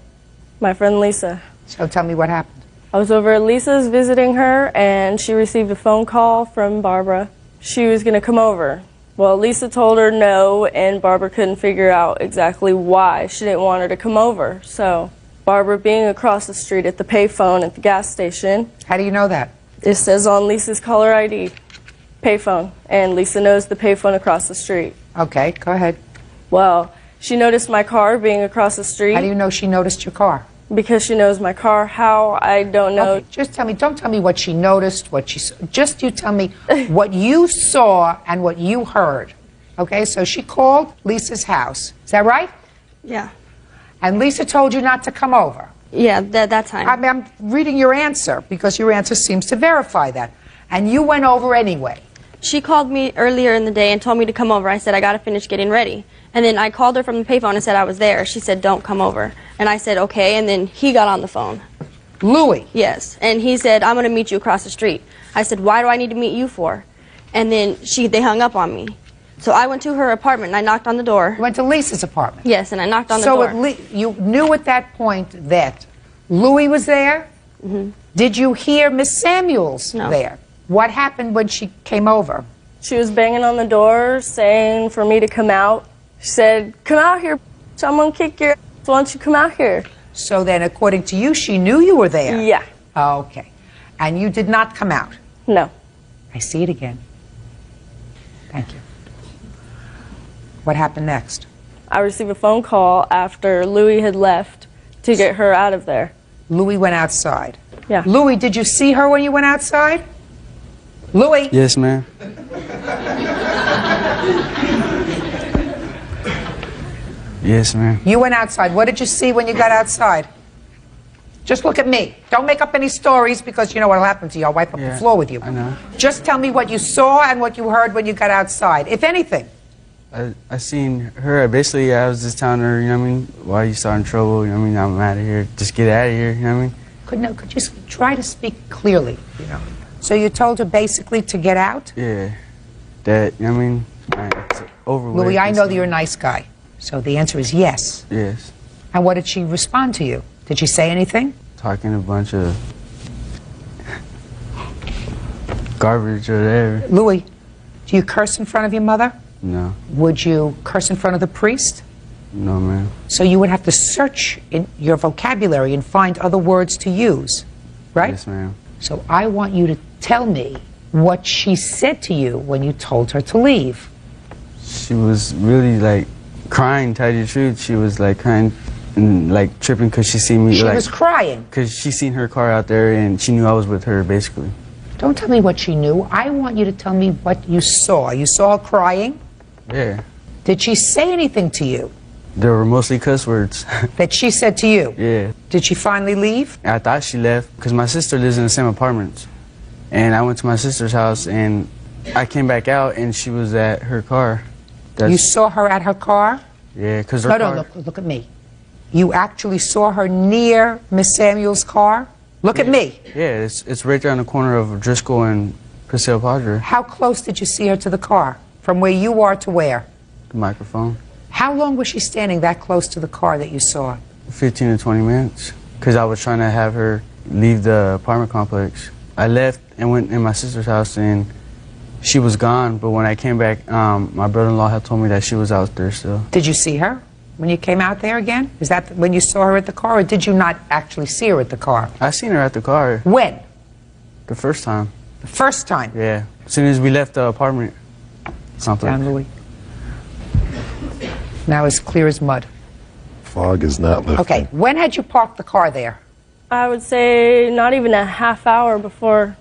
My friend Lisa. So tell me what happened. I was over at Lisa's visiting her, and she received a phone call from Barbara. She was going to come over. Well, Lisa told her no, and Barbara couldn't figure out exactly why she didn't want her to come over. So Barbara being across the street at the payphone at the gas station. How do you know that? It says on Lisa's caller ID, payphone, and Lisa knows the payphone across the street. Okay, go ahead. Well, she noticed my car being across the street. How do you know she noticed your car? Because she knows my car. How? I don't know. Okay, just tell me, don't tell me what she noticed, what she saw. Just you tell me what you saw and what you heard. Okay, so she called Lisa's house. Is that right? Yeah. And Lisa told you not to come over. Yeah, that time. I mean, I'm reading your answer because your answer seems to verify that. And you went over anyway. She called me earlier in the day and told me to come over. I said, I got to finish getting ready. And then I called her from the payphone and said I was there. She said, don't come over. And I said, okay. And then he got on the phone. Louis? Yes. And he said, I'm going to meet you across the street. I said, why do I need to meet you for? And then they hung up on me. So I went to her apartment and I knocked on the door. You went to Lisa's apartment? Yes, and I knocked on the door. So you knew at that point that Louis was there? Mm-hmm. Did you hear Miss Samuels there? What happened when she came over? She was banging on the door saying for me to come out. She said, come out here, someone kick your ass. Why don't you come out here? So then, according to you, she knew you were there? Yeah. Oh, okay. And you did not come out? No. I see it again. Thank you. What happened next? I received a phone call after Louis had left to get her out of there. Louis went outside? Yeah. Louis, did you see her when you went outside? Louis? Yes, ma'am. Yes, ma'am. You went outside. What did you see when you got outside? Just look at me. Don't make up any stories because you know what'll happen to you. I'll wipe up the floor with you. I know. Just tell me what you saw and what you heard when you got outside, if anything. I seen her. Basically, I was just telling her, you know what I mean? Why are you starting trouble? You know what I mean? I'm out of here. Just get out of here. You know what I mean? Could you try to speak clearly, you know? So you told her basically to get out? Yeah. That, you know what I mean? It's over with. Louis, I know that you're a nice guy. So the answer is yes. Yes. And what did she respond to you? Did she say anything? Talking a bunch of garbage or whatever. Louis, do you curse in front of your mother? No. Would you curse in front of the priest? No, ma'am. So you would have to search in your vocabulary and find other words to use, right? Yes, ma'am. So I want you to tell me what she said to you when you told her to leave. She was really like crying, tell you the truth. She was like crying and like tripping because she seen me. She like, was crying? Because she seen her car out there and she knew I was with her, basically. Don't tell me what she knew. I want you to tell me what you saw. You saw her crying? Yeah. Did she say anything to you? There were mostly cuss words. That she said to you? Yeah. Did she finally leave? I thought she left because my sister lives in the same apartments. And I went to my sister's house and I came back out and she was at her car. You saw her at her car? Yeah, because her No, car... no, look at me. You actually saw her near Miss Samuel's car? Look at me. Yeah, it's right there on the corner of Driscoll and Paseo Padre. How close did you see her to the car? From where you are to where? The microphone. How long was she standing that close to the car that you saw? 15 to 20 minutes. Because I was trying to have her leave the apartment complex. I left and went in my sister's house and she was gone. But when I came back, my brother-in-law had told me that she was out there still. Did you see her when you came out there again? Is that when you saw her at the car, or did you not actually see her at the car? I seen her at the car. When? The first time. The first time? Yeah. As soon as we left the apartment complex. Down, Louis. Now as clear as mud. Fog is not lifting. Okay, when had you parked the car there? I would say not even a half hour before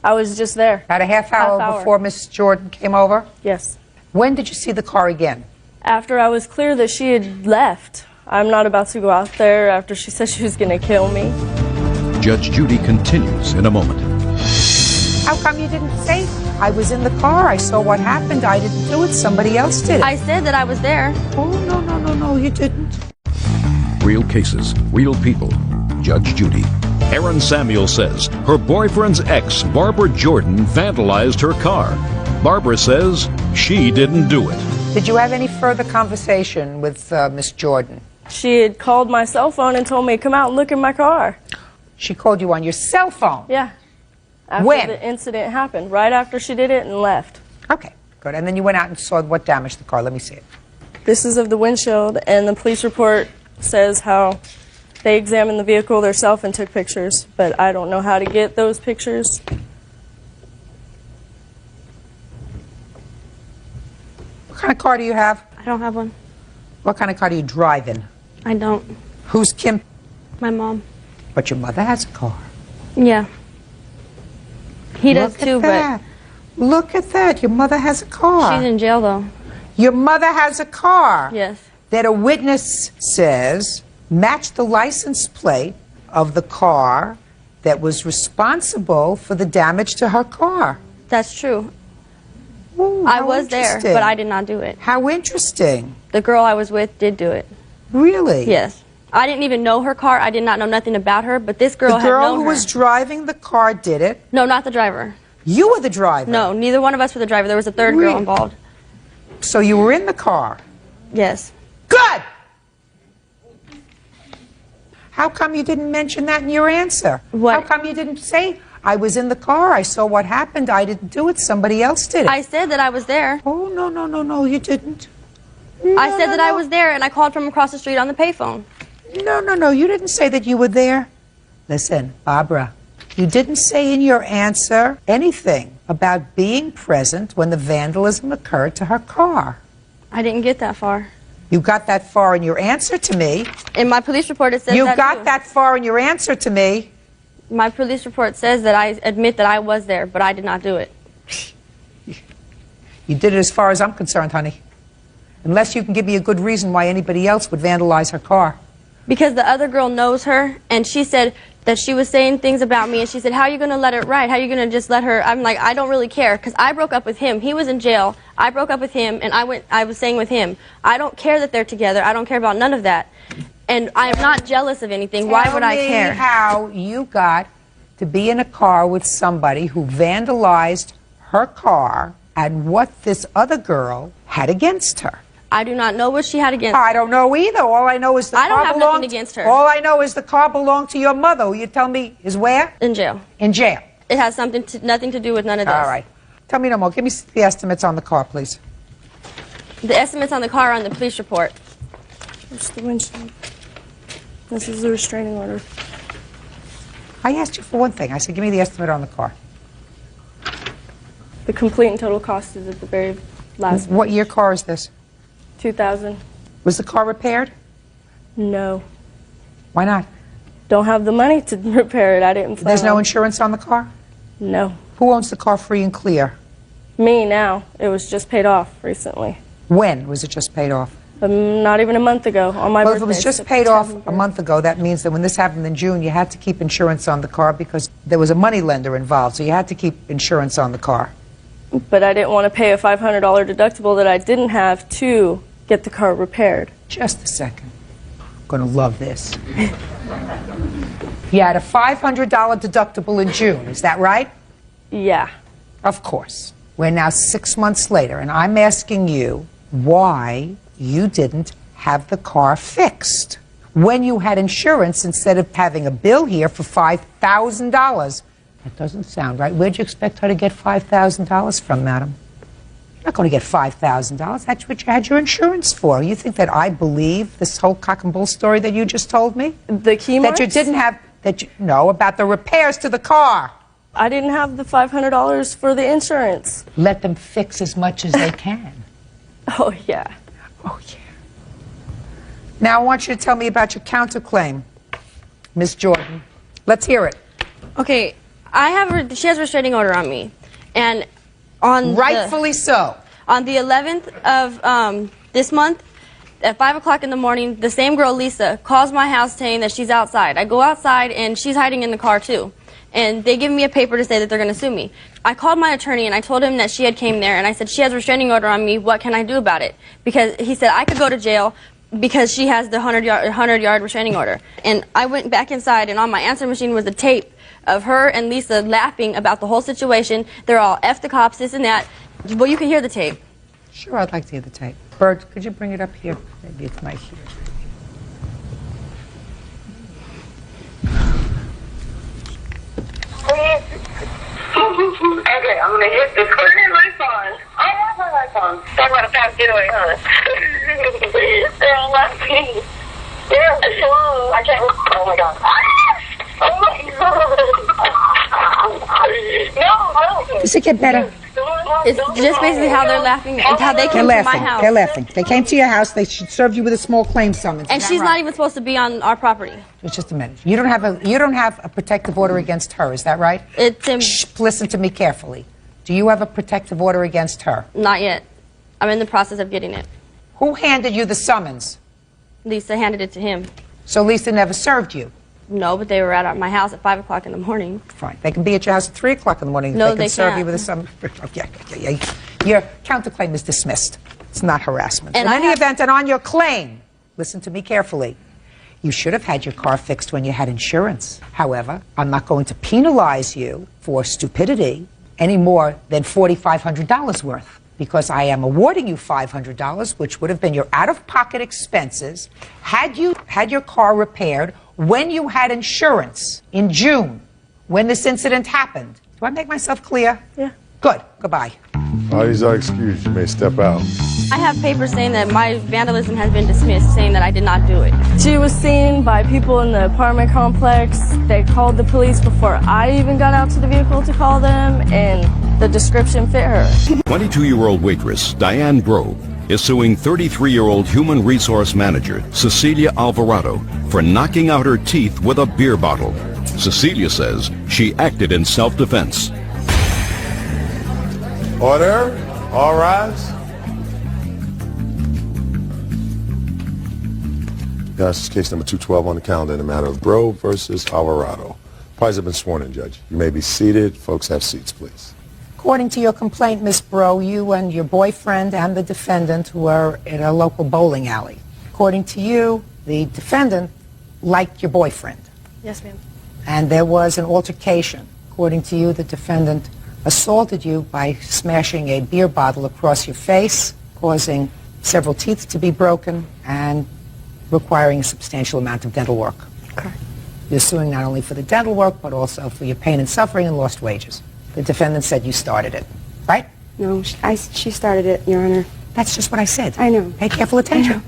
I was just there. About a half hour before Miss Jordan came over? Yes. When did you see the car again? After I was clear that she had left. I'm not about to go out there after she said she was going to kill me. Judge Judy continues in a moment. How come you didn't say, I was in the car, I saw what happened, I didn't do it, somebody else did it? I said that I was there. Oh, no, you didn't. Real cases, real people. Judge Judy. Erin Samuel says her boyfriend's ex, Barbara Jordan, vandalized her car. Barbara says she didn't do it. Did you have any further conversation with Miss Jordan? She had called my cell phone and told me to come out and look in my car. She called you on your cell phone? Yeah. After When? the incident happened, right after she did it and left. Okay, good. And then you went out and saw what damaged the car. Let me see it. This is of the windshield, and the police report says how they examined the vehicle themselves and took pictures, but I don't know how to get those pictures. What kind of car do you have? I don't have one. What kind of car do you drive in? I don't. Who's Kim? My mom. But your mother has a car. Yeah. He does Look at too, that. Look at that. Your mother has a car. She's in jail, though. Your mother has a car. Yes. That a witness says matched the license plate of the car that was responsible for the damage to her car. That's true. Ooh, I how was there, interesting. but I did not do it. How interesting. The girl I was with did do it. Really? Yes. I didn't even know her car. I did not know nothing about her, but this girl The had girl known who her. was driving the car did it? No, not the driver. You were the driver? No, neither one of us were the driver. There was a third girl Really? involved. So you were in the car? Yes. Good! How come you didn't mention that in your answer? What? How come you didn't say, I was in the car, I saw what happened, I didn't do it, somebody else did it? I said that I was there. Oh, no, you didn't. I said that I was there, and I called from across the street on the payphone. No, you didn't say that you were there. Listen, Barbara, you didn't say in your answer anything about being present when the vandalism occurred to her car. I didn't get that far. You got that far in your answer to me. In my police report, it says You that got too. that far in your answer to me. My police report says that I admit that I was there, but I did not do it. You did it as far as I'm concerned, honey. Unless you can give me a good reason why anybody else would vandalize her car. Because the other girl knows her, and she said that she was saying things about me, and she said, how are you going to let it ride? How are you going to just let her? I'm like, I don't really care, because I broke up with him. He was in jail. I broke up with him, and I was staying with him. I don't care that they're together. I don't care about none of that. And I am not jealous of anything. Why would I care? Tell me how you got to be in a car with somebody who vandalized her car and what this other girl had against her. I do not know what she had against her. I don't know either. All I know is the car I don't have belonged, nothing against her. All I know is the car belonged to your mother, who you tell me is where? In jail. In jail. It has nothing to do with none of this. All right. Tell me no more. Give me the estimates on the car, please. The estimates on the car are on the police report. Where's the windshield? This is the restraining order. I asked you for one thing. I said, give me the estimate on the car. The complete and total cost is at the very last. What year car is this? 2000. Was the car repaired? No. Why not? Don't have the money to repair it. I didn't plan There's no on- insurance on the car? No. Who owns the car free and clear? Me now. It was just paid off recently. When was it just paid off? Not even a month ago on my Well, birthday. if it was just paid off a month ago, that means that when this happened in June, you had to keep insurance on the car because there was a money lender involved, so you had to keep insurance on the car. But I didn't want to pay a $500 deductible that I didn't have to get the car repaired. Just a second. I'm going to love this. You had a $500 deductible in June, is that right? Yeah. Of course. We're now 6 months later, and I'm asking you why you didn't have the car fixed when you had insurance instead of having a bill here for $5,000. That doesn't sound right. Where'd you expect her to get $5,000 from, madam? You're not going to get $5,000. That's what you had your insurance for. You think that I believe this whole cock and bull story that you just told me? The key That you didn't have, no, about the repairs to the car. I didn't have the $500 for the insurance. Let them fix as much as they can. Oh, yeah. Oh, yeah. Now I want you to tell me about your counterclaim, Miss Jordan. Let's hear it. Okay, she has a restraining order on me, and rightfully so. On the 11th of this month, at 5 o'clock in the morning, the same girl, Lisa, calls my house saying that she's outside. I go outside, and she's hiding in the car too. And they give me a paper to say that they're going to sue me. I called my attorney and I told him that she had came there and I said, she has a restraining order on me, what can I do about it? Because he said I could go to jail because she has the 100-yard restraining order. And I went back inside and on my answer machine was a tape of her and Lisa laughing about the whole situation. They're all F the cops, this and that. Well, you can hear the tape. Sure, I'd like to hear the tape. Byrd, could you bring it up here? Maybe it's my here. Okay, I'm gonna hit this. Put it in my phone. I have my phone. Talk about a fast getaway, huh? They're all laughing. Yeah, hello. I can't. Oh my god. Oh my god. No. Does it get better? It's just basically how they're laughing and how they came to my house. They're laughing. They came to your house. They served you with a small claim summons. And she's not even supposed to be on our property. Just a minute. You don't have a protective order against her. Is that right? Shh, listen to me carefully. Do you have a protective order against her? Not yet. I'm in the process of getting it. Who handed you the summons? Lisa handed it to him. So Lisa never served you? No, but they were at my house at 5 o'clock in the morning. Fine. They can be at your house at 3 o'clock in the morning. No, they can serve can't. you with a summons. Yeah. Your counterclaim is dismissed. It's not harassment. And in I any have- event, and on your claim, listen to me carefully. You should have had your car fixed when you had insurance. However, I'm not going to penalize you for stupidity any more than $4,500 worth, because I am awarding you $500, which would have been your out-of-pocket expenses had you had your car repaired when you had insurance in June, when this incident happened. Do I make myself clear? Yeah. Good. Goodbye. These are excused. You may step out. I have papers saying that my vandalism has been dismissed, saying that I did not do it. She was seen by people in the apartment complex. They called the police before I even got out to the vehicle to call them, and the description fit her. 22-year-old waitress Diane Grove is suing 33-year-old human resource manager Cecilia Alvarado for knocking out her teeth with a beer bottle. Cecilia says she acted in self-defense. Order. All rise. This is case number 212 on the calendar in the matter of Bro versus Alvarado. Parties have been sworn in, Judge. You may be seated. Folks, have seats, please. According to your complaint, Miss Bro, you and your boyfriend and the defendant were in a local bowling alley. According to you, the defendant liked your boyfriend. Yes, ma'am. And there was an altercation. According to you, the defendant assaulted you by smashing a beer bottle across your face, causing several teeth to be broken, and requiring a substantial amount of dental work. Correct. You're suing not only for the dental work, but also for your pain and suffering and lost wages. The defendant said you started it, right? No, she started it, Your Honor. That's just what I said. I know. Pay careful attention.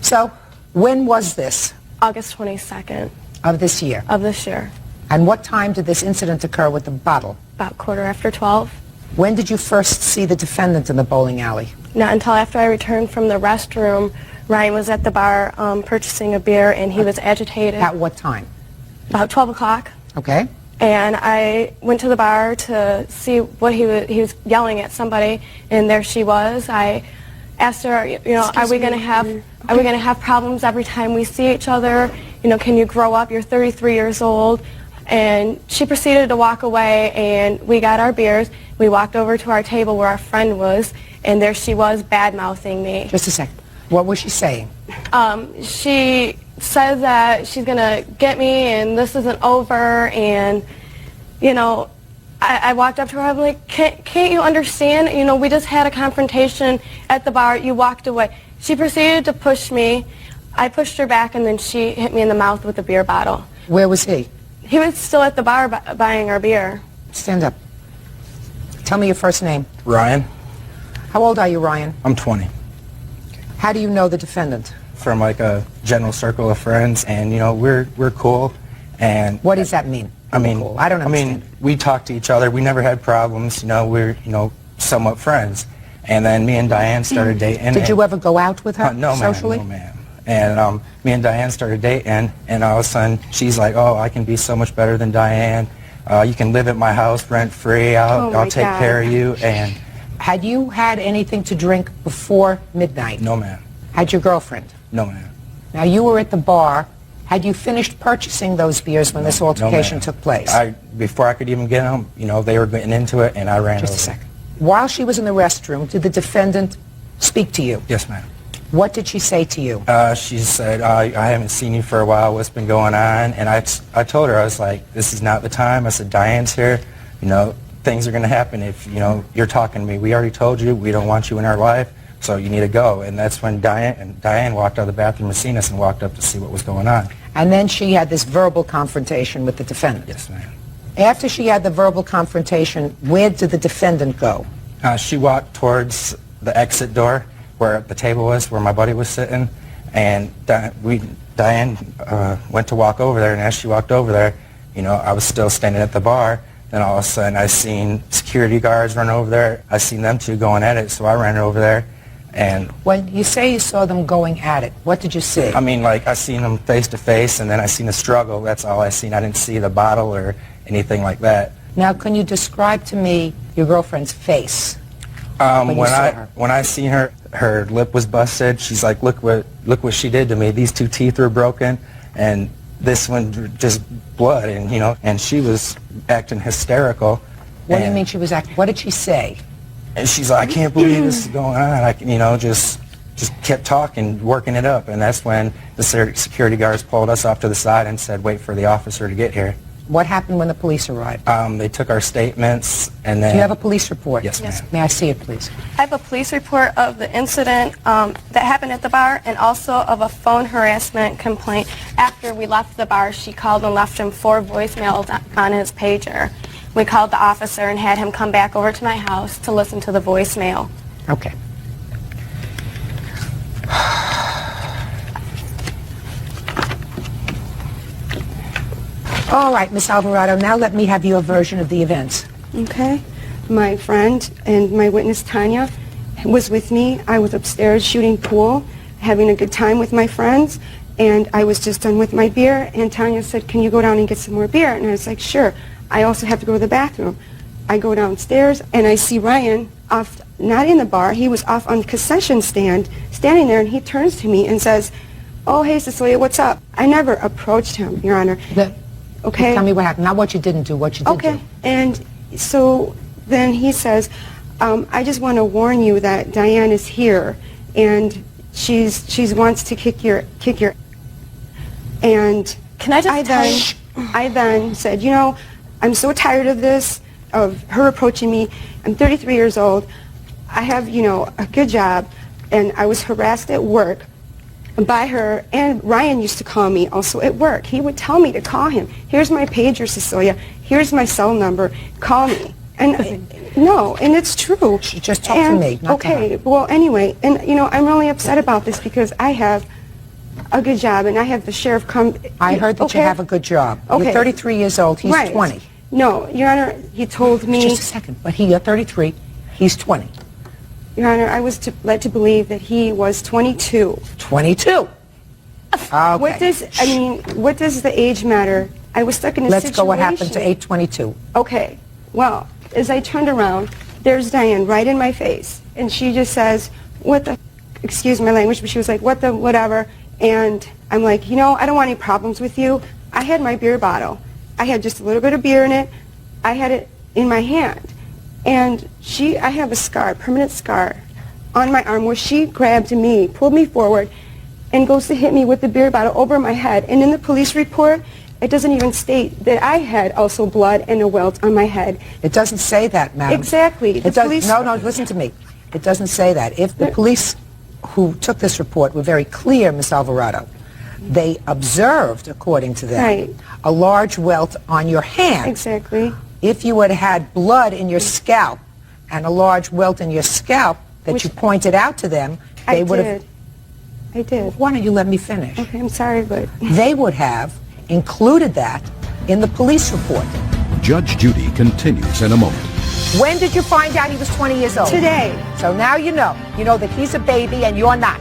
So, when was this? August 22nd. Of this year? Of this year. And what time did this incident occur with the bottle? About 12:15. When did you first see the defendant in the bowling alley? Not until after I returned from the restroom. Ryan was at the bar purchasing a beer, and he was agitated. At what time? About 12 o'clock. Okay. And I went to the bar to see what he was yelling at somebody, and there she was. I asked her, you know, are we going to have problems every time we see each other? You know, can you grow up? You're 33 years old. And she proceeded to walk away, and we got our beers. We walked over to our table where our friend was, and there she was bad-mouthing me. Just a second. What was she saying? She said that she's going to get me and this isn't over, and, you know, I walked up to her. I'm like, can't you understand? You know, we just had a confrontation at the bar. You walked away. She proceeded to push me. I pushed her back, and then she hit me in the mouth with a beer bottle. Where was he? He was still at the bar buying our beer. Stand up. Tell me your first name. Ryan. How old are you, Ryan? I'm 20. How do you know the defendant? From like a general circle of friends, and you know we're cool. And what does that mean? I mean, cool? I don't understand. I mean, we talk to each other. We never had problems. You know, we're somewhat friends. And then me and Diane started dating. Did you ever go out with her no, socially? No, ma'am. And me and Diane started dating, and all of a sudden she's like, "Oh, I can be so much better than Diane. You can live at my house rent free. I'll take care of you." And had you had anything to drink before midnight? No, ma'am. Had your girlfriend? No, ma'am. Now you were at the bar. Had you finished purchasing those beers when this altercation took place? Before I could even get them, you know, they were getting into it, and I ran over. Just a second. While she was in the restroom, did the defendant speak to you? Yes, ma'am. What did she say to you? She said, I haven't seen you for a while. What's been going on? And I told her, I was like, this is not the time. I said, Diane's here. You know, things are going to happen if, you know, you're talking to me. We already told you we don't want you in our life, so you need to go. And that's when Diane walked out of the bathroom and seen us and walked up to see what was going on. And then she had this verbal confrontation with the defendant. Yes, ma'am. After she had the verbal confrontation, where did the defendant go? She walked towards the exit door where the table was, where my buddy was sitting, and Diane went to walk over there, and as she walked over there, you know, I was still standing at the bar. Then all of a sudden I seen security guards run over there. I seen them two going at it, so I ran over there. And when you say you saw them going at it, what did you see? I mean, like, I seen them face to face, and then I seen a struggle. That's all I seen. I didn't see the bottle or anything like that. Now, can you describe to me your girlfriend's face? When I seen her, her lip was busted. She's like, look what she did to me. These two teeth were broken, and this one just blood, and you know, and she was acting hysterical. What do you mean she was acting? What did she say? And she's like, I can't believe this is going on. I, you know, just kept talking, working it up, and that's when the security guards pulled us off to the side and said, wait for the officer to get here. What happened when the police arrived? They took our statements, and then... Do you have a police report? Yes, ma'am. May I see it, please? I have a police report of the incident that happened at the bar, and also of a phone harassment complaint. After we left the bar, she called and left him 4 voicemails on his pager. We called the officer and had him come back over to my house to listen to the voicemail. Okay. All right, Miss Alvarado, now let me have your version of the events. Okay. My friend and my witness, Tanya, was with me. I was upstairs shooting pool, having a good time with my friends, and I was just done with my beer, and Tanya said, can you go down and get some more beer? And I was like, sure. I also have to go to the bathroom. I go downstairs, and I see Ryan off, not in the bar, he was off on the concession stand, standing there, and he turns to me and says, oh, hey, Cecilia, what's up? I never approached him, Your Honor. Okay. Tell me what happened. Not what you didn't do, what you did do. Okay. And so then he says, I just want to warn you that Diane is here, and she's wants to kick your. And can I just I then said, you know, I'm so tired of this, of her approaching me. I'm 33 years old. I have, you know, a good job, and I was harassed at work by her, and Ryan used to call me also at work. He would tell me to call him. Here's my pager, Cecilia. Here's my cell number. Call me. And no, and it's true. Just talk to me, not to her. Okay, well, anyway, and you know, I'm really upset about this because I have a good job, and I have the sheriff come. I heard that you have a good job. Okay. You're 33 years old. He's Right. 20. No, Your Honor, he told me. Just a second. But you're 33. He's 20. Your Honor, I was led to believe that he was 22. 22. Okay. What does the age matter? I was stuck in a Let's situation. go what happened to 822. Okay. Well, as I turned around, there's Diane right in my face, and she just says, "What the?" Excuse my language, but she was like, "What the whatever?" And I'm like, you know, I don't want any problems with you. I had my beer bottle. I had just a little bit of beer in it. I had it in my hand, and I have a scar, permanent scar, on my arm where she grabbed me, pulled me forward, and goes to hit me with the beer bottle over my head. And in the police report, it doesn't even state that I had also blood and a welt on my head. It doesn't say that, madam. Exactly. It does, no, listen to me. It doesn't say that. If the police who took this report were very clear, Miss Alvarado, they observed, according to them, a large welt on your hand. Exactly. If you had had blood in your scalp and a large welt in your scalp that you pointed out to them, they would have... I did. Why don't you let me finish? Okay, I'm sorry, but... They would have included that in the police report. Judge Judy continues in a moment. When did you find out he was 20 years old? Today. So now you know. You know that he's a baby and you're not.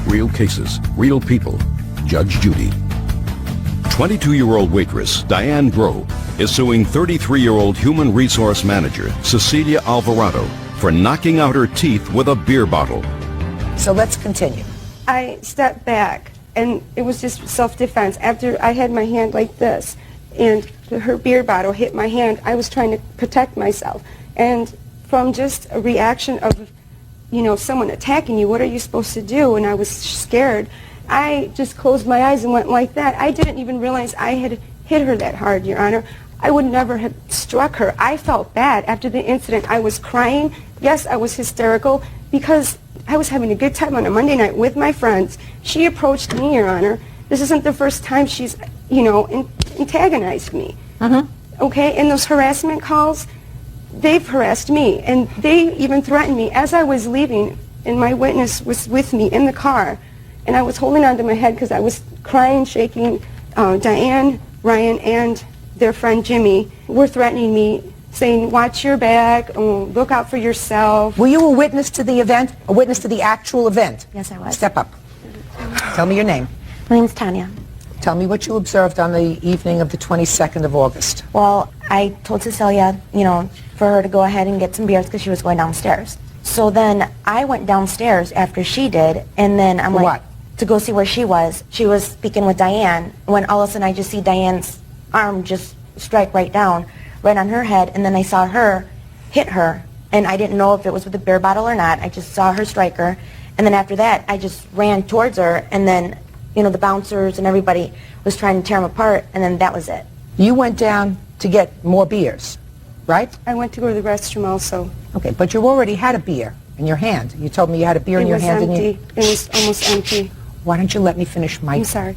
Real cases, real people. Judge Judy. 22-year-old waitress Diane Groh is suing 33-year-old human resource manager Cecilia Alvarado for knocking out her teeth with a beer bottle. So let's continue. I stepped back, and it was just self-defense. After I had my hand like this, and her beer bottle hit my hand, I was trying to protect myself. And from just a reaction of, you know, someone attacking you, what are you supposed to do? And I was scared. I just closed my eyes and went like that. I didn't even realize I had hit her that hard, Your Honor. I would never have struck her. I felt bad after the incident. I was crying. Yes, I was hysterical because I was having a good time on a Monday night with my friends. She approached me, Your Honor. This isn't the first time she's, you know, antagonized me. Okay, and those harassment calls, they've harassed me, and they even threatened me as I was leaving, and my witness was with me in the car, and I was holding on to my head because I was crying, shaking. Diane, Ryan, and their friend Jimmy were threatening me, saying, watch your back, look out for yourself. Were you a witness to the event? A witness to the actual event? Yes, I was. Step up. Tell me your name. My name's Tanya. Tell me what you observed on the evening of the 22nd of August. Well, I told Cecilia, you know, for her to go ahead and get some beers because she was going downstairs. So then I went downstairs after she did, and then I'm like, to go see where she was. She was speaking with Diane, when all of a sudden I just see Diane's arm just strike right down, right on her head, and then I saw her hit her, and I didn't know if it was with a beer bottle or not. I just saw her strike her, and then after that, I just ran towards her, and then, you know, the bouncers and everybody was trying to tear them apart, and then that was it. You went down to get more beers, right? I went to go to the restroom also. Okay, but you already had a beer in your hand. You told me you had a beer in your hand. It was almost empty. Why don't you let me finish my... I'm sorry.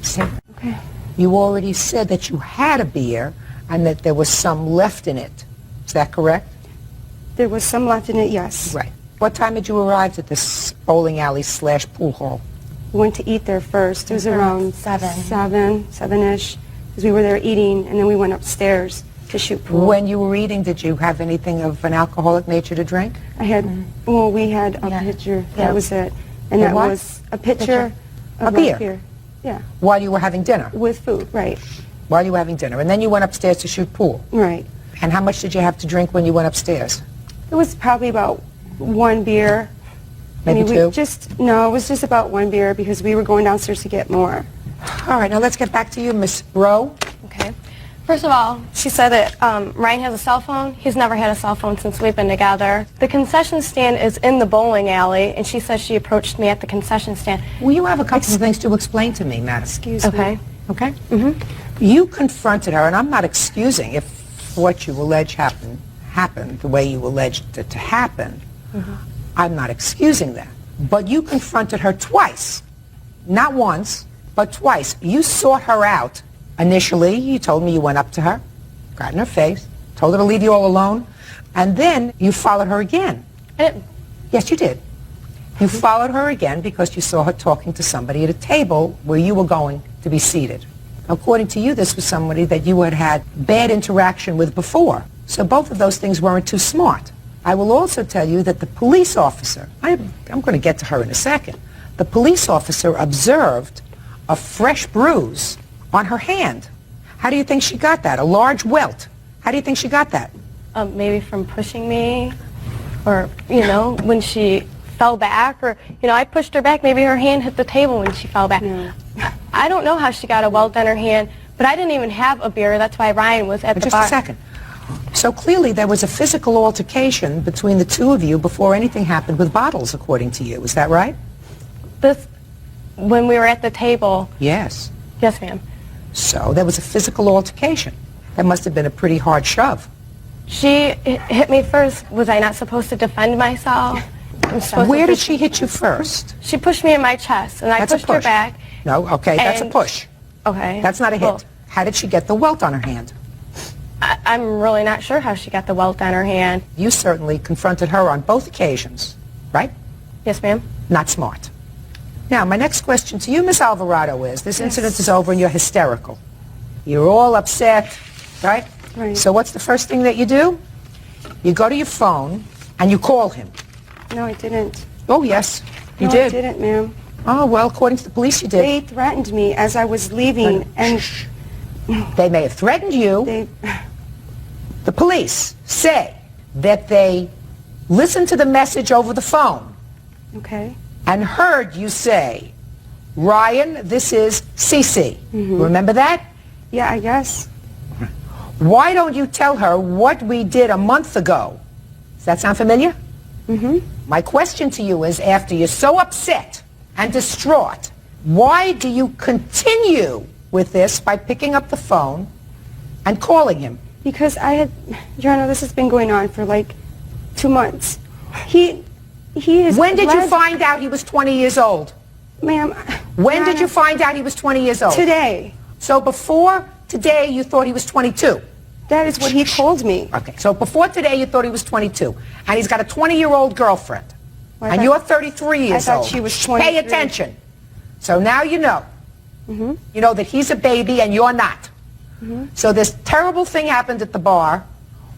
Okay. You already said that you had a beer and that there was some left in it. Is that correct? There was some left in it, yes. Right. What time did you arrive at this bowling alley / pool hall? We went to eat there first. It was around 7-ish, because we were there eating, and then we went upstairs to shoot pool. When you were eating, did you have anything of an alcoholic nature to drink? I had, well, we had a pitcher. That was it. And that was a pitcher of beer. Yeah. While you were having dinner? With food, right. While you were having dinner. And then you went upstairs to shoot pool? Right. And how much did you have to drink when you went upstairs? It was probably about one beer. Maybe two? No, it was just about one beer because we were going downstairs to get more. All right, now let's get back to you, Miss Rowe. Okay. First of all, she said that Ryan has a cell phone. He's never had a cell phone since we've been together. The concession stand is in the bowling alley, and she says she approached me at the concession stand. Well, you have a couple of things to explain to me, madam. Excuse me. Okay. Okay? You confronted her, and I'm not excusing if what you allege happened the way you alleged it to happen. I'm not excusing that. But you confronted her twice. Not once, but twice. You sought her out. Initially, you told me you went up to her, got in her face, told her to leave you all alone, and then you followed her again. Yes, you did. You followed her again because you saw her talking to somebody at a table where you were going to be seated. According to you, this was somebody that you had had bad interaction with before. So both of those things weren't too smart. I will also tell you that the police officer, I'm going to get to her in a second, the police officer observed a fresh bruise on her hand. How do you think she got that? A large welt. How do you think she got that? Maybe from pushing me, or, you know, when she fell back, or, you know, I pushed her back. Maybe her hand hit the table when she fell back. I don't know how she got a welt on her hand, but I didn't even have a beer. That's why Ryan was at the bar. Just a second. So clearly there was a physical altercation between the two of you before anything happened with bottles, according to you. Is that right? When we were at the table. Yes. Yes, ma'am. So there was a physical altercation. That must have been a pretty hard shove. She hit me first. Was I not supposed to defend myself? Where did she hit you first? She pushed me in my chest, and I pushed her back. No, okay, that's a push. Okay. That's not a hit. Well, how did she get the welt on her hand? I'm really not sure how she got the welt on her hand. You certainly confronted her on both occasions, right? Yes, ma'am. Not smart. Now, my next question to you, Miss Alvarado, is this incident is over and you're hysterical. You're all upset, right? Right. So what's the first thing that you do? You go to your phone and you call him. No, I didn't. Oh, yes, you No, did. I didn't, ma'am. Oh, well, according to the police, you did. They threatened me as I was leaving, and they may have threatened you. The police say that they listened to the message over the phone. Okay. And heard you say, Ryan, this is Cece. Remember that? Yeah, I guess. Why don't you tell her what we did a month ago? Does that sound familiar? My question to you is, after you're so upset and distraught, why do you continue with this by picking up the phone and calling him? Because Your Honor, this has been going on for like 2 months. He is. When did you find out he was 20 years old? Ma'am. When did you find out he was 20 years old? Today. So before today, you thought he was 22? That is what he told me. Okay, so before today, you thought he was 22. And he's got a 20-year-old girlfriend. Well, and you're 33 years old. I thought she was 23. Pay attention. So now you know. You know that he's a baby and you're not. So this terrible thing happened at the bar.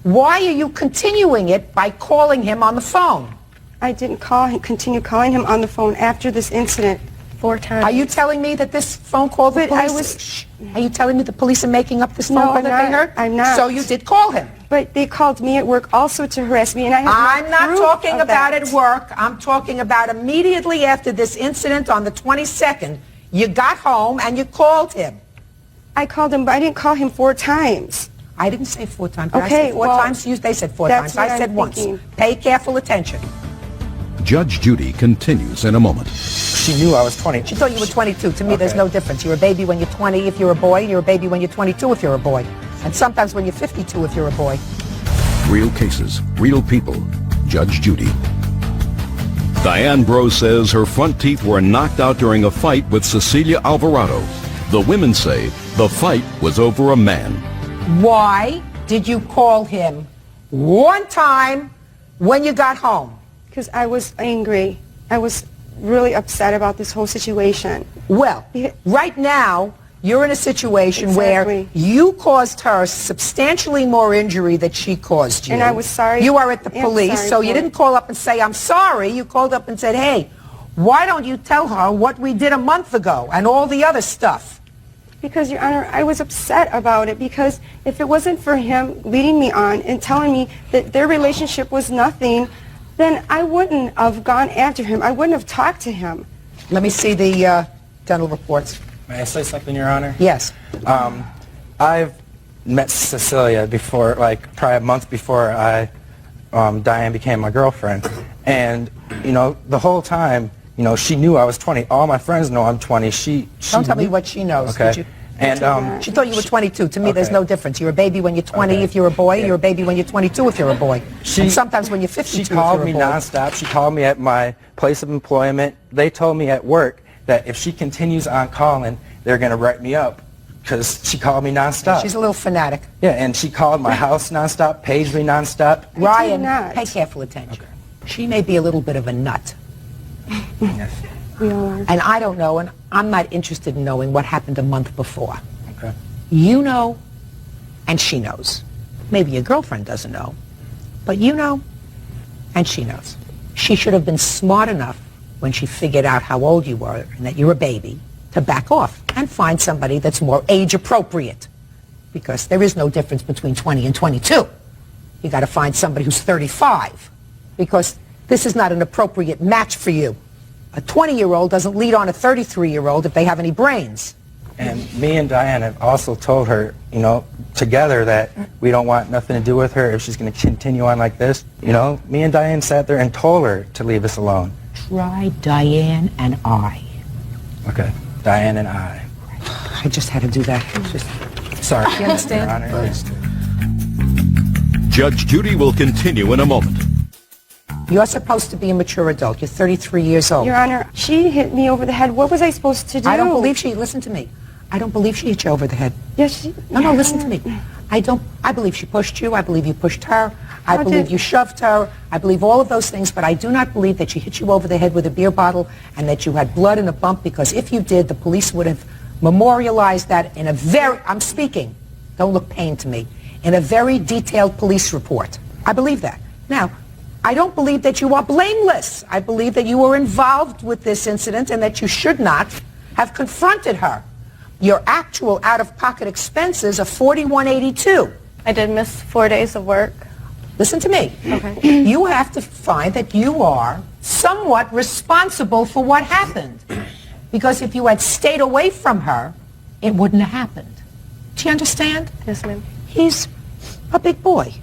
Why are you continuing it by calling him on the phone? I didn't continue calling him on the phone after this incident 4 times. Are you telling me that this phone call the police? Are you telling me the police are making up this phone call that they heard? I'm not. So you did call him. But they called me at work also to harass me, and I have I'm not proof talking of about that. at work. I'm talking about immediately after this incident on the 22nd. You got home and you called him. I called him, but I didn't call him 4 times. I didn't say 4 times. Did Okay, I say 4 well, times? They said 4 that's times. I what said I'm once. thinking. Pay careful attention. Judge Judy continues in a moment. She knew I was 20. She thought you were 22. To me, there's no difference. You're a baby when you're 20 if you're a boy. You're a baby when you're 22 if you're a boy. And sometimes when you're 52 if you're a boy. Real cases, real people. Judge Judy. Diane Bro says her front teeth were knocked out during a fight with Cecilia Alvarado. The women say the fight was over a man. Why did you call him one time when you got home? Because I was angry. I was really upset about this whole situation. Well, right now, you're in a situation where you caused her substantially more injury than she caused you. And I was sorry. You are at the I'm police, sorry so you for didn't call up and say, I'm sorry. You called up and said, hey, why don't you tell her what we did a month ago and all the other stuff? Because, Your Honor, I was upset about it, because if it wasn't for him leading me on and telling me that their relationship was nothing, then I wouldn't have gone after him. I wouldn't have talked to him. Let me see the dental reports. May I say something, Your Honor? Yes. I've met Cecilia before, like probably a month before Diane became my girlfriend. And, you know, the whole time, you know, she knew I was 20. All my friends know I'm 20. She Don't tell me what she knows. Okay. Did you? And She thought you were 22. To me, there's Okay. no difference. You're a baby when you're 20 if you're a boy. You're a baby when you're 22 if you're a boy. And sometimes when you're 52 She called if me you're a boy. nonstop. She called me at my place of employment. They told me at work that if she continues on calling, they're going to write me up because she called me nonstop. She's a little fanatic. Yeah, and she called my house nonstop, paged me nonstop. Ryan, pay careful attention. She may be a little bit of a nut. Yes. We all are. And I don't know, and I'm not interested in knowing what happened a month before. Okay. You know, and she knows. Maybe your girlfriend doesn't know, but you know, and she knows. She should have been smart enough when she figured out how old you were and that you're a baby to back off and find somebody that's more age appropriate, because there is no difference between 20 and 22. You got to find somebody who's 35, because this is not an appropriate match for you. A 20-year-old doesn't lead on a 33-year-old if they have any brains. And me and Diane have also told her, you know, together that we don't want nothing to do with her if she's going to continue on like this. You know, me and Diane sat there and told her to leave us alone. Try Diane and I. Okay, Diane and I. I just had to do that. Sorry. You understand? Your Honor. Judge Judy will continue in a moment. You're supposed to be a mature adult. You're 33 years old. Your Honor, she hit me over the head. What was I supposed to do? I don't believe she, listen to me. I don't believe she hit you over the head. Yes, she... No, listen to me. I believe she pushed you. I believe you pushed her. I How believe did- you shoved her. I believe all of those things, but I do not believe that she hit you over the head with a beer bottle and that you had blood in a bump, because if you did, the police would have memorialized that in a very, I'm speaking, don't look pained to me, in a very detailed police report. I believe that. Now, I don't believe that you are blameless. I believe that you were involved with this incident and that you should not have confronted her. Your actual out-of-pocket expenses are $41.82. I did miss 4 days of work. Listen to me. Okay. You have to find that you are somewhat responsible for what happened. Because if you had stayed away from her, it wouldn't have happened. Do you understand? Yes, ma'am. He's a big boy.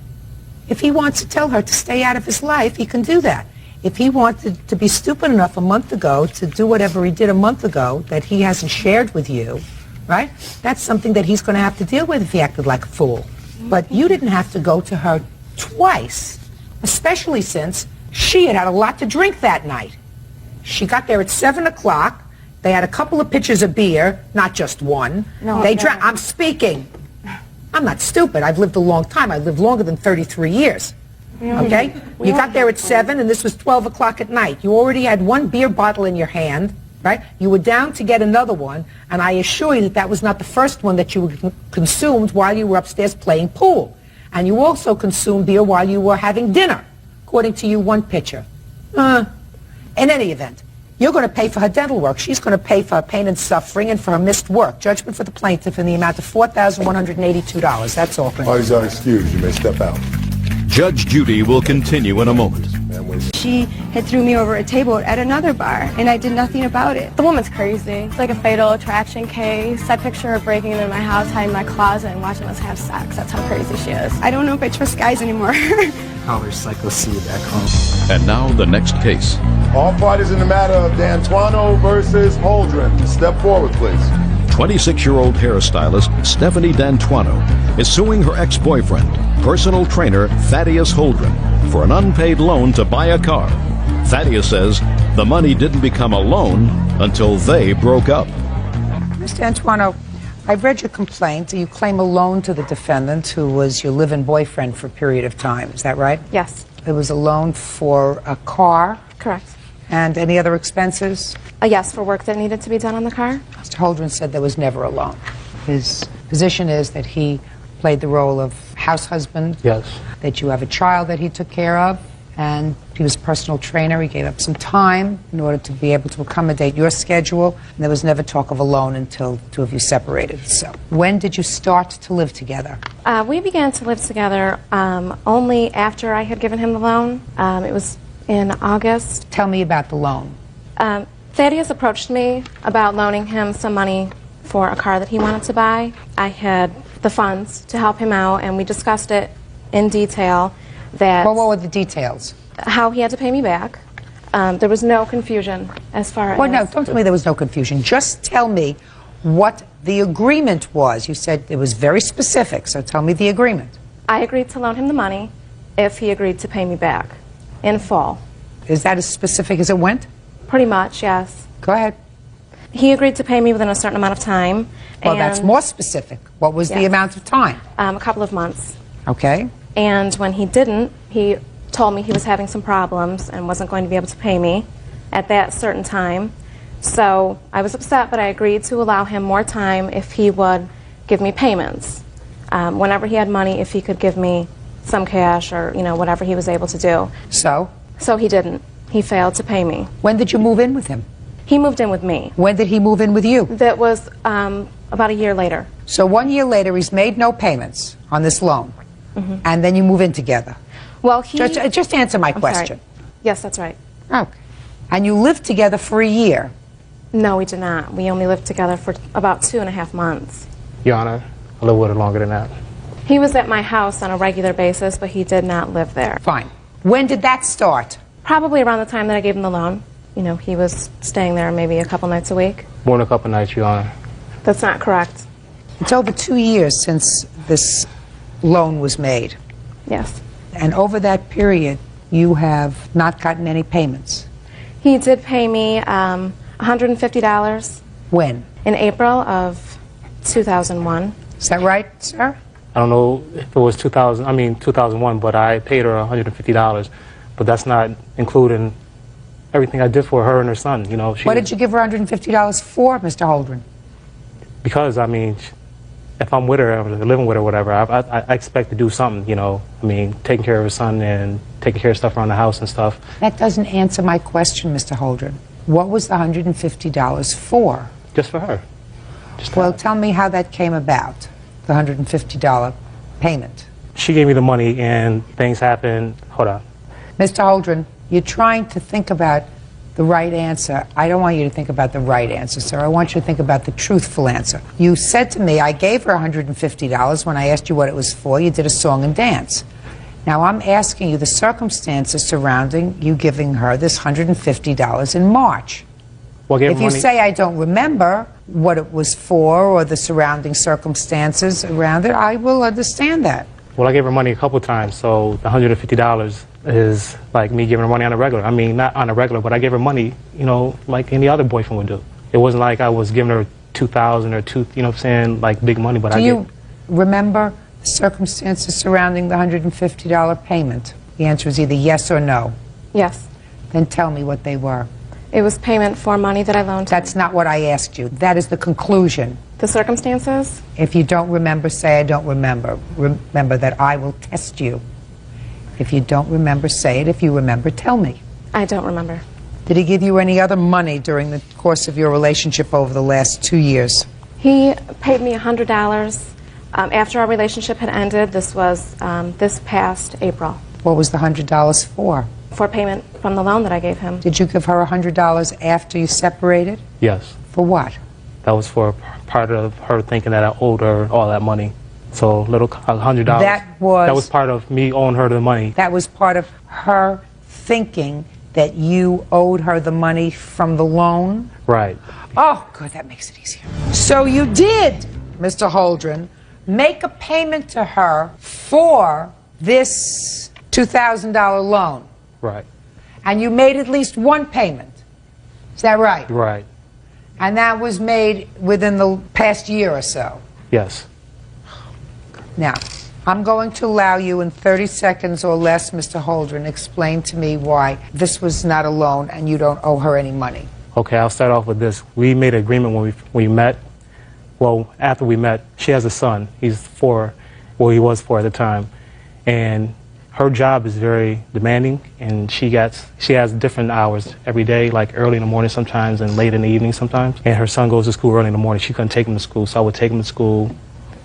If he wants to tell her to stay out of his life, he can do that. If he wanted to be stupid enough a month ago to do whatever he did a month ago that he hasn't shared with you, right? That's something that he's going to have to deal with if he acted like a fool. But you didn't have to go to her twice, especially since she had had a lot to drink that night. She got there at 7 o'clock. They had a couple of pitchers of beer, not just one. No, they no. drank. I'm speaking. I'm not stupid. I've lived a long time. I've lived longer than 33 years. Okay? You got there at 7, and this was 12 o'clock at night. You already had one beer bottle in your hand, right? You were down to get another one, and I assure you that that was not the first one that you consumed while you were upstairs playing pool. And you also consumed beer while you were having dinner, according to you, one pitcher. In any event, you're going to pay for her dental work. She's going to pay for her pain and suffering and for her missed work. Judgment for the plaintiff in the amount of $4,182. That's all. Parties are excused. You may step out. Judge Judy will continue in a moment. She had threw me over a table at another bar, and I did nothing about it. The woman's crazy. It's like a fatal attraction case. I picture her breaking into my house, hiding in my closet, and watching us have sex. That's how crazy she is. I don't know if I trust guys anymore. Call her Psycho C back home. And now the next case. All parties in the matter of D'Antuono versus Holdren. Step forward, please. 26-year-old hairstylist Stephanie D'Antuono is suing her ex-boyfriend, personal trainer Thaddeus Holdren, for an unpaid loan to buy a car. Thaddeus says the money didn't become a loan until they broke up. Mr. D'Antuono, I've read your complaint. You claim a loan to the defendant, who was your live-in boyfriend for a period of time. Is that right? Yes. It was a loan for a car Correct. and any other expenses? Yes, for work that needed to be done on the car. Mr. Holdren said there was never a loan. His position is that he played the role of house husband. Yes. That you have a child that he took care of, and he was a personal trainer. He gave up some time in order to be able to accommodate your schedule, and there was never talk of a loan until the two of you separated. So when did you start to live together? We began to live together only after I had given him the loan. It was in August. Tell me about the loan. Thaddeus approached me about loaning him some money for a car that he wanted to buy. I had the funds to help him out, and we discussed it in detail. Well, what were the details? How he had to pay me back. There was no confusion as far as... Well, no, don't tell me there was no confusion. Just tell me what the agreement was. You said it was very specific, so tell me the agreement. I agreed to loan him the money if he agreed to pay me back in full. Is that as specific as it went? Pretty much, yes. Go ahead. He agreed to pay me within a certain amount of time. Well, that's more specific. What was the amount of time? A couple of months. Okay. And when he didn't, he told me he was having some problems and wasn't going to be able to pay me at that certain time. So I was upset, but I agreed to allow him more time if he would give me payments. Whenever he had money, if he could give me some cash or, you know, whatever he was able to do. So? So he didn't. He failed to pay me. When did you move in with him? He moved in with me. When did he move in with you? That was about a year later. So 1 year later, he's made no payments on this loan, and then you move in together. Well, he... Just answer my I'm question. sorry. Yes, that's right. Okay. And you lived together for a year? No, we did not. We only lived together for about 2.5 months. Your Honor, I lived with her longer than that. He was at my house on a regular basis, but he did not live there. Fine. When did that start? Probably around the time that I gave him the loan. You know, he was staying there maybe a couple nights a week. More than a couple nights, Your Honor. That's not correct. It's over 2 years since this loan was made. Yes. And over that period, you have not gotten any payments. He did pay me $150. When? In April of 2001. Is that right, sir? I don't know if it was 2001, but I paid her $150. But that's not including everything I did for her and her son. You know, What did you give her $150 for, Mr. Holdren? Because, I mean, if I'm with her, or living with her, whatever, I expect to do something, you know. I mean, taking care of her son and taking care of stuff around the house and stuff. That doesn't answer my question, Mr. Holdren. What was the $150 for? Just for her. Well, tell me how that came about, the $150 payment. She gave me the money and things happened. Hold on. Mr. Holdren, you're trying to think about the right answer. I don't want you to think about the right answer, sir. I want you to think about the truthful answer. You said to me, I gave her $150 when I asked you what it was for. You did a song and dance. Now I'm asking you the circumstances surrounding you giving her this $150 in March. Well, if you say I don't remember what it was for or the surrounding circumstances around it, I will understand that. Well, I gave her money a couple times, so the $150 is like me giving her money on a regular. I mean, not on a regular, but I gave her money, you know, like any other boyfriend would do. It wasn't like I was giving her $2,000 or you know what I'm saying, like big money, but Do you remember the circumstances surrounding the $150 payment? The answer is either yes or no. Yes. Then tell me what they were. It was payment for money that I loaned him. That's not what I asked you. That is the conclusion. The circumstances? If you don't remember, say I don't remember. Remember that I will test you. If you don't remember, say it. If you remember, tell me. I don't remember. Did he give you any other money during the course of your relationship over the last 2 years? He paid me $100 after our relationship had ended. This was this past April. What was the $100 for? For payment from the loan that I gave him. Did you give her $100 after you separated? Yes. For what? That was for part of her thinking that I owed her all that money. So $100. That was part of me owing her the money. That was part of her thinking that you owed her the money from the loan? Right. Oh, good, that makes it easier. So you did, Mr. Holdren, make a payment to her for this $2,000 loan. Right. And you made at least one payment. Is that right? Right. And that was made within the past year or so? Yes. Now, I'm going to allow you in 30 seconds or less, Mr. Holdren, explain to me why this was not a loan and you don't owe her any money. Okay, I'll start off with this. We made an agreement when we met. Well, after we met, she has a son. He's 4. Well, he was 4 at the time. And her job is very demanding, and she has different hours every day, like early in the morning sometimes and late in the evening sometimes. And her son goes to school early in the morning. She couldn't take him to school, so I would take him to school,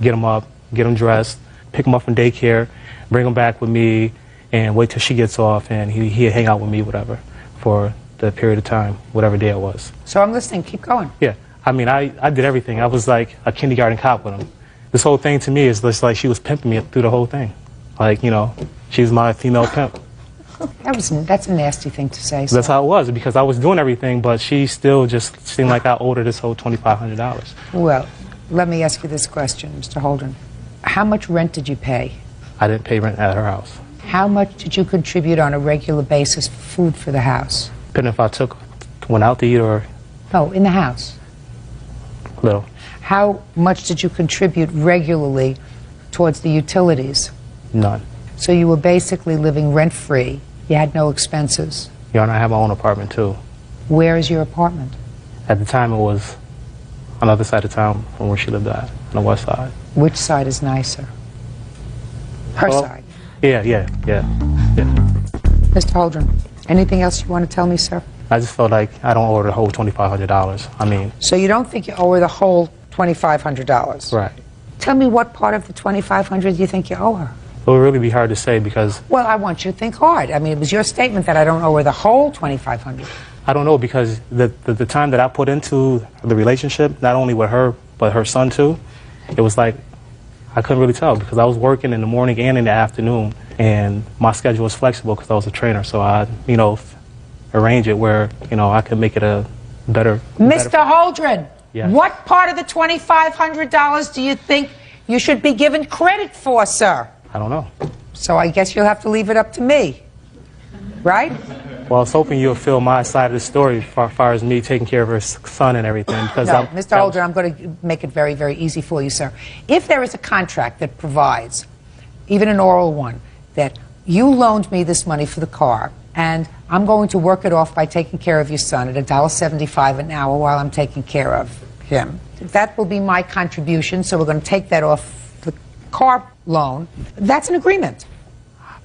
get him up, get him dressed, pick him up from daycare, bring him back with me, and wait till she gets off, and he'd hang out with me, whatever, for the period of time, whatever day it was. So I'm listening. Keep going. Yeah, I mean, I did everything. I was like a kindergarten cop with him. This whole thing to me is just like she was pimping me through the whole thing. Like, you know, she was my female pimp. That's a nasty thing to say. That's how it was, because I was doing everything, but she still just seemed like I owed her this whole $2,500. Well, let me ask you this question, Mr. Holden. How much rent did you pay? I didn't pay rent at her house. How much did you contribute on a regular basis for food for the house? Depending if I went out to eat or... No, in the house. Little. How much did you contribute regularly towards the utilities? None. So you were basically living rent-free. You had no expenses. Your Honor, I have my own apartment, too. Where is your apartment? At the time, it was on the other side of town from where she lived at, on the west side. Which side is nicer? Her side. Yeah. Mr. Holden, anything else you want to tell me, sir? I just felt like I don't owe her the whole $2,500. I mean... So you don't think you owe her the whole $2,500? Right. Tell me what part of the $2,500 you think you owe her. It would really be hard to say because... Well, I want you to think hard. I mean, it was your statement that I don't owe her the whole $2,500. I don't know, because the time that I put into the relationship, not only with her, but her son too, it was like, I couldn't really tell, because I was working in the morning and in the afternoon, and my schedule was flexible because I was a trainer, so I, you know, arrange it where, you know, I could make it a better... Mr. Holdren, Yes. What part of the $2,500 do you think you should be given credit for, sir? I don't know. So I guess you'll have to leave it up to me, right? Well, I was hoping you'll feel my side of the story as far as me taking care of her son and everything. Because no, Mr. Holden, I'm going to make it very, very easy for you, sir. If there is a contract that provides, even an oral one, that you loaned me this money for the car, and I'm going to work it off by taking care of your son at $1.75 an hour while I'm taking care of him, that will be my contribution, so we're going to take that off the car loan. That's an agreement.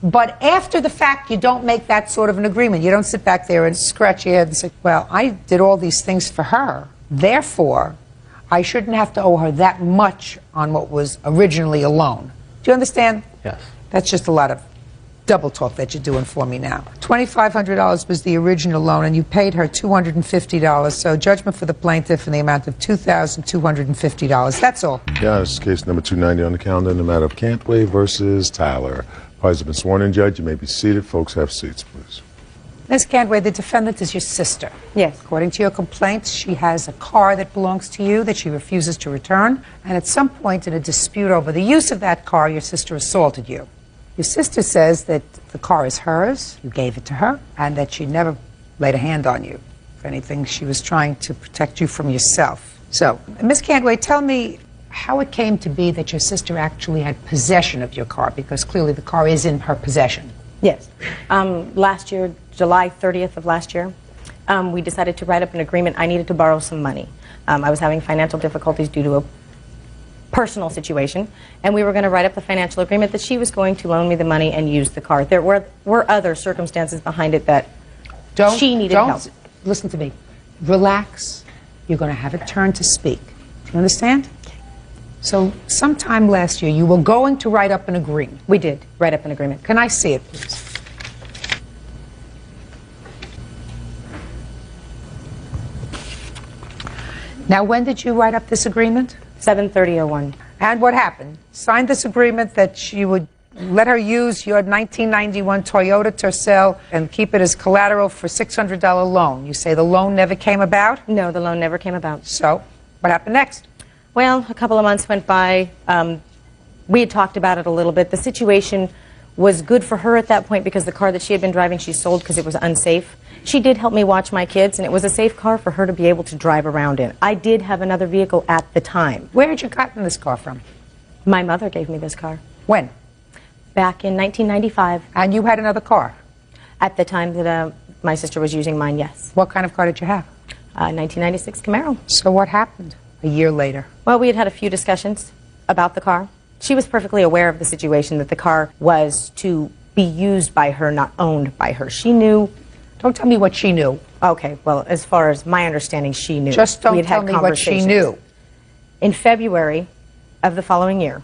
But after the fact, you don't make that sort of an agreement. You don't sit back there and scratch your head and say, well, I did all these things for her. Therefore, I shouldn't have to owe her that much on what was originally a loan. Do you understand? Yes. That's just a lot of double talk that you're doing for me now. $2,500 was the original loan, and you paid her $250. So judgment for the plaintiff in the amount of $2,250. That's all. Yeah, this is case number 290 on the calendar in the matter of Cantway versus Tyler. Parties have been sworn in, Judge. You may be seated. Folks, have seats, please. Ms. Cantway, the defendant is your sister. Yes. According to your complaints, she has a car that belongs to you that she refuses to return, and at some point in a dispute over the use of that car, your sister assaulted you. Your sister says that the car is hers, you gave it to her, and that she never laid a hand on you. If anything, she was trying to protect you from yourself. So, Ms. Cantway, tell me how it came to be that your sister actually had possession of your car, because clearly the car is in her possession. Yes. Last year, July 30th of last year, we decided to write up an agreement. I needed to borrow some money. I was having financial difficulties due to a personal situation, and we were going to write up the financial agreement that she was going to loan me the money and use the car. There were other circumstances behind it that she needed help. Listen to me. Relax. You're going to have a turn to speak. Do you understand? So sometime last year, you were going to write up an agreement. We did write up an agreement. Can I see it, please? Now, when did you write up this agreement? 7/30/01. And what happened? Signed this agreement that you would let her use your 1991 Toyota Tercel and keep it as collateral for $600 loan. You say the loan never came about? No, the loan never came about. So, what happened next? Well, a couple of months went by. We had talked about it a little bit. The situation was good for her at that point because the car that she had been driving, she sold because it was unsafe. She did help me watch my kids, and it was a safe car for her to be able to drive around in. I did have another vehicle at the time. Where had you gotten this car from? My mother gave me this car. When? Back in 1995. And you had another car? At the time that my sister was using mine, yes. What kind of car did you have? 1996 Camaro. So what happened a year later? Well, we had had a few discussions about the car. She was perfectly aware of the situation, that the car was to be used by her, not owned by her. She knew. Don't tell me what she knew. Okay, well, as far as my understanding, she knew. Just don't tell me what she knew. In February of the following year,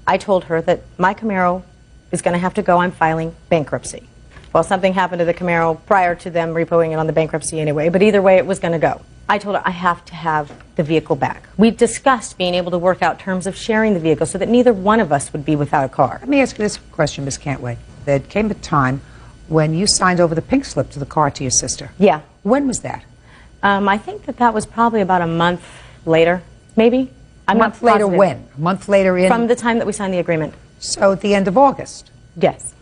I told her that my Camaro is going to have to go. I'm filing bankruptcy. Well, something happened to the Camaro prior to them repoing it on the bankruptcy anyway, but either way, it was going to go. I told her I have to have the vehicle back. We discussed being able to work out terms of sharing the vehicle so that neither one of us would be without a car. Let me ask you this question, Ms. Cantway. There came a time when you signed over the pink slip to the car to your sister. Yeah. When was that? I think that was probably about a month later, maybe. A month later when? A month later in? From the time that we signed the agreement. So at the end of August? Yes.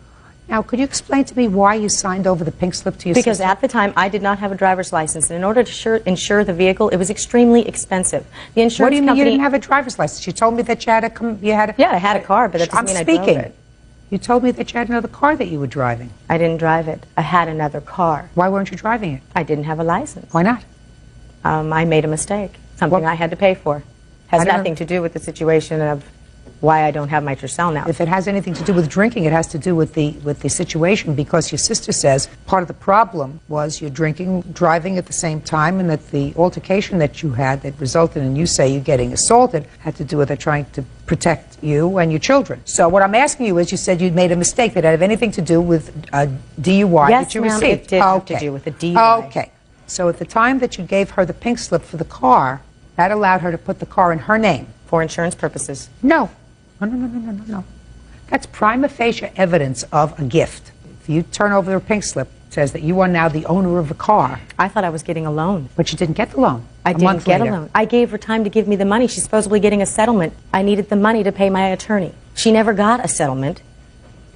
Now, could you explain to me why you signed over the pink slip to your sister? Because at the time, I did not have a driver's license. And in order to insure the vehicle, it was extremely expensive. The insurance What do you mean company, you didn't have a driver's license? You told me that you had a... Yeah, I had a car, but that doesn't mean I drove it. You told me that you had another car that you were driving. I didn't drive it. I had another car. Why weren't you driving it? I didn't have a license. Why not? I made a mistake. Something I had to pay for. Has nothing to do with the situation of why I don't have my Tercel now. If it has anything to do with drinking, it has to do with the situation, because your sister says part of the problem was you're drinking, driving at the same time, and that the altercation that you had that resulted in you say you getting assaulted had to do with her trying to protect you and your children. So what I'm asking you is, you said you'd made a mistake that had anything to do with a DUI that you received. Yes, it did have to do with a DUI. Okay. So at the time that you gave her the pink slip for the car, that allowed her to put the car in her name. For insurance purposes. No. No. That's prima facie evidence of a gift. If you turn over the pink slip, it says that you are now the owner of the car. I thought I was getting a loan. But you didn't get the loan. I didn't get a loan. I gave her time to give me the money. She's supposedly getting a settlement. I needed the money to pay my attorney. She never got a settlement.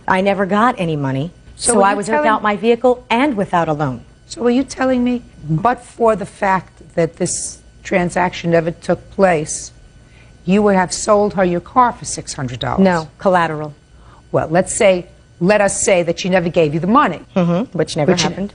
I never got any money. So I was without my vehicle and without a loan. So are you telling me, but for the fact that this transaction never took place, you would have sold her your car for $600? No, collateral. Well, let us say that she never gave you the money. Which never happened.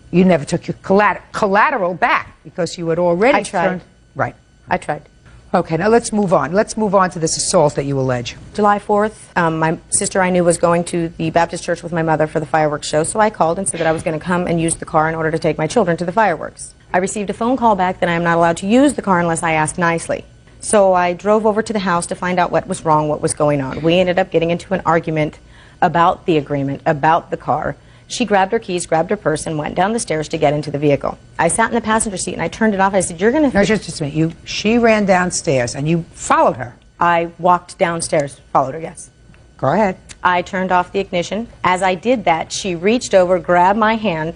You never took your collateral back because you had already I tried. Right. I tried. Okay, now let's move on. Let's move on to this assault that you allege. July 4th, my sister I knew was going to the Baptist church with my mother for the fireworks show, so I called and said that I was going to come and use the car in order to take my children to the fireworks. I received a phone call back that I am not allowed to use the car unless I ask nicely. So I drove over to the house to find out what was wrong, what was going on. We ended up getting into an argument about the agreement, about the car. She grabbed her keys, grabbed her purse, and went down the stairs to get into the vehicle. I sat in the passenger seat and I turned it off. I said, "You're going to..." No, just a minute. She ran downstairs and you followed her. I walked downstairs, followed her, yes. Go ahead. I turned off the ignition. As I did that, she reached over, grabbed my hand,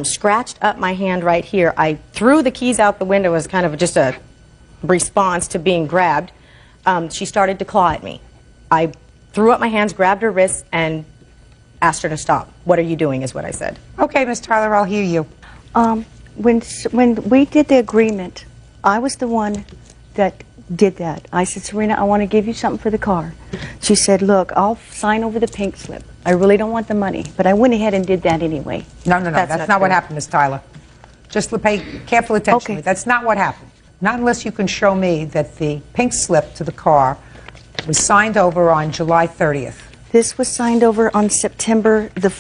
scratched up my hand right here. I threw the keys out the window as kind of just a response to being grabbed. She started to claw at me. I threw up my hands, grabbed her wrists, and asked her to stop. "What are you doing?" is what I said. Okay, Miss Tyler, I'll hear you. When we did the agreement, I was the one that did that. I said, "Serena, I want to give you something for the car." She said, "Look, I'll sign over the pink slip. I really don't want the money." But I went ahead and did that anyway. No, that's not what happened, Miss Tyler. Just pay careful attention to me. That's not what happened. Not unless you can show me that the pink slip to the car was signed over on July 30th. This was signed over on September the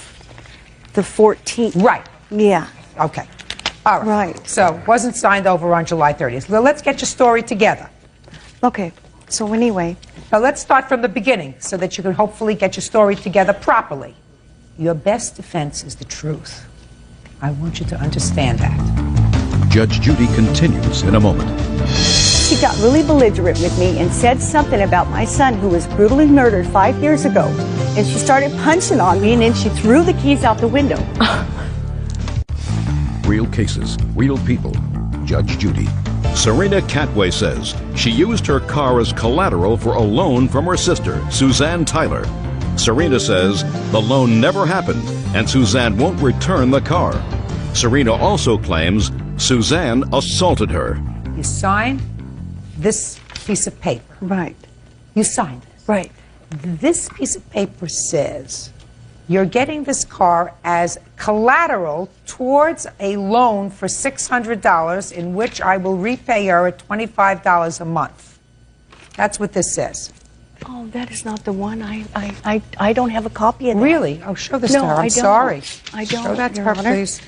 14th. Right. Yeah. Okay. All right. So it wasn't signed over on July 30th. Well, let's get your story together. Okay. So anyway. Now let's start from the beginning so that you can hopefully get your story together properly. Your best defense is the truth. I want you to understand that. Judge Judy continues in a moment. She got really belligerent with me and said something about my son who was brutally murdered 5 years ago. And she started punching on me, and then she threw the keys out the window. Real cases, real people. Judge Judy. Serena Catway says she used her car as collateral for a loan from her sister, Suzanne Tyler. Serena says the loan never happened and Suzanne won't return the car. Serena also claims Suzanne assaulted her. You signed this piece of paper. Right. You signed it. Right. This piece of paper says you're getting this car as collateral towards a loan for $600 in which I will repay her at $25 a month. That's what this says. Oh, that is not the one. I don't have a copy of that. Really? Oh, show this to her. I'm sorry. I don't. Show that to Your her, Honor. please.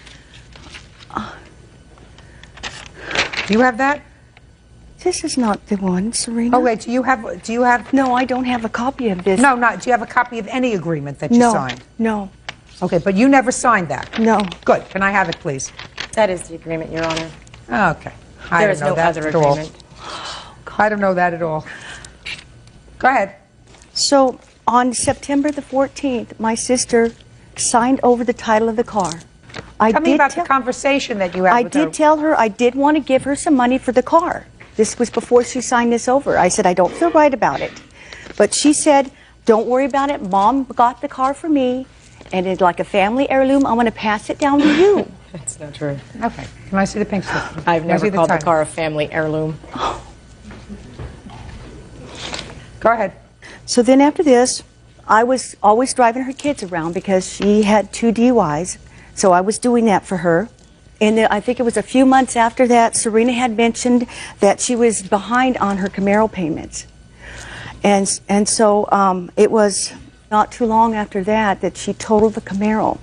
Do you have that? This is not the one, Serena. Oh, wait, do you have... No, I don't have a copy of this. No, do you have a copy of any agreement that you signed? No. Okay, but you never signed that? No. Good. Can I have it, please? That is the agreement, Your Honor. Okay. There is no other agreement. I don't know that at all. Go ahead. So, on September the 14th, my sister signed over the title of the car. Tell me about the conversation that you had with her. I did tell her I did want to give her some money for the car. This was before she signed this over. I said, I don't feel right about it. But she said, don't worry about it. Mom got the car for me, and it's like a family heirloom. I want to pass it down to you. That's not true. Okay. Can I see the pink slip? I've never called the car a family heirloom. Go ahead. So then after this, I was always driving her kids around because she had 2 DUIs. So I was doing that for her. And then I think it was a few months after that, Serena had mentioned that she was behind on her Camaro payments. And so it was not too long after that she totaled the Camaro.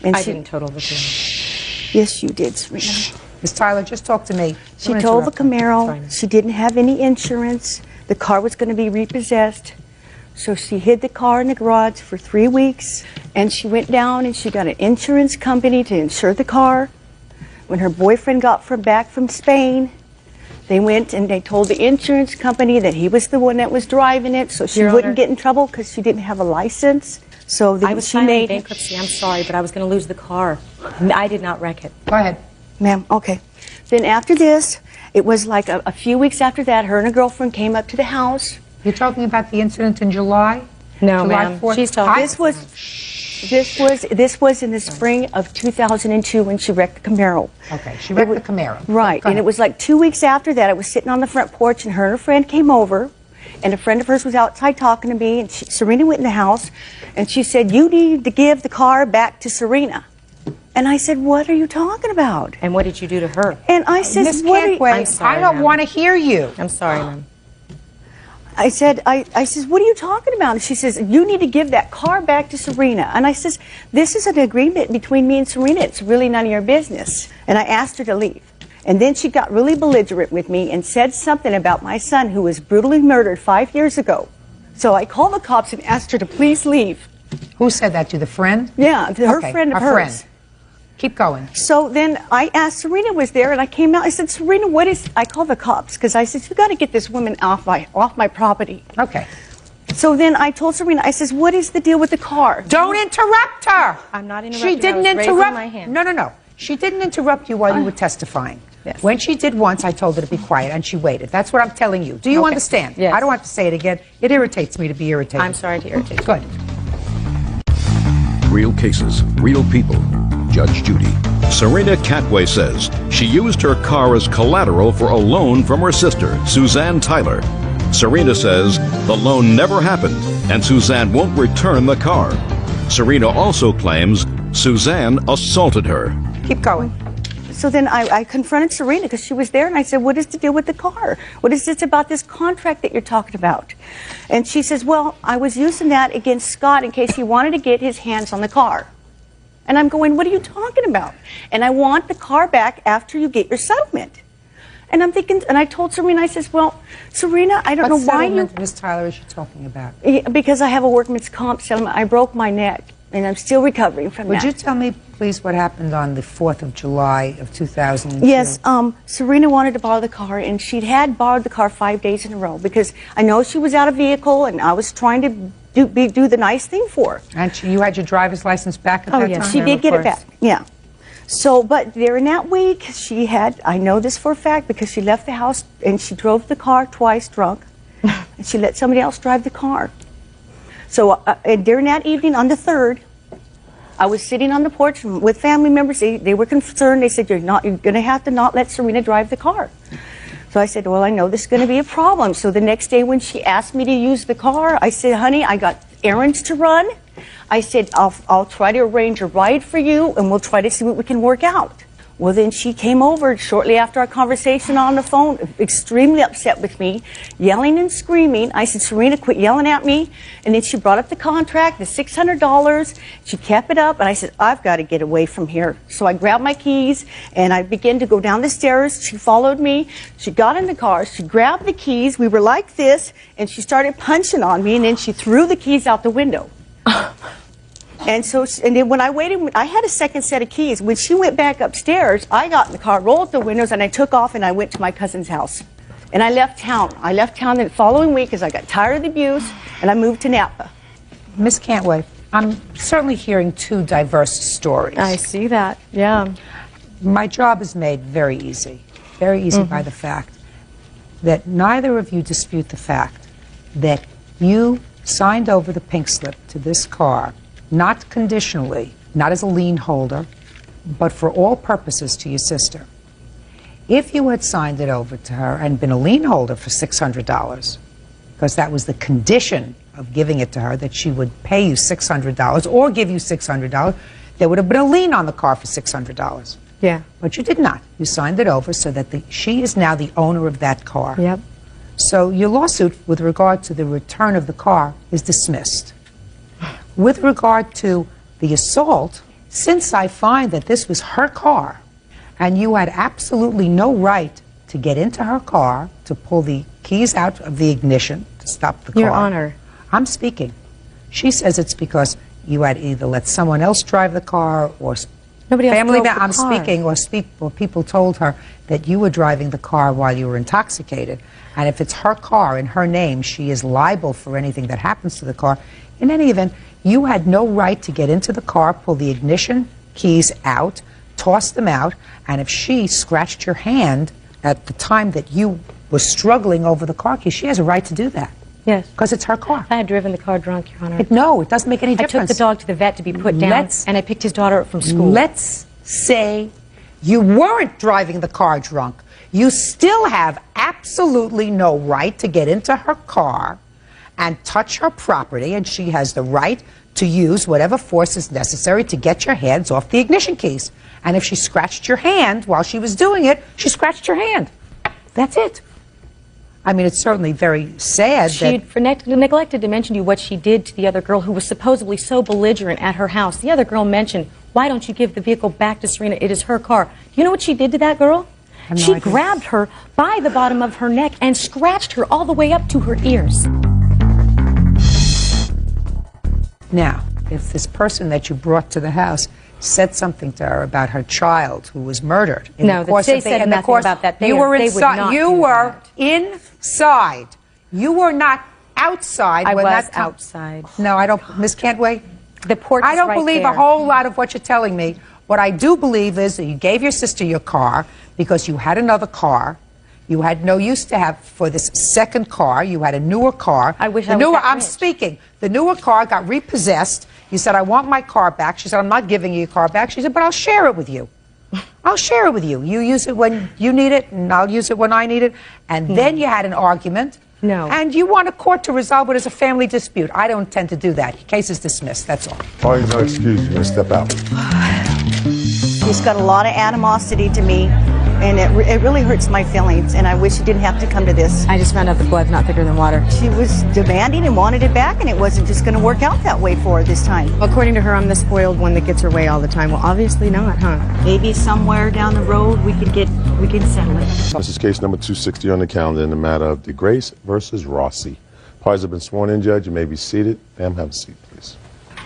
And I didn't total the Camaro. Yes, you did, Serena. Miss Tyler, just talk to me. She totaled the Camaro. She didn't have any insurance. The car was going to be repossessed. So she hid the car in the garage for 3 weeks. And she went down and she got an insurance company to insure the car. When her boyfriend got back from Spain, they went and they told the insurance company that he was the one that was driving it, so she wouldn't get in trouble because she didn't have a license. So I was filing bankruptcy. I'm sorry, but I was going to lose the car. I did not wreck it. Go ahead. Ma'am, okay. Then after this, it was like a few weeks after that, her and her girlfriend came up to the house. You're talking about the incident in July? No, July ma'am. 4th? She's talking. This was in the spring of 2002 when she wrecked the Camaro. Okay, she wrecked the Camaro. Right, and it was like 2 weeks after that. I was sitting on the front porch, and her and her friend came over, and a friend of hers was outside talking to me, and Serena went in the house, and she said, you need to give the car back to Serena. And I said, what are you talking about? And what did you do to her? And I said, Miss Cantway, I'm sorry, I don't ma'am. want to hear you. I'm sorry, ma'am. I said, what are you talking about? And she says, you need to give that car back to Serena. And I says, this is an agreement between me and Serena. It's really none of your business. And I asked her to leave. And then she got really belligerent with me and said something about my son who was brutally murdered 5 years ago. So I called the cops and asked her to please leave. Who said that to you, the friend? Yeah, her friend of hers. Friend. Keep going. So then I asked, Serena was there, and I came out. I said, Serena, I called the cops because I said, you got to get this woman off my property. Okay. So then I told Serena, I says, what is the deal with the car? Don't interrupt her. I'm not interrupting. She didn't I was interrupt. raising my hand. No. She didn't interrupt you while you were testifying. Yes. When she did once, I told her to be quiet, and she waited. That's what I'm telling you. Do you understand? Yes. I don't have to say it again. It irritates me to be irritated. I'm sorry to irritate you. Good. Real cases, real people. Judge Judy. Serena Catway says she used her car as collateral for a loan from her sister, Suzanne Tyler. Serena says the loan never happened and Suzanne won't return the car. Serena also claims Suzanne assaulted her. Keep going. So then I confronted Serena because she was there, and I said, what is the deal with the car? What is this about this contract that you're talking about? And she says, well, I was using that against Scott in case he wanted to get his hands on the car. And I'm going, what are you talking about? And I want the car back after you get your settlement. And I'm thinking, and I told Serena, I says, well, Serena, I don't know why you... What Ms. Tyler is she talking about? Because I have a workman's comp settlement. I broke my neck, and I'm still recovering from that. Would you tell me, please, what happened on the 4th of July of 2002? Yes, Serena wanted to borrow the car, and she had borrowed the car 5 days in a row because I know she was out of vehicle, and I was trying to do the nice thing for her. And you had your driver's license back at that time? She did get it back, yeah. So, but during that week, she had, I know this for a fact because she left the house and she drove the car twice drunk, and she let somebody else drive the car. So during that evening on the 3rd, I was sitting on the porch with family members. They were concerned. They said, you're going to have to not let Serena drive the car. So I said, well, I know this is going to be a problem. So the next day when she asked me to use the car, I said, honey, I got errands to run. I said, I'll try to arrange a ride for you, and we'll try to see what we can work out. Well, then she came over shortly after our conversation on the phone, extremely upset with me, yelling and screaming. I said, Serena, quit yelling at me. And then she brought up the contract, the $600. She kept it up, and I said, I've got to get away from here. So I grabbed my keys, and I began to go down the stairs. She followed me. She got in the car. She grabbed the keys. We were like this, and she started punching on me, and then she threw the keys out the window. And then when I waited, I had a second set of keys. When she went back upstairs, I got in the car, rolled up the windows, and I took off, and I went to my cousin's house. And I left town. I left town the following week because I got tired of the abuse, and I moved to Napa. Miss Cantway, I'm certainly hearing two diverse stories. I see that, yeah. My job is made very easy by the fact that neither of you dispute the fact that you signed over the pink slip to this car, not conditionally, not as a lien holder, but for all purposes to your sister. If you had signed it over to her and been a lien holder for $600, because that was the condition of giving it to her, that she would pay you $600 or give you $600, there would have been a lien on the car for $600. Yeah. But you did not. You signed it over so that she is now the owner of that car. Yep. So your lawsuit with regard to the return of the car is dismissed. With regard to the assault, since I find that this was her car and you had absolutely no right to get into her car, to pull the keys out of the ignition, to stop the car. Your Honor. I'm speaking. She says it's because you had either let someone else drive the car or nobody else family drove the I'm car. speaking, or people told her that you were driving the car while you were intoxicated. And if it's her car in her name, she is liable for anything that happens to the car. In any event, you had no right to get into the car, pull the ignition keys out, toss them out, and if she scratched your hand at the time that you were struggling over the car keys, she has a right to do that. Yes. Because it's her car. I had driven the car drunk, Your Honor. No, it doesn't make any difference. I took the dog to the vet to be put down, and I picked his daughter up from school. Let's say you weren't driving the car drunk. You still have absolutely no right to get into her car and touch her property, and she has the right to use whatever force is necessary to get your hands off the ignition keys. And if she scratched your hand while she was doing it, she scratched your hand. That's it. I mean, it's certainly very sad She that... neglected to mention to you what she did to the other girl who was supposedly so belligerent at her house. The other girl mentioned, why don't you give the vehicle back to Serena? It is her car. You know what she did to that girl? She grabbed her by the bottom of her neck and scratched her all the way up to her ears. Now, if this person that you brought to the house said something to her about her child who was murdered in No, the course they of the, said in the nothing course, about that. you were They would inside. not You do were that. inside. You were not outside. I when was that outside. No, I don't. Miss Cantway, the porch. I don't right believe there. a whole lot of what you're telling me. What I do believe is that you gave your sister your car because you had another car. You had no use to have for this second car. You had a newer car. I wish the I was newer. that I'm rich. speaking. The newer car got repossessed. You said, I want my car back. She said, I'm not giving you your car back. She said, but I'll share it with you. I'll share it with you. You use it when you need it, and I'll use it when I need it. And then you had an argument. No. And you want a court to resolve it as a family dispute. I don't intend to do that. Case is dismissed. That's all. Parties are excused. You're going to step out. She's got a lot of animosity to me, and it really hurts my feelings, and I wish she didn't have to come to this. I just found out the blood's not thicker than water. She was demanding and wanted it back, and it wasn't just going to work out that way for her this time. According to her, I'm the spoiled one that gets her way all the time. Well, obviously not, huh? Maybe somewhere down the road we can settle it. This is case number 260 on the calendar in the matter of DeGrace versus Rossi. Parties have been sworn in, Judge. You may be seated. Ma'am, have a seat, please.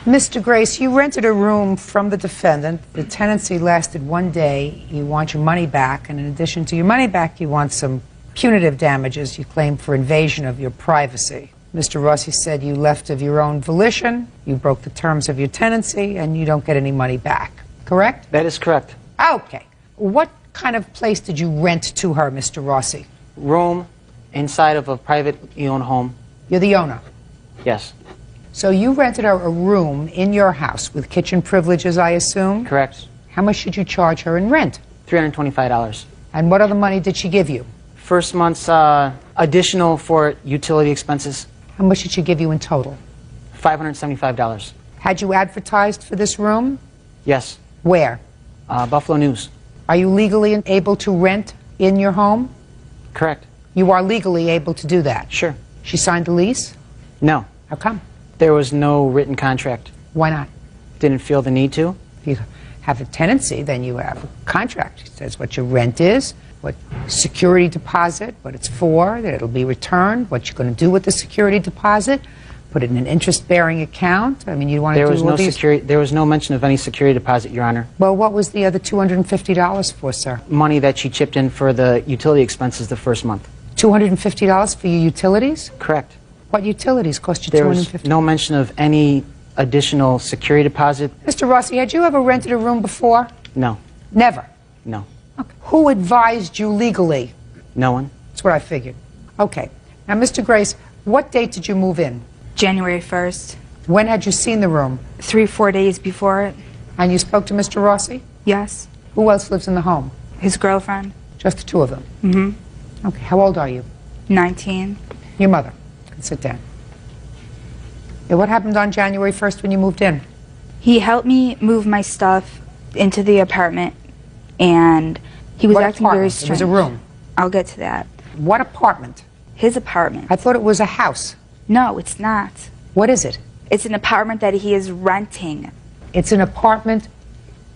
Mr. Grace, you rented a room from the defendant. The tenancy lasted 1 day. You want your money back, and in addition to your money back, you want some punitive damages you claim for invasion of your privacy. Mr. Rossi said you left of your own volition, you broke the terms of your tenancy, and you don't get any money back. Correct? That is correct. Okay. What kind of place did you rent to her, Mr. Rossi? Room inside of a privately owned home. You're the owner. Yes. So you rented her a room in your house with kitchen privileges, I assume? Correct. How much did you charge her in rent? $325. And what other money did she give you? First month's additional for utility expenses. How much did she give you in total? $575. Had you advertised for this room? Yes. Where? Buffalo News. Are you legally able to rent in your home? Correct. You are legally able to do that? Sure. She signed the lease? No. How come? There was no written contract. Why not? Didn't feel the need to. If you have a tenancy, then you have a contract. It says what your rent is, what security deposit, what it's for, that it'll be returned, what you're going to do with the security deposit, put it in an interest-bearing account. I mean, you want to There do was all no these... security. There was no mention of any security deposit, Your Honor. Well, what was the other $250 for, sir? Money that she chipped in for the utility expenses the first month. $250 for your utilities? Correct. What utilities cost you There $250? was no mention of any additional security deposit. Mr. Rossi, had you ever rented a room before? No. Never. No. Okay. Who advised you legally? No one. That's what I figured. Okay. Now, Mr. Grace, what date did you move in? January 1st. When had you seen the room? 3-4 days before it. And you spoke to Mr. Rossi? Yes. Who else lives in the home? His girlfriend. Just the two of them? Mm-hmm. Okay. How old are you? 19. Your mother. Sit down. Yeah, what happened on January 1st when you moved in? He helped me move my stuff into the apartment, and he was What acting very apartment? It strange. was a room. I'll get to that. What apartment? His apartment. I thought it was a house. No, it's not. What is it? It's an apartment that he is renting. It's an apartment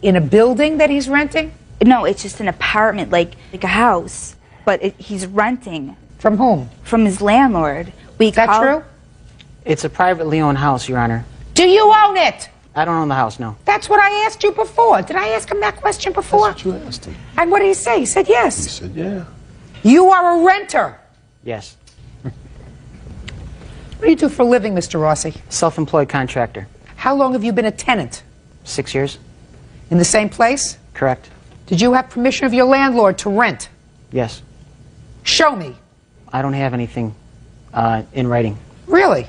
in a building that he's renting? No, it's just an apartment, like a house, but he's renting. From whom? From his landlord. Is that true? It's a privately owned house, Your Honor. Do you own it? I don't own the house, no. That's what I asked you before. Did I ask him that question before? That's what you asked him. And what did he say? He said yes. He said, yeah. You are a renter. Yes. What do you do for a living, Mr. Rossi? Self-employed contractor. How long have you been a tenant? 6 years. In the same place? Correct. Did you have permission of your landlord to rent? Yes. Show me. I don't have anything in writing. Really?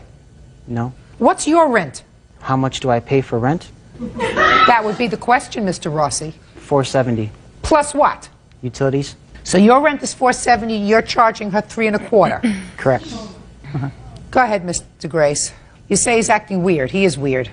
No. What's your rent? How much do I pay for rent? That would be the question, Mr. Rossi. $470. Plus what? Utilities. So your rent is $470. You're charging her $325. Correct. Go ahead, Mr. Grace. You say he's acting weird. He is weird.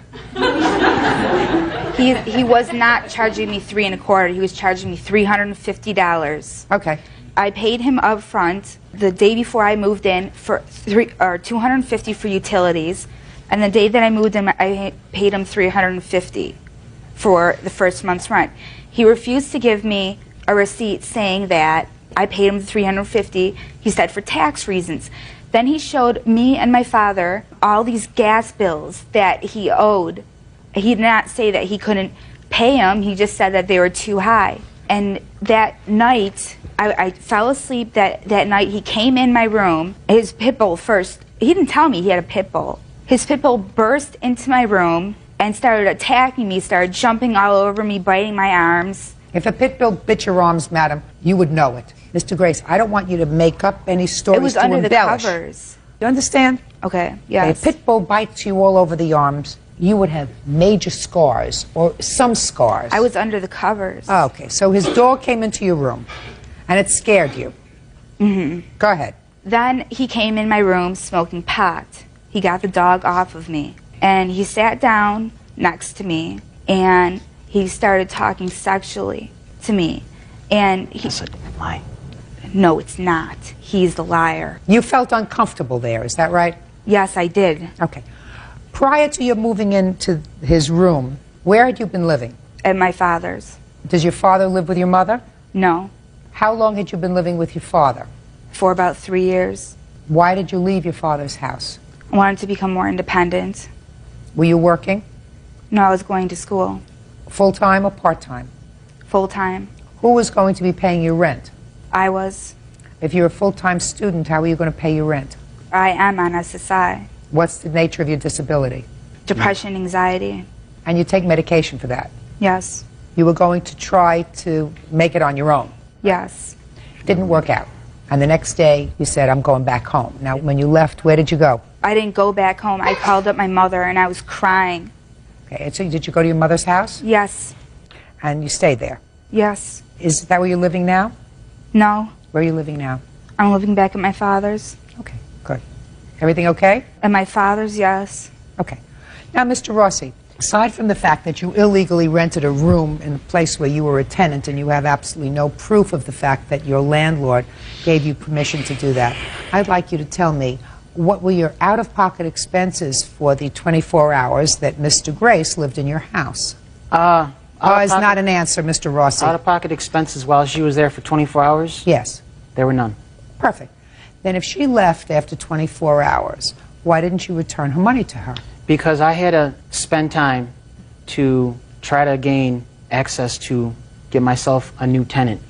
He was not charging me $325. He was charging me $350. Okay. I paid him up front the day before I moved in for $250 for utilities, and the day that I moved in, I paid him $350 for the first month's rent. He refused to give me a receipt saying that I paid him the $350. He said for tax reasons. Then he showed me and my father all these gas bills that he owed. He did not say that he couldn't pay them. He just said that they were too high. And that night, I fell asleep that night. He came in my room. His pit bull first, he didn't tell me he had a pit bull. His pit bull burst into my room and started attacking me, started jumping all over me, biting my arms. If a pit bull bit your arms, madam, you would know it. Mr. Grace, I don't want you to make up any stories It was to under the embellish. covers. You understand? Okay, yes. If a pit bull bites you all over the arms, you would have major scars or some scars. I was under the covers. Oh, okay, so his dog came into your room and it scared you. Mm-hmm. Go ahead. Then he came in my room smoking pot. He got the dog off of me. And he sat down next to me and he started talking sexually to me. And he That's a lie. No, it's not. He's the liar. You felt uncomfortable there, is that right? Yes, I did. Okay. Prior to your moving into his room, where had you been living? At my father's. Does your father live with your mother? No. How long had you been living with your father? For about 3 years. Why did you leave your father's house? I wanted to become more independent. Were you working? No, I was going to school. Full-time or part-time? Full-time. Who was going to be paying your rent? I was. If you're a full-time student, how are you going to pay your rent? I am on SSI. What's the nature of your disability? Depression, anxiety. And you take medication for that? Yes. You were going to try to make it on your own? Yes. Didn't work out. And the next day, you said, I'm going back home. Now, when you left, where did you go? I didn't go back home. I called up my mother and I was crying. Okay, and so did you go to your mother's house? Yes. And you stayed there? Yes. Is that where you're living now? No. Where are you living now? I'm living back at my father's. Okay, good. Everything okay? At my father's, yes. Okay. Now, Mr. Rossi, Aside from the fact that you illegally rented a room in a place where you were a tenant and you have absolutely no proof of the fact that your landlord gave you permission to do that, I'd like you to tell me what were your out-of-pocket expenses for the 24 hours that Mr. Grace lived in your house? Is not an answer, Mr. Rossi. Out-of-pocket expenses while she was there for 24 hours? Yes. There were none. Perfect. Then if she left after 24 hours, why didn't you return her money to her? Because I had to spend time to try to gain access to get myself a new tenant.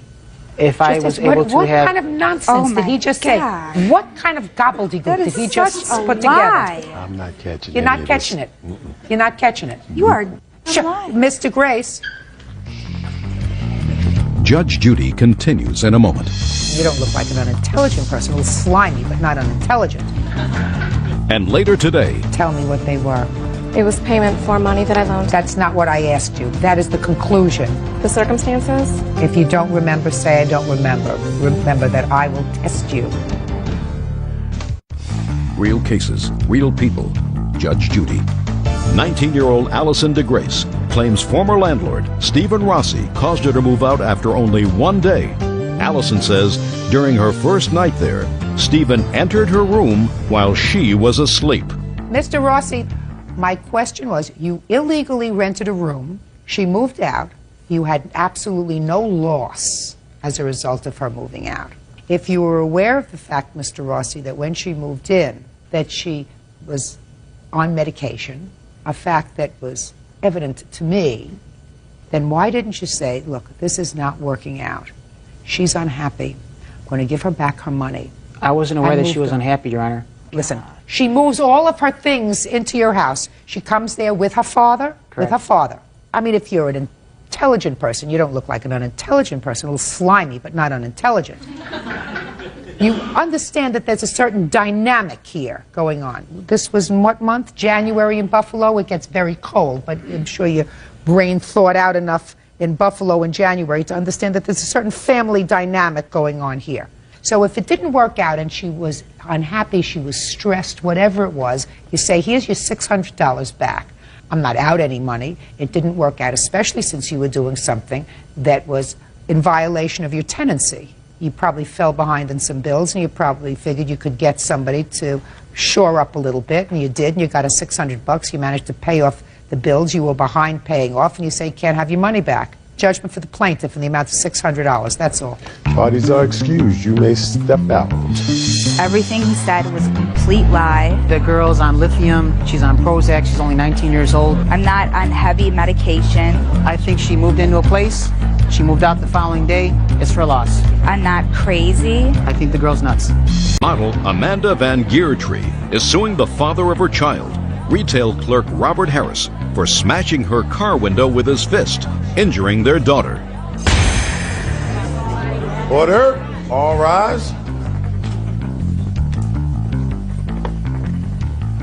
If I was able to what have... What kind of nonsense did he just say? What kind of gobbledygook did he just put together? I'm not catching it. You're not catching it. You're not catching it. You are Mr. Grace. Judge Judy continues in a moment. You don't look like an unintelligent person. A little slimy, but not unintelligent. And later today... Tell me what they were. It was payment for money that I loaned. That's not what I asked you. That is the conclusion. The circumstances? If you don't remember, say I don't remember. Remember that I will test you. Real cases, real people. Judge Judy. 19-year-old Allison DeGrace claims former landlord Stephen Rossi caused her to move out after only one day. Allison says during her first night there, Stephen entered her room while she was asleep. Mr. Rossi, my question was, you illegally rented a room, she moved out, you had absolutely no loss as a result of her moving out. If you were aware of the fact, Mr. Rossi, that when she moved in, that she was on medication, a fact that was evident to me, then why didn't you say, look, this is not working out. She's unhappy. I'm going to give her back her money. I wasn't aware that she was unhappy, Your Honor. Listen, she moves all of her things into your house. She comes there with her father? Correct. With her father. I mean, if you're an intelligent person, you don't look like an unintelligent person, a little slimy, but not unintelligent. You understand that there's a certain dynamic here going on. This was in what month? January in Buffalo? It gets very cold, but I'm sure your brain thought out enough in Buffalo in January to understand that there's a certain family dynamic going on here. So if it didn't work out and she was unhappy, she was stressed, whatever it was, you say, here's your $600 back. I'm not out any money. It didn't work out, especially since you were doing something that was in violation of your tenancy. You probably fell behind in some bills, and you probably figured you could get somebody to shore up a little bit, and you did, and you got a $600. You managed to pay off the bills you were behind paying off, and you say you can't have your money back. Judgment for the plaintiff in the amount of $600. That's all. Parties are excused. You may step out. Everything he said was a complete lie. The girl's on lithium. She's on Prozac. She's only 19 years old. I'm not on heavy medication. I think she moved into a place. She moved out the following day. It's her loss. I'm not crazy. I think the girl's nuts. Model Amanda Van Geertree is suing the father of her child, retail clerk Robert Harris, for smashing her car window with his fist, injuring their daughter. Order. All rise.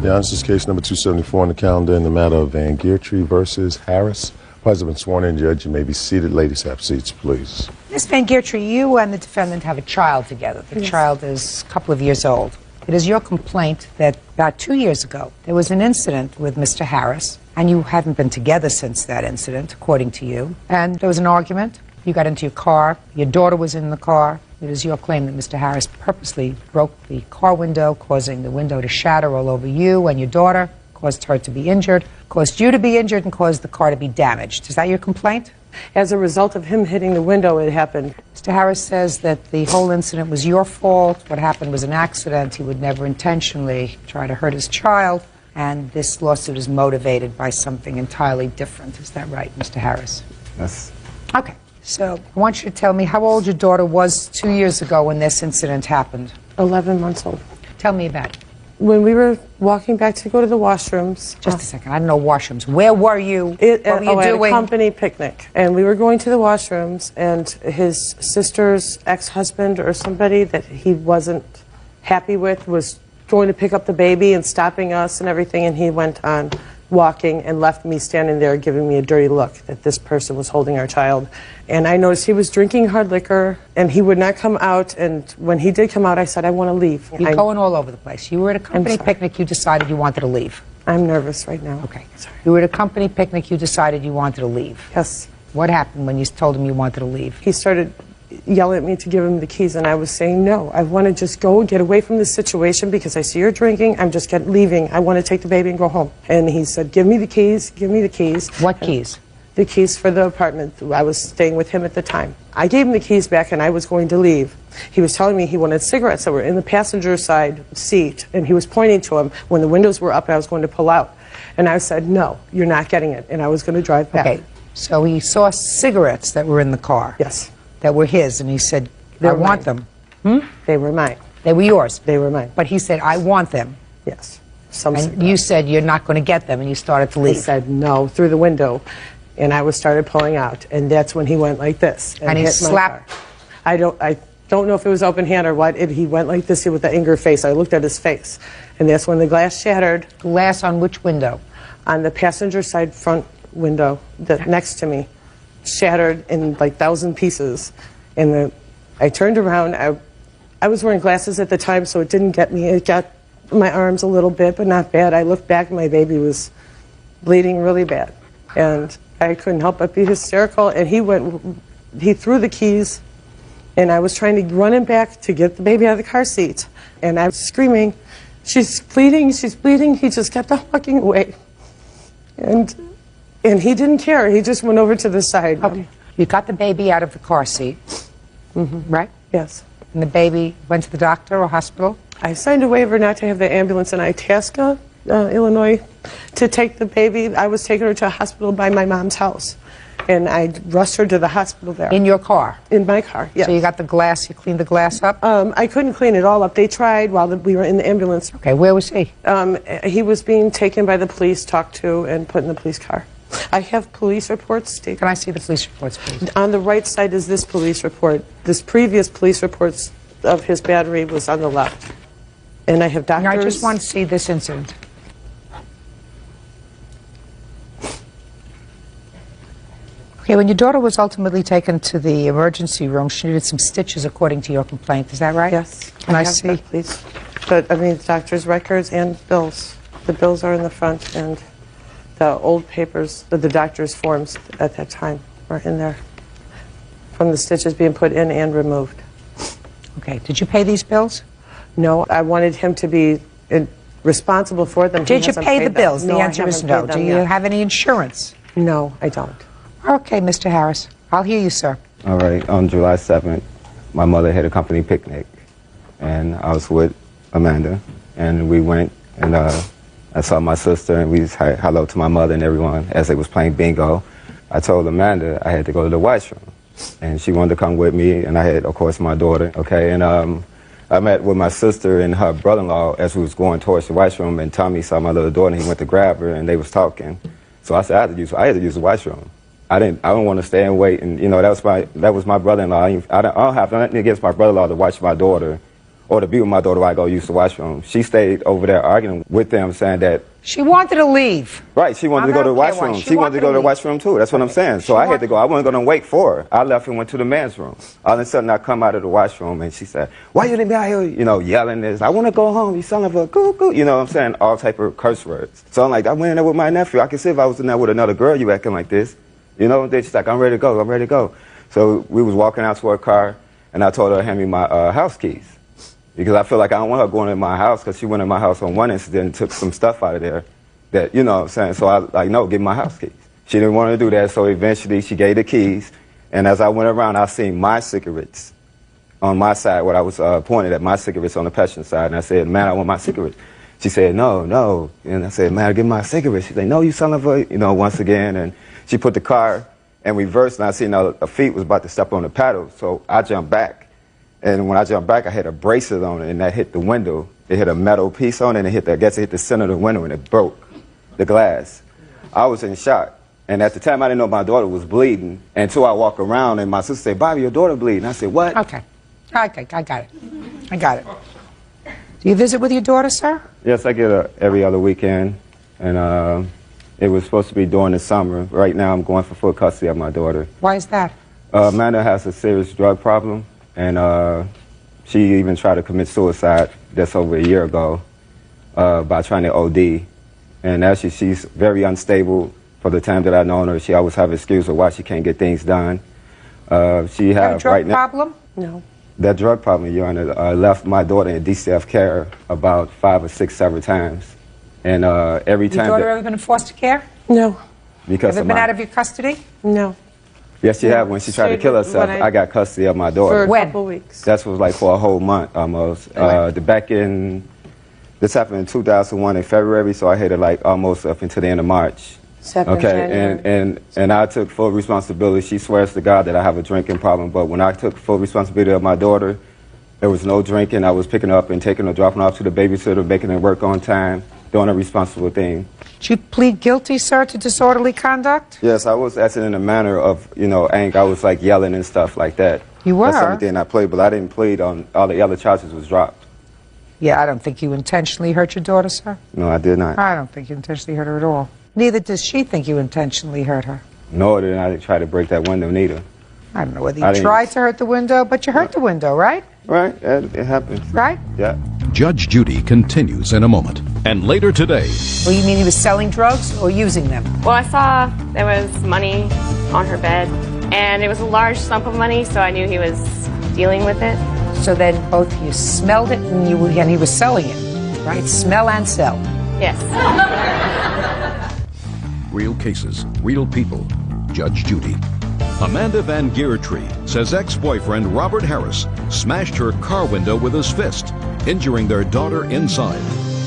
Yeah, this is case number 274 on the calendar in the matter of Van Geertree versus Harris. Parties have been sworn in, Judge. You may be seated. Ladies, have seats, please. Ms. Van Geertree, you and the defendant have a child together. The child is a couple of years old. It is your complaint that about 2 years ago, there was an incident with Mr. Harris, and you haven't been together since that incident, according to you. And there was an argument. You got into your car. Your daughter was in the car. It is your claim that Mr. Harris purposely broke the car window, causing the window to shatter all over you and your daughter, caused her to be injured, caused you to be injured, and caused the car to be damaged. Is that your complaint? As a result of him hitting the window, it happened. Mr. Harris says that the whole incident was your fault. What happened was an accident. He would never intentionally try to hurt his child. And this lawsuit is motivated by something entirely different. Is that right, Mr. Harris? Yes. Okay. So I want you to tell me how old your daughter was 2 years ago when this incident happened. 11 months old. Tell me about it. When we were walking back to go to the washrooms. Just a second. I don't know washrooms. Where were you? What were you At doing? a company picnic. And we were going to the washrooms, and his sister's ex-husband or somebody that he wasn't happy with was going to pick up the baby and stopping us and everything, and he went on walking and left me standing there giving me a dirty look that this person was holding our child. And I noticed he was drinking hard liquor, and he would not come out, and when he did come out, I said, I want to leave. You're going all over the place. You were at a company picnic, you decided you wanted to leave. I'm nervous right now. Okay. Sorry. You were at a company picnic. You decided you wanted to leave. Yes. What happened when you told him you wanted to leave? He started yelling at me to give him the keys, and I was saying, no, I want to just go get away from this situation because I see you're drinking. I'm just leaving. I want to take the baby and go home. And he said, give me the keys, give me the keys. What keys? The keys for the apartment. I was staying with him at the time. I gave him the keys back, and I was going to leave. He was telling me he wanted cigarettes that were in the passenger side seat, and he was pointing to them when the windows were up and I was going to pull out. And I said, no, you're not getting it, and I was going to drive back. Okay, so he saw cigarettes that were in the car. Yes. That were his, and he said, I want them. They were mine. They were yours? They were mine. But he said, I want them. Yes. And you said, you're not going to get them, and you started to leave. He said, no, through the window. And I started pulling out, and that's when he went like this. And he hit my slapped? car. I don't know if it was open hand or what. He went like this with the anger face. I looked at his face, and that's when the glass shattered. Glass on which window? On the passenger side front window next to me. Shattered in like 1,000 pieces. And I turned around. I was wearing glasses at the time, so it didn't get me. It got my arms a little bit, but not bad. I looked back, and my baby was bleeding really bad. And I couldn't help but be hysterical. And he threw the keys, and I was trying to run him back to get the baby out of the car seat. And I was screaming, she's bleeding, she's bleeding. He just kept on walking away. And he didn't care. He just went over to the side. Okay. You got the baby out of the car seat, right? Yes. And the baby went to the doctor or hospital? I signed a waiver not to have the ambulance in Itasca, Illinois, to take the baby. I was taking her to a hospital by my mom's house, and I rushed her to the hospital there. In your car? In my car, yes. So you got the glass, you cleaned the glass up? I couldn't clean it all up. They tried while we were in the ambulance. Okay, where was he? He was being taken by the police, talked to, and put in the police car. I have police reports. Can I see the police reports, please? On the right side is this police report. This previous police reports of his battery was on the left. And I have doctors. I just want to see this incident. Okay, when your daughter was ultimately taken to the emergency room, she needed some stitches according to your complaint. Is that right? Yes. Can I have see? that, please. But, I mean, doctor's records and bills. The bills are in the front, and the old papers, the doctor's forms at that time are in there from the stitches being put in and removed. Okay. Did you pay these bills? No, I wanted him to be responsible for them. Did you pay the bills? No, The answer is no. Do you have any insurance? No, I don't. Okay, Mr. Harris. I'll hear you, sir. All right. On July 7th, my mother had a company picnic, and I was with Amanda, and we went, and I saw my sister, and we said hello to my mother and everyone as they was playing bingo. I told Amanda I had to go to the washroom, and she wanted to come with me, and I had, of course, my daughter, okay? And I met with my sister and her brother-in-law as we was going towards the washroom, and Tommy saw my little daughter, and he went to grab her, and they was talking. So I said I had to use the washroom. I don't want to stay and wait, and you know that was my brother-in-law. I don't have nothing against my brother-in-law to watch my daughter, or to be with my daughter while I go use the washroom. She stayed over there arguing with them, saying that she wanted to leave. Right, she wanted to go to the washroom. She wanted to go to the washroom too. That's what I'm saying. So I had to go. I wasn't going to wait for her. I left and went to the men's room. All of a sudden, I come out of the washroom, and she said, "Why you didn't be out here?" You know, yelling this. I want to go home. You son of a goo. You know what I'm saying? All type of curse words. So I'm like, I went in there with my nephew. I could see if I was in there with another girl, you acting like this. You know, then she's like, I'm ready to go, I'm ready to go. So we was walking out to her car, and I told her to hand me my house keys. Because I feel like I don't want her going in my house, because she went in my house on one incident and took some stuff out of there that, you know what I'm saying? So I like, no, give me my house keys. She didn't want to do that, so eventually she gave the keys. And as I went around, I seen my cigarettes on my side, where I was pointed at my cigarettes on the passenger side. And I said, man, I want my cigarettes. She said, no. And I said, man, give me my cigarettes. She said, no, you son of a, you know, once again. And she put the car in reverse, and I seen her feet was about to step on the paddle. So I jumped back. And when I jumped back, I had a bracelet on it, and that hit the window. It hit a metal piece on it, and I guess it hit the center of the window, and it broke the glass. I was in shock. And at the time, I didn't know my daughter was bleeding until I walked around, and my sister said, Bobby, your daughter bleeding. I said, what? Okay, I got it. Do you visit with your daughter, sir? Yes, I get her every other weekend. And it was supposed to be during the summer. Right now, I'm going for full custody of my daughter. Why is that? Amanda has a serious drug problem, and she even tried to commit suicide just over a year ago by trying to OD. And actually, she's very unstable for the time that I've known her. She always have excuses of why she can't get things done. She have a drug right now. problem? No. That drug problem, Your Honor, left my daughter in DCF care about 5 or 6 several times. And every time. Your daughter ever been in foster care? No. Because Ever of been my, out of your custody? No. Yes, she had. When she tried to kill herself, I got custody of my daughter. For a couple weeks. That was like for a whole month almost. This happened in 2001 in February, so I had it like almost up until the end of March. And I took full responsibility. She swears to God that I have a drinking problem, but when I took full responsibility of my daughter, there was no drinking. I was picking her up and taking her, dropping her off to the babysitter, making her work on time, doing a responsible thing. Did you plead guilty, sir, to disorderly conduct? Yes, I was acting in a manner of, anger. I was like yelling and stuff like that. You were? That's the only thing I played, but I didn't plead on all the other charges was dropped. Yeah, I don't think you intentionally hurt your daughter, sir. No, I did not. I don't think you intentionally hurt her at all. Neither does she think you intentionally hurt her. Nor did I try to break that window, neither. I don't know whether you tried to hurt the window, but you hurt the window, right? Right, it happens. Right? Yeah. Judge Judy continues in a moment. And later today. Well, you mean he was selling drugs or using them? Well, I saw there was money on her bed, and it was a large sum of money, so I knew he was dealing with it. So then both of you smelled it and he was selling it, right? Smell and sell. Yes. Real cases, real people. Judge Judy. Amanda Van Geertree says ex-boyfriend Robert Harris smashed her car window with his fist, injuring their daughter inside.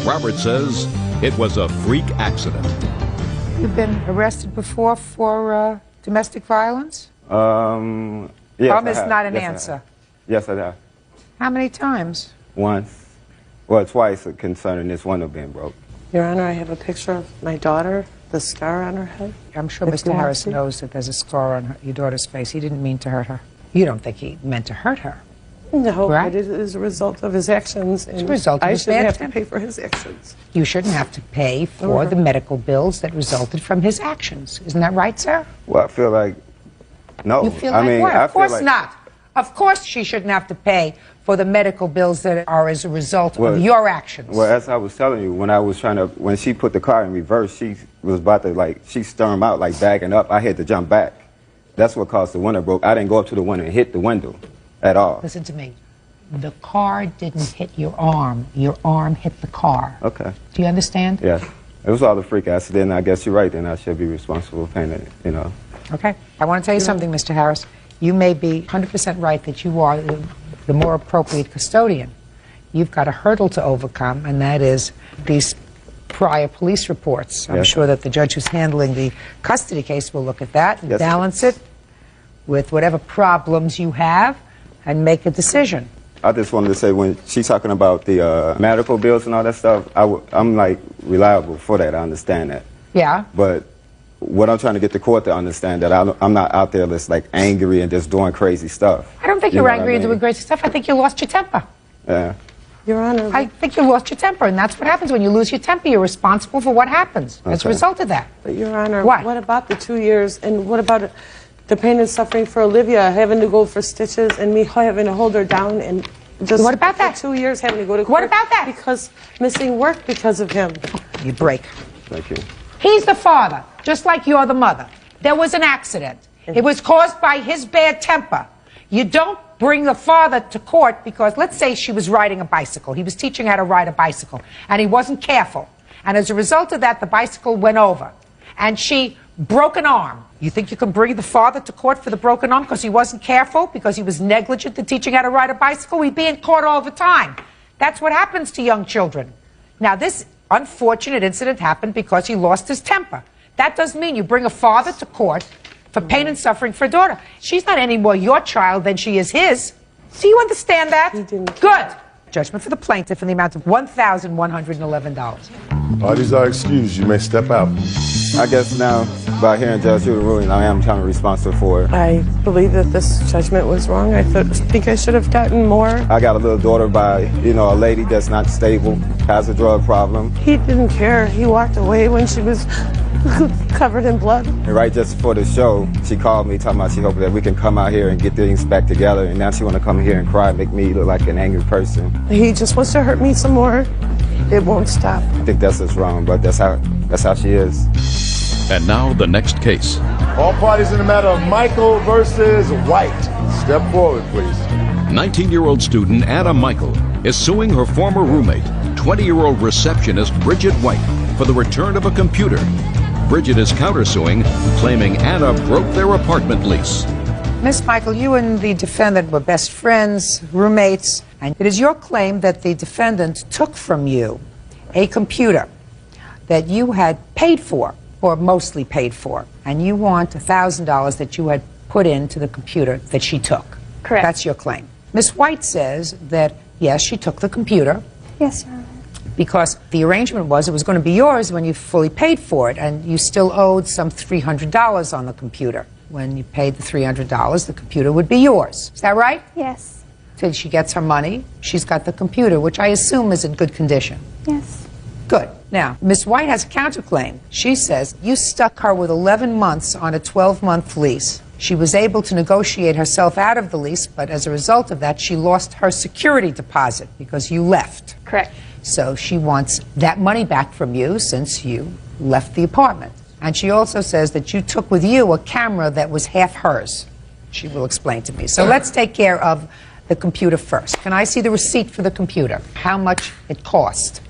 Robert says it was a freak accident. You've been arrested before for domestic violence? Yes, Problem is not an answer. Yes, I have. How many times? Once. Well, twice concerning this window being broke. Your Honor, I have a picture of my daughter, the scar on her head. I'm sure Mr. Harris knows that there's a scar on your daughter's face. He didn't mean to hurt her. You don't think he meant to hurt her? No, right? but it is a result of his actions. And it's a result of I his shouldn't bad have temper. to pay for his actions. You shouldn't have to pay for the medical bills that resulted from his actions. Isn't that right, sir? Well, I feel like, no. You feel like what? Of course not. Of course she shouldn't have to pay for the medical bills that are as a result of your actions. Well, as I was telling you, when she put the car in reverse, she was about to, she stormed out, backing up. I had to jump back. That's what caused the window broke. I didn't go up to the window and hit the window at all. Listen to me. The car didn't hit your arm. Your arm hit the car. Okay. Do you understand? Yes. It was all a freak accident. I guess you're right, then I should be responsible for paying it, Okay. I want to tell you something, Mr. Harris. You may be 100% right that you are the more appropriate custodian. You've got a hurdle to overcome, and that is these prior police reports. I'm sure that the judge who's handling the custody case will look at that and balance it with whatever problems you have and make a decision. I just wanted to say, when she's talking about the medical bills and all that stuff, I'm reliable for that. I understand that. Yeah. But what I'm trying to get the court to understand, that I'm not out there just angry and just doing crazy stuff. I don't think you're angry and doing crazy stuff. I think you lost your temper. Yeah. Your Honor. I think you lost your temper, and that's what happens when you lose your temper. You're responsible for what happens as a result of that. But Your Honor, what about the 2 years, and what about the pain and suffering for Olivia, having to go for stitches and me having to hold her down and just what about that? 2 years having to go to court. What about that? Because missing work because of him. You break. Thank you. He's the father, just like you're the mother. There was an accident. It was caused by his bad temper. You don't bring the father to court because, let's say she was riding a bicycle. He was teaching her how to ride a bicycle, and he wasn't careful. And as a result of that, the bicycle went over, and she broke an arm. You think you can bring the father to court for the broken arm because he wasn't careful, because he was negligent in teaching how to ride a bicycle? We'd be in court all the time. That's what happens to young children. Now, this unfortunate incident happened because he lost his temper. That doesn't mean you bring a father to court for pain and suffering for a daughter. She's not any more your child than she is his. Do you understand that? Good. Judgment for the plaintiff in the amount of $1,111. Parties are excused. You may step out. I guess now, by hearing Judge Judy ruling, I am kind of responsible for it. I believe that this judgment was wrong. I think I should have gotten more. I got a little daughter by, a lady that's not stable, has a drug problem. He didn't care. He walked away when she was covered in blood. And right just before the show, she called me talking about she hoped that we can come out here and get things back together. And now she want to come here and cry, make me look like an angry person. He just wants to hurt me some more. It won't stop. I think that's what's wrong, but that's how she is. And now the next case. All parties in the matter of Michael versus White. Step forward, please. 19-year-old student Anna Michael is suing her former roommate, 20-year-old receptionist Bridget White, for the return of a computer. Bridget is countersuing, claiming Anna broke their apartment lease. Miss Michael, you and the defendant were best friends, roommates, and it is your claim that the defendant took from you a computer that you had paid for, or mostly paid for, and you want $1,000 that you had put into the computer that she took. Correct. That's your claim. Miss White says that, yes, she took the computer. Yes, Your Honor. Because the arrangement was it was going to be yours when you fully paid for it, and you still owed some $300 on the computer. When you paid the $300, the computer would be yours. Is that right? Yes. Till she gets her money, she's got the computer, which I assume is in good condition. Yes. Good. Now, Miss White has a counterclaim. She says you stuck her with 11 months on a 12-month lease. She was able to negotiate herself out of the lease, but as a result of that, she lost her security deposit because you left. Correct. So she wants that money back from you since you left the apartment. And she also says that you took with you a camera that was half hers. She will explain to me. So let's take care of the computer first. Can I see the receipt for the computer? How much it cost?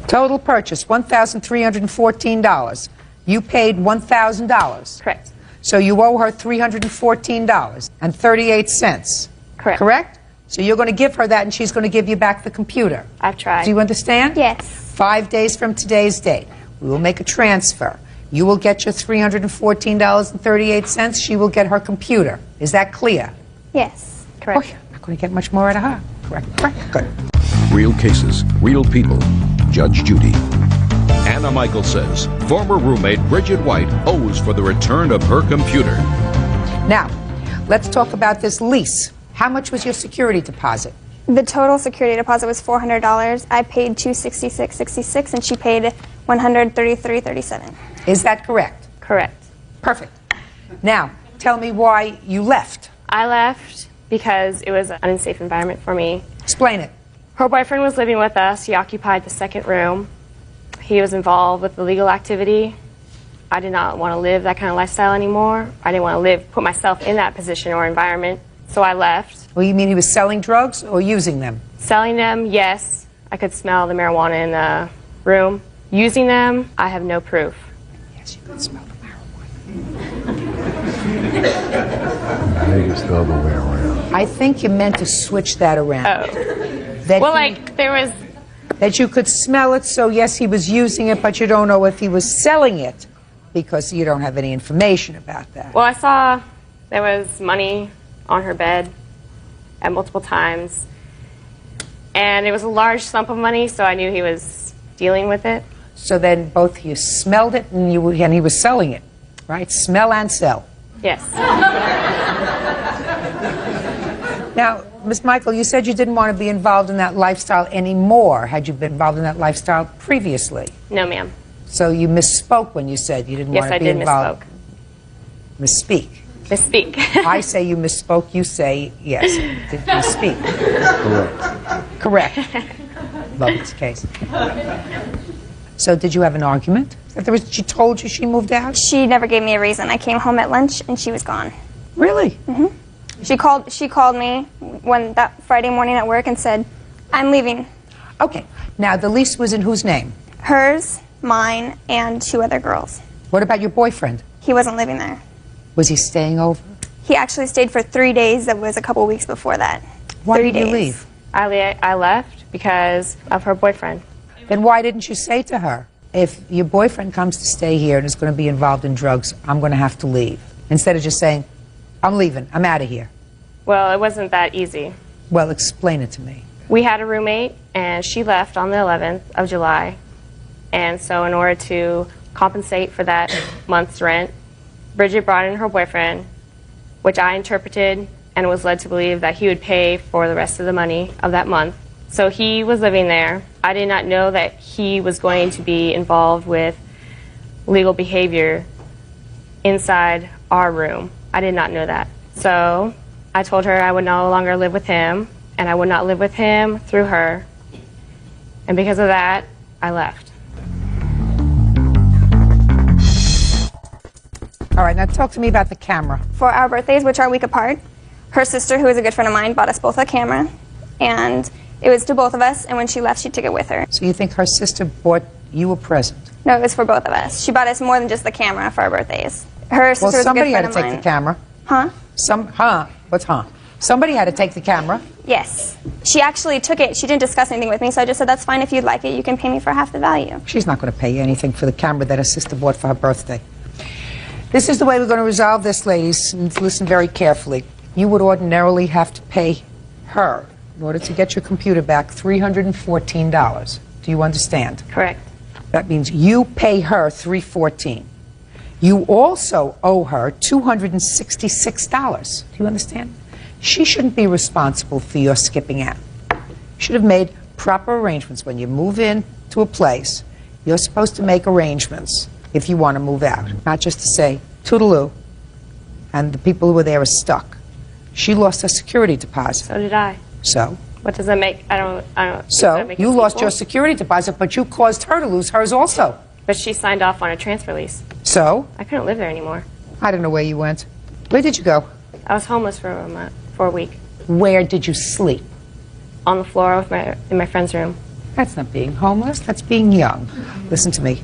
Total purchase, $1,314. You paid $1,000. Correct. So you owe her $314.38. Correct. Correct? So you're going to give her that and she's going to give you back the computer. I've tried. Do you understand? Yes. 5 days from today's date, we will make a transfer. You will get your $314.38. She will get her computer. Is that clear? Yes. Correct. Oh, you're not going to get much more out of her. Correct. Correct. Good. Real cases, real people. Judge Judy. Anna Michael says former roommate Bridget White owes for the return of her computer. Now, let's talk about this lease. How much was your security deposit? The total security deposit was $400. I paid $266.66, and she paid $133.37. Is that correct? Correct. Perfect. Now, tell me why you left. I left because it was an unsafe environment for me. Explain it. Her boyfriend was living with us. He occupied the second room. He was involved with illegal activity. I did not want to live that kind of lifestyle anymore. I didn't want to put myself in that position or environment, so I left. Well, you mean he was selling drugs or using them? Selling them, yes. I could smell the marijuana in the room. Using them, I have no proof. Yes, you could smell the Maybe it's the other way around. I think you meant to switch that around. Oh. That Well, he- like, there was... That you could smell it, so yes, he was using it, but you don't know if he was selling it because you don't have any information about that. Well, I saw there was money on her bed at multiple times, and it was a large sum of money, so I knew he was dealing with it. So then both of you smelled it and he was selling it, right? Smell and sell. Yes. Now, Ms. Michael, you said you didn't want to be involved in that lifestyle anymore. Had you been involved in that lifestyle previously? No, ma'am. So you misspoke when you said you didn't Yes, want to I be did involved. Misspeak. Misspeak. I say you misspoke, you say yes. Did you speak? Correct. Love this case. So did you have an argument? She told you she moved out? She never gave me a reason. I came home at lunch, and she was gone. Really? Mm-hmm. She called me that Friday morning at work and said, "I'm leaving." Okay. Now, the lease was in whose name? Hers, mine, and 2 other girls. What about your boyfriend? He wasn't living there. Was he staying over? He actually stayed for 3 days. That was a couple weeks before that. Why 3 did you days. leave? I left because of her boyfriend. Then why didn't you say to her, if your boyfriend comes to stay here and is going to be involved in drugs, I'm going to have to leave? Instead of just saying, I'm leaving, I'm out of here. Well, it wasn't that easy. Well, explain it to me. We had a roommate, and she left on the 11th of July. And so in order to compensate for that month's rent, Bridget brought in her boyfriend, which I interpreted and was led to believe that he would pay for the rest of the money of that month. So he was living there. I did not know that he was going to be involved with legal behavior inside our room. I did not know that. So I told her I would no longer live with him, and I would not live with him through her. And because of that, I left. All right, now talk to me about the camera. For our birthdays, which are a week apart, her sister, who is a good friend of mine, bought us both a camera, and it was to both of us, and when she left, she took it with her. So you think her sister bought you a present? No, it was for both of us. She bought us more than just the camera for our birthdays. Her sister was a good somebody had friend to of take mine. the camera. Huh? What's huh? Somebody had to take the camera. Yes. She actually took it. She didn't discuss anything with me, so I just said, that's fine if you'd like it. You can pay me for half the value. She's not going to pay you anything for the camera that her sister bought for her birthday. This is the way we're going to resolve this, ladies. And listen very carefully. You would ordinarily have to pay her, in order to get your computer back, $314. Do you understand? Correct. That means you pay her $314. You also owe her $266. Do you understand? She shouldn't be responsible for your skipping out. You should have made proper arrangements. When you move in to a place, you're supposed to make arrangements if you want to move out, not just to say toodaloo and the people who were there are stuck. She lost her security deposit. So did I. So? What does that make? I don't. So you lost your security deposit, but you caused her to lose hers also. But she signed off on a transfer lease. So? I couldn't live there anymore. I don't know where you went. Where did you go? I was homeless for a month, for a week. Where did you sleep? On the floor with in my friend's room. That's not being homeless. That's being young. Listen to me.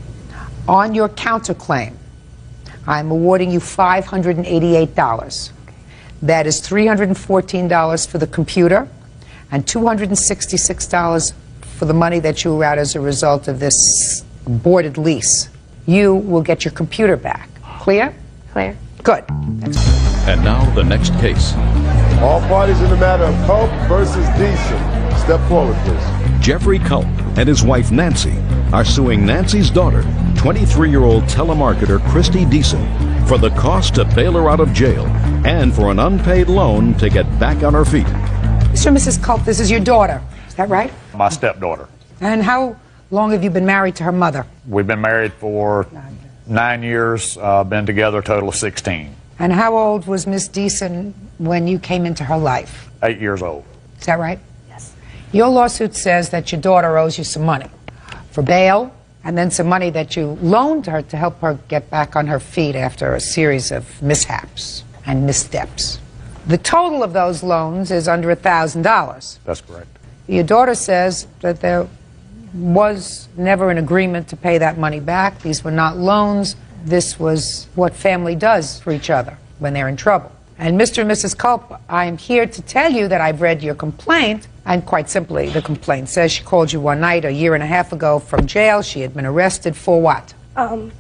On your counterclaim, I'm awarding you $588. That is $314 for the computer and $266 for the money that you were out as a result of this aborted lease. You will get your computer back. Clear? Clear. Good. And now the next case. All parties in the matter of Culp versus Deason. Step forward, please. Jeffrey Culp and his wife Nancy are suing Nancy's daughter, 23-year-old telemarketer Christy Deason, for the cost to bail her out of jail and for an unpaid loan to get back on her feet. Mr. and Mrs. Culp, this is your daughter. Is that right? My stepdaughter. And how long have you been married to her mother? We've been married for 9 years, been together a total of 16. And how old was Miss Deason when you came into her life? 8 years old. Is that right? Yes. Your lawsuit says that your daughter owes you some money for bail and then some money that you loaned her to help her get back on her feet after a series of mishaps and missteps. The total of those loans is under $1,000. That's correct. Your daughter says that there was never an agreement to pay that money back. These were not loans. This was what family does for each other when they're in trouble. And Mr. and Mrs. Culp, I'm here to tell you that I've read your complaint, and quite simply, the complaint says she called you one night a year and a half ago from jail. She had been arrested for what?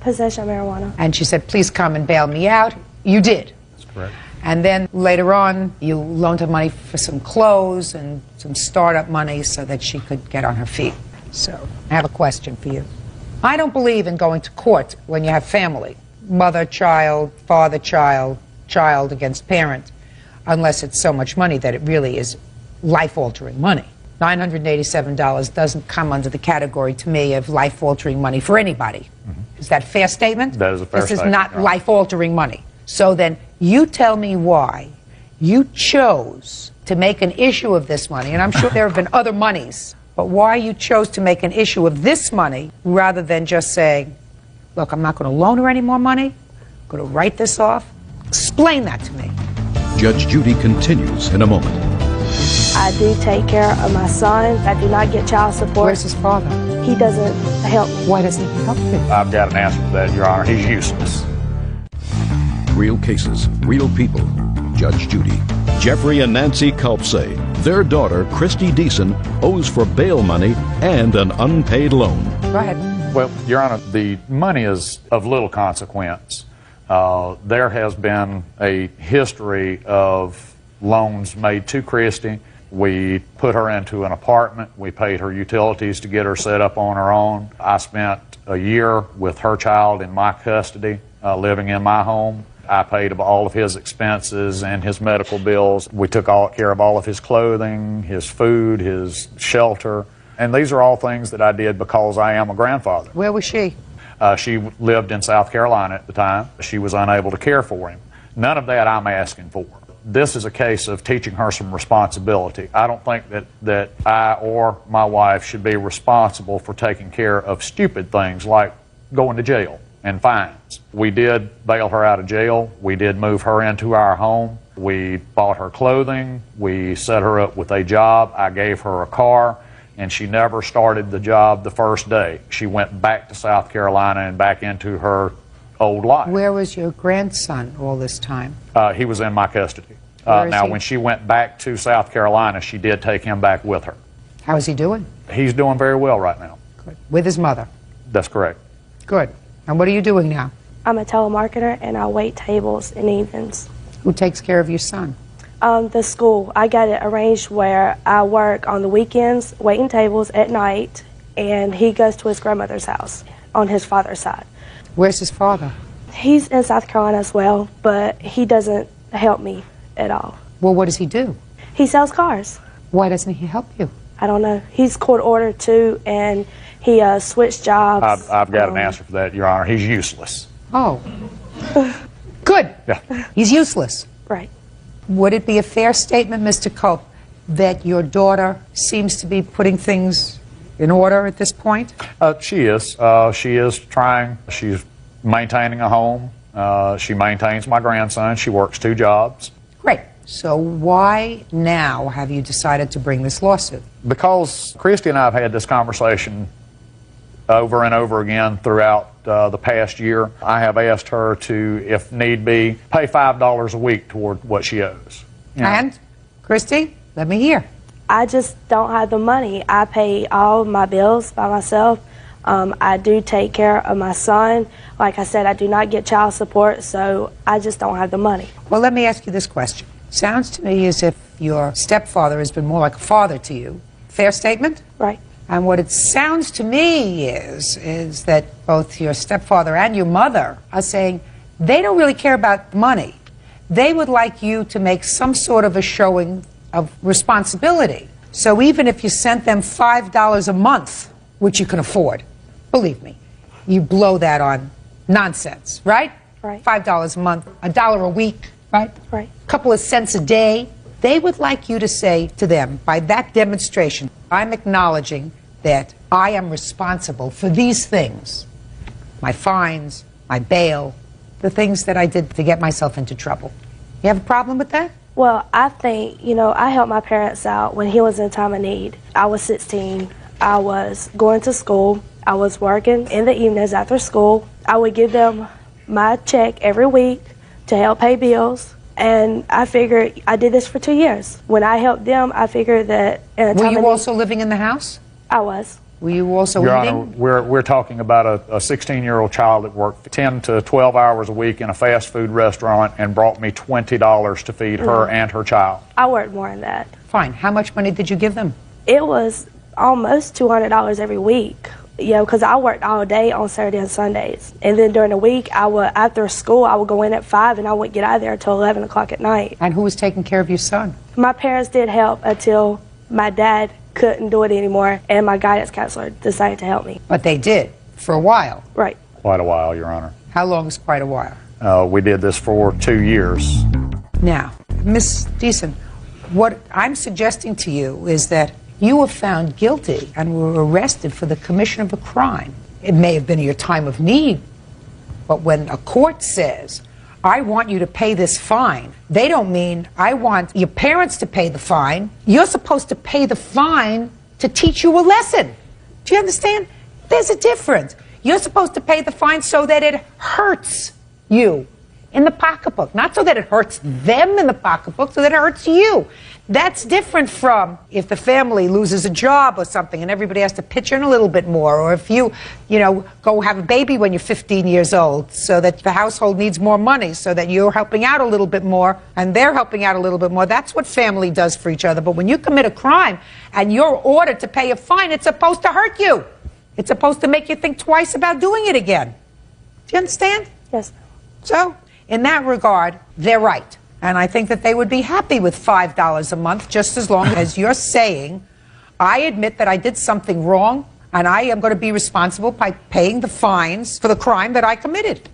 Possession of marijuana. And she said, please come and bail me out. You did. That's correct. And then later on, you loaned her money for some clothes and some startup money so that she could get on her feet. So, I have a question for you. I don't believe in going to court when you have family. Mother, child, father, child, child against parent, unless it's so much money that it really is life-altering money. $987 doesn't come under the category, to me, of life-altering money for anybody. Is that a fair statement? That is a fair statement. statement. This is not life-altering money. So then, you tell me why you chose to make an issue of this money, and I'm sure there have been other monies, but why you chose to make an issue of this money rather than just saying, look, I'm not going to loan her any more money, I'm going to write this off. Explain that to me. Judge Judy continues in a moment. I do take care of my son. I do not get child support. Where's his father? He doesn't help me. Why doesn't he help you? I've got an answer for that, Your Honor. He's useless. Real cases, real people. Judge Judy. Jeffrey and Nancy Culp say their daughter, Christy Deason, owes for bail money and an unpaid loan. Go ahead. Well, Your Honor, the money is of little consequence. There has been a history of loans made to Christy. We put her into an apartment. We paid her utilities to get her set up on her own. I spent a year with her child in my custody, living in my home. I paid all of his expenses and his medical bills. We took care of all of his clothing, his food, his shelter. And these are all things that I did because I am a grandfather. Where was she? She lived in South Carolina at the time. She was unable to care for him. None of that I'm asking for. this is a case of teaching her some responsibility. I don't think that I or my wife should be responsible for taking care of stupid things like going to jail and fines. We did bail her out of jail. We did move her into our home. We bought her clothing. We set her up with a job. I gave her a car, and she never started the job the first day. She went back to South Carolina and back into her old life. Where was your grandson all this time? He was in my custody. Where is Now, he? when she went back to South Carolina, she did take him back with her. How is he doing? He's doing very well right now. Good. With his mother? That's correct. Good. And what are you doing now? I'm a telemarketer and I wait tables in evenings. Who takes care of your son? The school. I got it arranged where I work on the weekends, waiting tables at night, and he goes to his grandmother's house on his father's side. Where's his father? He's in South Carolina as well, but he doesn't help me at all. Well, what does he do? He sells cars. Why doesn't he help you? I don't know. He's court ordered too, and he switched jobs. I've got an answer for that, Your Honor. He's useless. Oh. Good. Yeah. He's useless. Right. Would it be a fair statement, Mr. Cope, that your daughter seems to be putting things in order at this point? She is. She is trying. She's maintaining a home. She maintains my grandson. She works 2 jobs. Great. So why now have you decided to bring this lawsuit? Because Christy and I have had this conversation over and over again throughout the past year. I have asked her to, if need be, pay $5 a week toward what she owes. You know? And, Christy, let me hear. I just don't have the money. I pay all my bills by myself. I do take care of my son. Like I said, I do not get child support, so I just don't have the money. Well, let me ask you this question. Sounds to me as if your stepfather has been more like a father to you. Fair statement? Right. And what it sounds to me is that both your stepfather and your mother are saying they don't really care about money. They would like you to make some sort of a showing of responsibility. So even if you sent them $5 a month, which you can afford, believe me, you blow that on nonsense, right? Right. $5 a month, $1 a week, right? Right. A couple of cents a day. They would like you to say to them, by that demonstration, I'm acknowledging that I am responsible for these things, my fines, my bail, the things that I did to get myself into trouble. You have a problem with that? Well, I think, I helped my parents out when he was in time of need. I was 16. I was going to school. I was working in the evenings after school. I would give them my check every week to help pay bills. And I figured I did this for 2 years. When I helped them, I figured that in a time Were of you need, also living in the house? I was. Were you also Your eating? Honor, we're talking about a 16-year-old child that worked 10 to 12 hours a week in a fast food restaurant and brought me $20 to feed her and her child. I worked more than that. Fine. How much money did you give them? It was almost $200 every week. Because I worked all day on Saturday and Sundays. And then during the week, after school, I would go in at 5 and I wouldn't get out of there until 11 o'clock at night. And who was taking care of your son? My parents did help until my dad couldn't do it anymore and my guidance counselor decided to help me. But they did, for a while. Right. Quite a while, Your Honor. How long is quite a while? We did this for 2 years. Now, Miss Deason, what I'm suggesting to you is that you were found guilty and were arrested for the commission of a crime. It may have been your time of need, but when a court says, I want you to pay this fine, they don't mean I want your parents to pay the fine. You're supposed to pay the fine to teach you a lesson. Do you understand? There's a difference. You're supposed to pay the fine so that it hurts you in the pocketbook, not so that it hurts them in the pocketbook, so that it hurts you. That's different from if the family loses a job or something and everybody has to pitch in a little bit more, or if you go have a baby when you're 15 years old so that the household needs more money so that you're helping out a little bit more and they're helping out a little bit more. That's what family does for each other. But when you commit a crime and you're ordered to pay a fine, it's supposed to hurt you. It's supposed to make you think twice about doing it again. Do you understand? Yes. So, in that regard, they're right. And I think that they would be happy with $5 a month, just as long as you're saying, I admit that I did something wrong, and I am going to be responsible by paying the fines for the crime that I committed.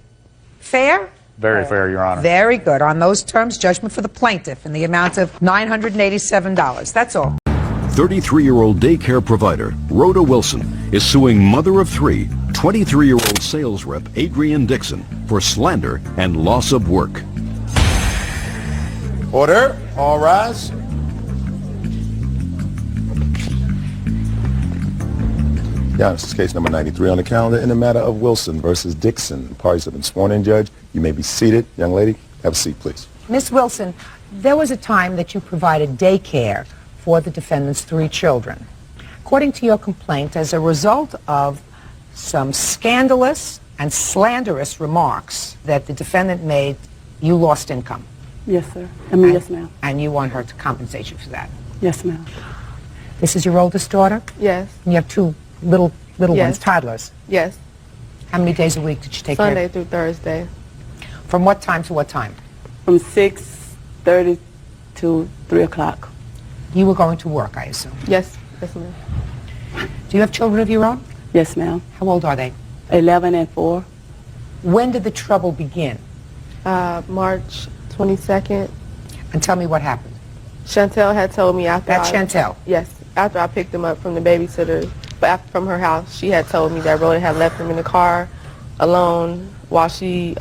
Fair? Very fair, Your Honor. Very good. On those terms, judgment for the plaintiff in the amount of $987. That's all. 33-year-old daycare provider Rhoda Wilson is suing mother of three, 23-year-old sales rep Adrian Dixon for slander and loss of work. Order. All rise. Yeah, this is case number 93 on the calendar in the matter of Wilson versus Dixon. Parties have been sworn in, Judge. You may be seated. Young lady, have a seat, please. Miss Wilson, there was a time that you provided daycare for the defendant's three children. According to your complaint, as a result of some scandalous and slanderous remarks that the defendant made, you lost income. Yes, sir. Yes, ma'am. And you want her to compensate you for that. Yes, ma'am. This is your oldest daughter? Yes. And you have two little Yes. ones, toddlers. Yes. How many days a week did you take care Sunday of? through Thursday. From what time to what time? From 6:30 to 3 o'clock. You were going to work, I assume. Yes. Yes, ma'am. Do you have children of your own? Yes, ma'am. How old are they? 11 and 4. When did the trouble begin? March 22nd. And tell me what happened. Chantel had told me after That's Chantel? Yes. After I picked him up from the babysitter, from her house, she had told me that Rhoda had left him in the car alone while she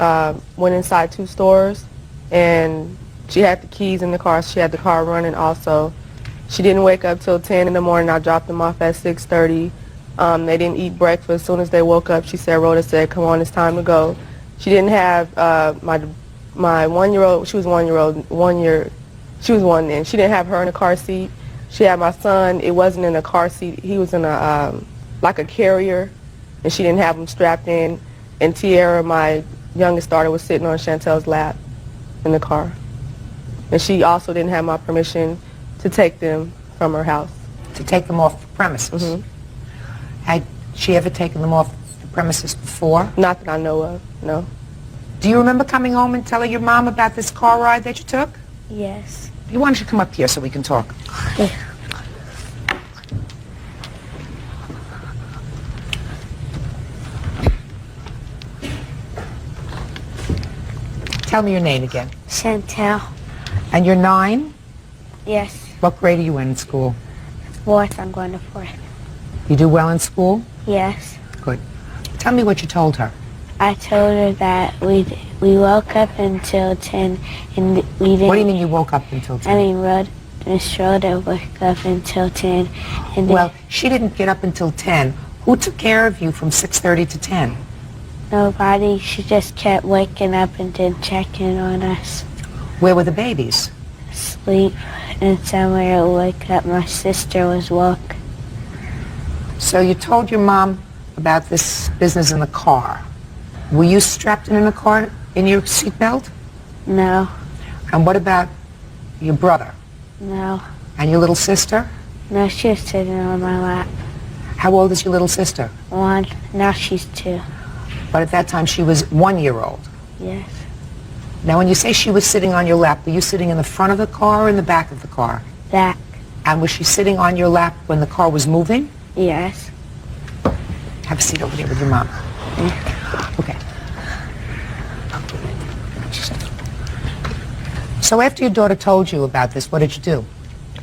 went inside 2 stores, and she had the keys in the car. She had the car running also. She didn't wake up till 10 in the morning. I dropped them off at 6:30. They didn't eat breakfast. As soon as they woke up, she said, Rhoda said, come on, it's time to go. She didn't have my 1-year-old, she was 1 year, she was 1 then. She didn't have her in a car seat. She had my son. It wasn't in a car seat. He was in a like a carrier, and she didn't have him strapped in. And Tiara, my youngest daughter, was sitting on Chantel's lap in the car. And she also didn't have my permission to take them from her house. To take them off the premises? Mm-hmm. Had she ever taken them off the premises before? Not that I know of, no. Do you remember coming home and telling your mom about this car ride that you took? Yes. You want you to come up here so we can talk. Yeah. Tell me your name again. Chantel. And you're 9? Yes. What grade are you in school? 4th. I'm going to 4th. You do well in school? Yes. Good. Tell me what you told her. I told her that we woke up until 10 and we didn't... What do you mean you woke up until 10? I mean, Miss Rhoda woke up until 10 and well, she didn't get up until 10. Who took care of you from 6:30 to 10? Nobody. She just kept waking up and then checking on us. Where were the babies? Sleep. And somewhere I woke up, my sister was woke. So you told your mom about this business in the car. Were you strapped in a car in your seatbelt? No. And what about your brother? No. And your little sister? No, she was sitting on my lap. How old is your little sister? 1. Now she's 2. But at that time she was 1-year-old. Yes. Now when you say she was sitting on your lap, were you sitting in the front of the car or in the back of the car? Back. And was she sitting on your lap when the car was moving? Yes. Have a seat over there with your mom. Yeah. Okay. So after your daughter told you about this, what did you do?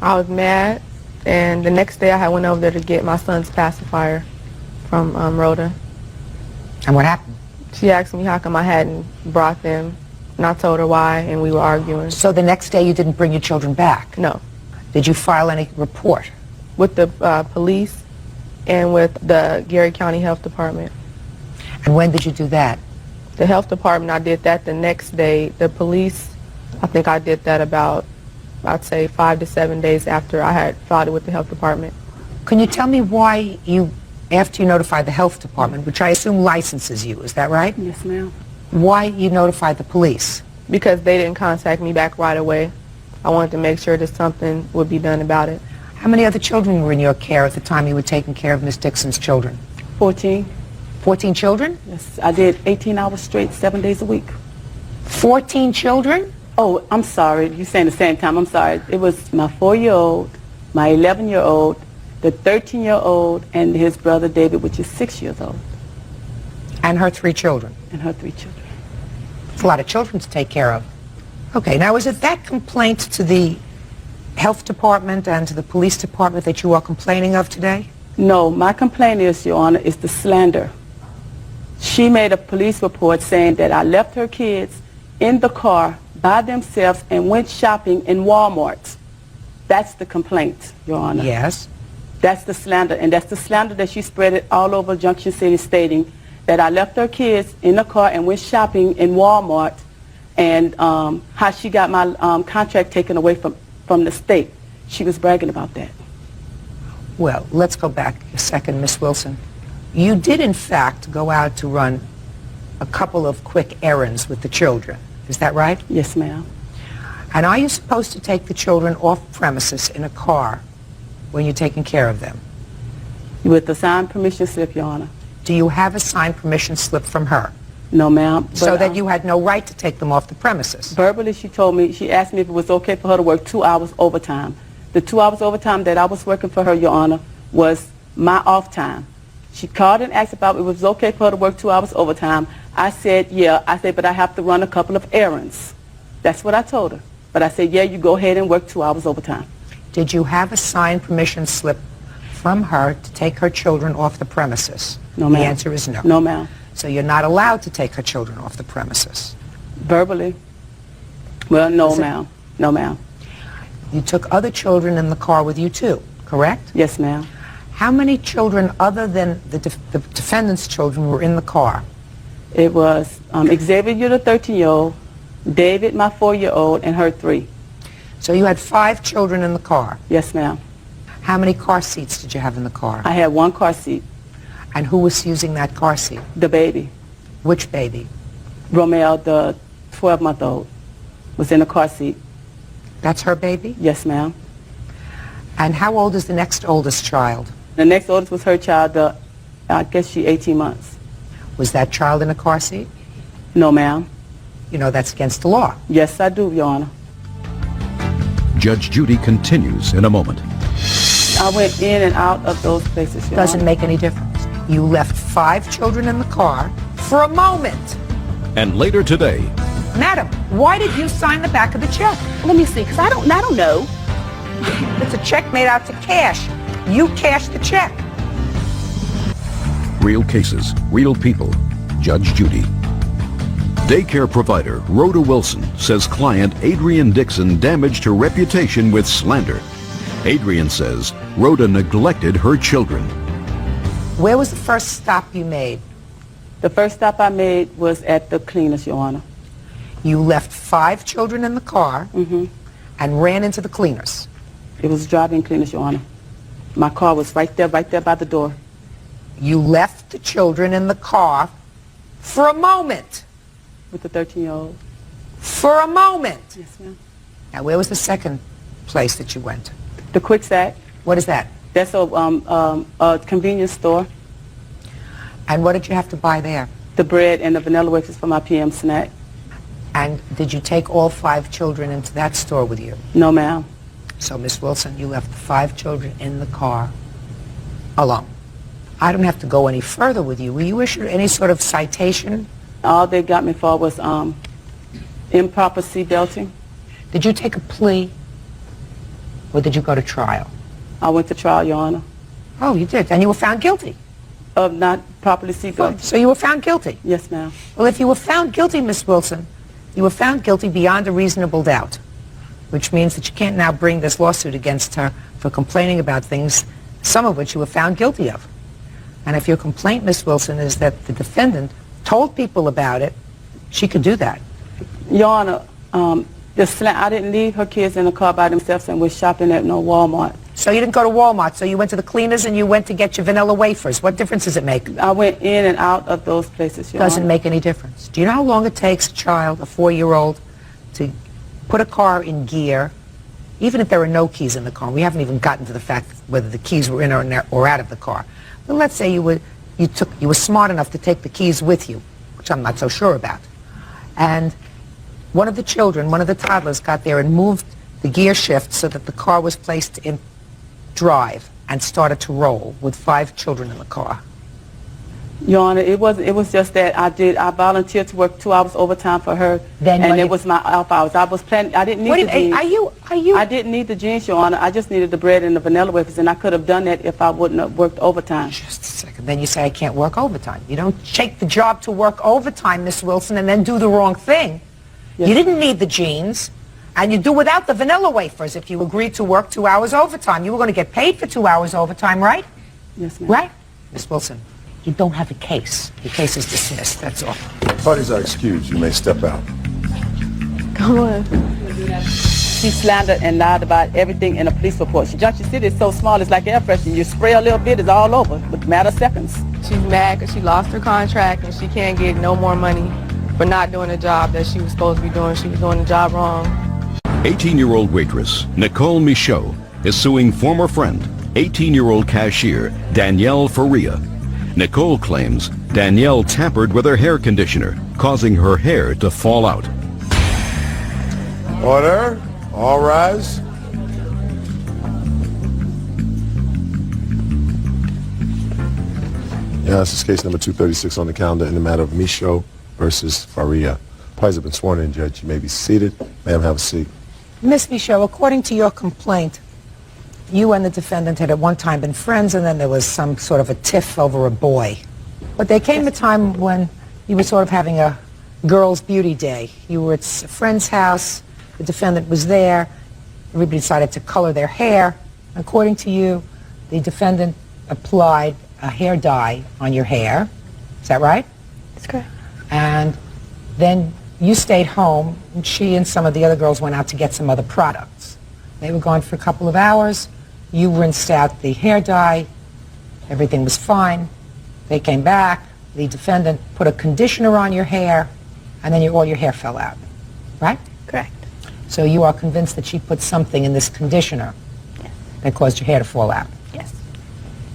I was mad, and the next day I went over there to get my son's pacifier from Rhoda. And what happened? She asked me how come I hadn't brought them, and I told her why, and we were arguing. So the next day you didn't bring your children back? No. Did you file any report? With the police and with the Gary County Health Department. And when did you do that? The health department, I did that the next day. The police, I think I did that about, I'd say 5 to 7 days after I had filed it with the health department. Can you tell me why you, after you notified the health department, which I assume licenses you, is that right? Yes, ma'am. Why you notified the police? Because they didn't contact me back right away. I wanted to make sure that something would be done about it. How many other children were in your care at the time you were taking care of Miss Dixon's children? 14. 14 children? Yes, I did 18 hours straight, 7 days a week. 14 children? Oh, I'm sorry. You're saying the same time. I'm sorry. It was my 4-year-old, my 11-year-old, the 13-year-old, and his brother David, which is 6 years old. And her 3 children? And her 3 children. It's a lot of children to take care of. Okay, now is it that complaint to the health department and to the police department that you are complaining of today? No, my complaint is, Your Honor, is the slander. She made a police report saying that I left her kids in the car by themselves and went shopping in Walmart. That's the complaint, Your Honor. Yes. That's the slander, and that's the slander that she spread it all over Junction City, stating that I left her kids in the car and went shopping in Walmart, and how she got my contract taken away from the state. She was bragging about that. Well, let's go back a second, Miss Wilson. You did, in fact, go out to run a couple of quick errands with the children. Is that right? Yes, ma'am. And are you supposed to take the children off premises in a car when you're taking care of them? With the signed permission slip, Your Honor. Do you have a signed permission slip from her? No, ma'am. So that you had no right to take them off the premises? Verbally, she told me, she asked me if it was okay for her to work 2 hours overtime. The 2 hours overtime that I was working for her, Your Honor, was my off time. She called and asked about if it was okay for her to work 2 hours overtime. I said, yeah. I said, but I have to run a couple of errands. That's what I told her. But I said, yeah, you go ahead and work 2 hours overtime. Did you have a signed permission slip from her to take her children off the premises? No, ma'am. The answer is no. No, ma'am. So you're not allowed to take her children off the premises? Verbally? Well, no, ma'am. No, ma'am. You took other children in the car with you, too, correct? Yes, ma'am. How many children other than the defendant's children were in the car? It was Xavier, the 13-year-old, David, my 4-year-old, and her 3. So you had 5 children in the car? Yes, ma'am. How many car seats did you have in the car? I had 1 car seat. And who was using that car seat? The baby. Which baby? Romeo, the 12-month-old, was in the car seat. That's her baby? Yes, ma'am. And how old is the next oldest child? The next oldest was her child, I guess she's 18 months. Was that child in a car seat? No, ma'am. You know that's against the law. Yes, I do, Your Honor. Judge Judy continues in a moment. I went in and out of those places, Your Doesn't Honor. make any difference. You left 5 children in the car for a moment. And later today, Madam, why did you sign the back of the check? Let me see, because I don't know. It's a check made out to cash. You cashed the check. real cases, real people. Judge Judy. Daycare provider Rhoda Wilson says client Adrian Dixon damaged her reputation with slander. Adrian says Rhoda neglected her children. Where was the first stop you made? The first stop I made was at the cleaners, Your Honor. You left 5 children in the car and ran into the cleaners. It was driving cleaners, Your Honor. My car was right there by the door. You left the children in the car for a moment. With the 13-year-old. For a moment. Yes, ma'am. Now, where was the second place that you went? The Quick Sack. What is that? That's a convenience store. And what did you have to buy there? The bread and the vanilla wafers for my PM snack. And did you take all 5 children into that store with you? No, ma'am. So, Miss Wilson, you left the 5 children in the car alone. I don't have to go any further with you. Were you issued any sort of citation? All they got me for was improper seat belting. Did you take a plea, or did you go to trial? I went to trial, Your Honor. Oh, you did, and you were found guilty? Of not properly seat belting. So you were found guilty? Yes, ma'am. Well, if you were found guilty, Miss Wilson, you were found guilty beyond a reasonable doubt, which means that you can't now bring this lawsuit against her for complaining about things, some of which you were found guilty of. And if your complaint, Miss Wilson, is that the defendant told people about it, she could do that. Your Honor, I didn't leave her kids in the car by themselves and was shopping at no Walmart. So you didn't go to Walmart, so you went to the cleaners and you went to get your vanilla wafers. What difference does it make? I went in and out of those places, Your Doesn't Honor. make any difference. Do you know how long it takes a child, a 4-year-old, to put a car in gear, even if there are no keys in the car? We haven't even gotten to the fact whether the keys were in or out of the car. But let's say you were smart enough to take the keys with you, which I'm not so sure about. And one of the children, one of the toddlers, got there and moved the gear shift so that the car was placed in drive and started to roll with 5 children in the car. Your Honor, it was just that I volunteered to work 2 hours overtime for her, and it was my off hours. I was planning. I didn't need the jeans. I didn't need the jeans, Your Honor. I just needed the bread and the vanilla wafers, and I could have done that if I wouldn't have worked overtime. Just a second. Then you say I can't work overtime. You don't take the job to work overtime, Miss Wilson, and then do the wrong thing. Yes. You didn't need the jeans, and you do without the vanilla wafers if you agreed to work 2 hours overtime. You were going to get paid for 2 hours overtime, right? Yes, ma'am. Right? Miss Wilson, you don't have a case. Your case is dismissed. That's all. Parties are excused. You may step out. Come on. She slandered and lied about everything in a police report. Junction City is so small, it's like air freshener. You spray a little bit, it's all over with a matter of seconds. She's mad because she lost her contract and she can't get no more money for not doing the job that she was supposed to be doing. She was doing the job wrong. 18-year-old waitress Nicole Michaud is suing former friend, 18-year-old cashier Danielle Faria. Nicole claims Danielle tampered with her hair conditioner, causing her hair to fall out. Order. All rise. Yeah, this is case number 236 on the calendar in the matter of Michaud versus Faria. Parties have been sworn in, Judge. You may be seated. Ma'am, have a seat. Miss Michaud, according to your complaint, you and the defendant had at one time been friends, and then there was some sort of a tiff over a boy. But there came a time when you were sort of having a girls' beauty day. You were at a friend's house. The defendant was there. Everybody decided to color their hair. According to you, the defendant applied a hair dye on your hair. Is that right? That's correct. And then you stayed home, and she and some of the other girls went out to get some other products. They were gone for a couple of hours. You rinsed out the hair dye. Everything was fine. They came back. The defendant put a conditioner on your hair, and then all your hair fell out. Right? Correct. So you are convinced that she put something in this conditioner that caused your hair to fall out? Yes.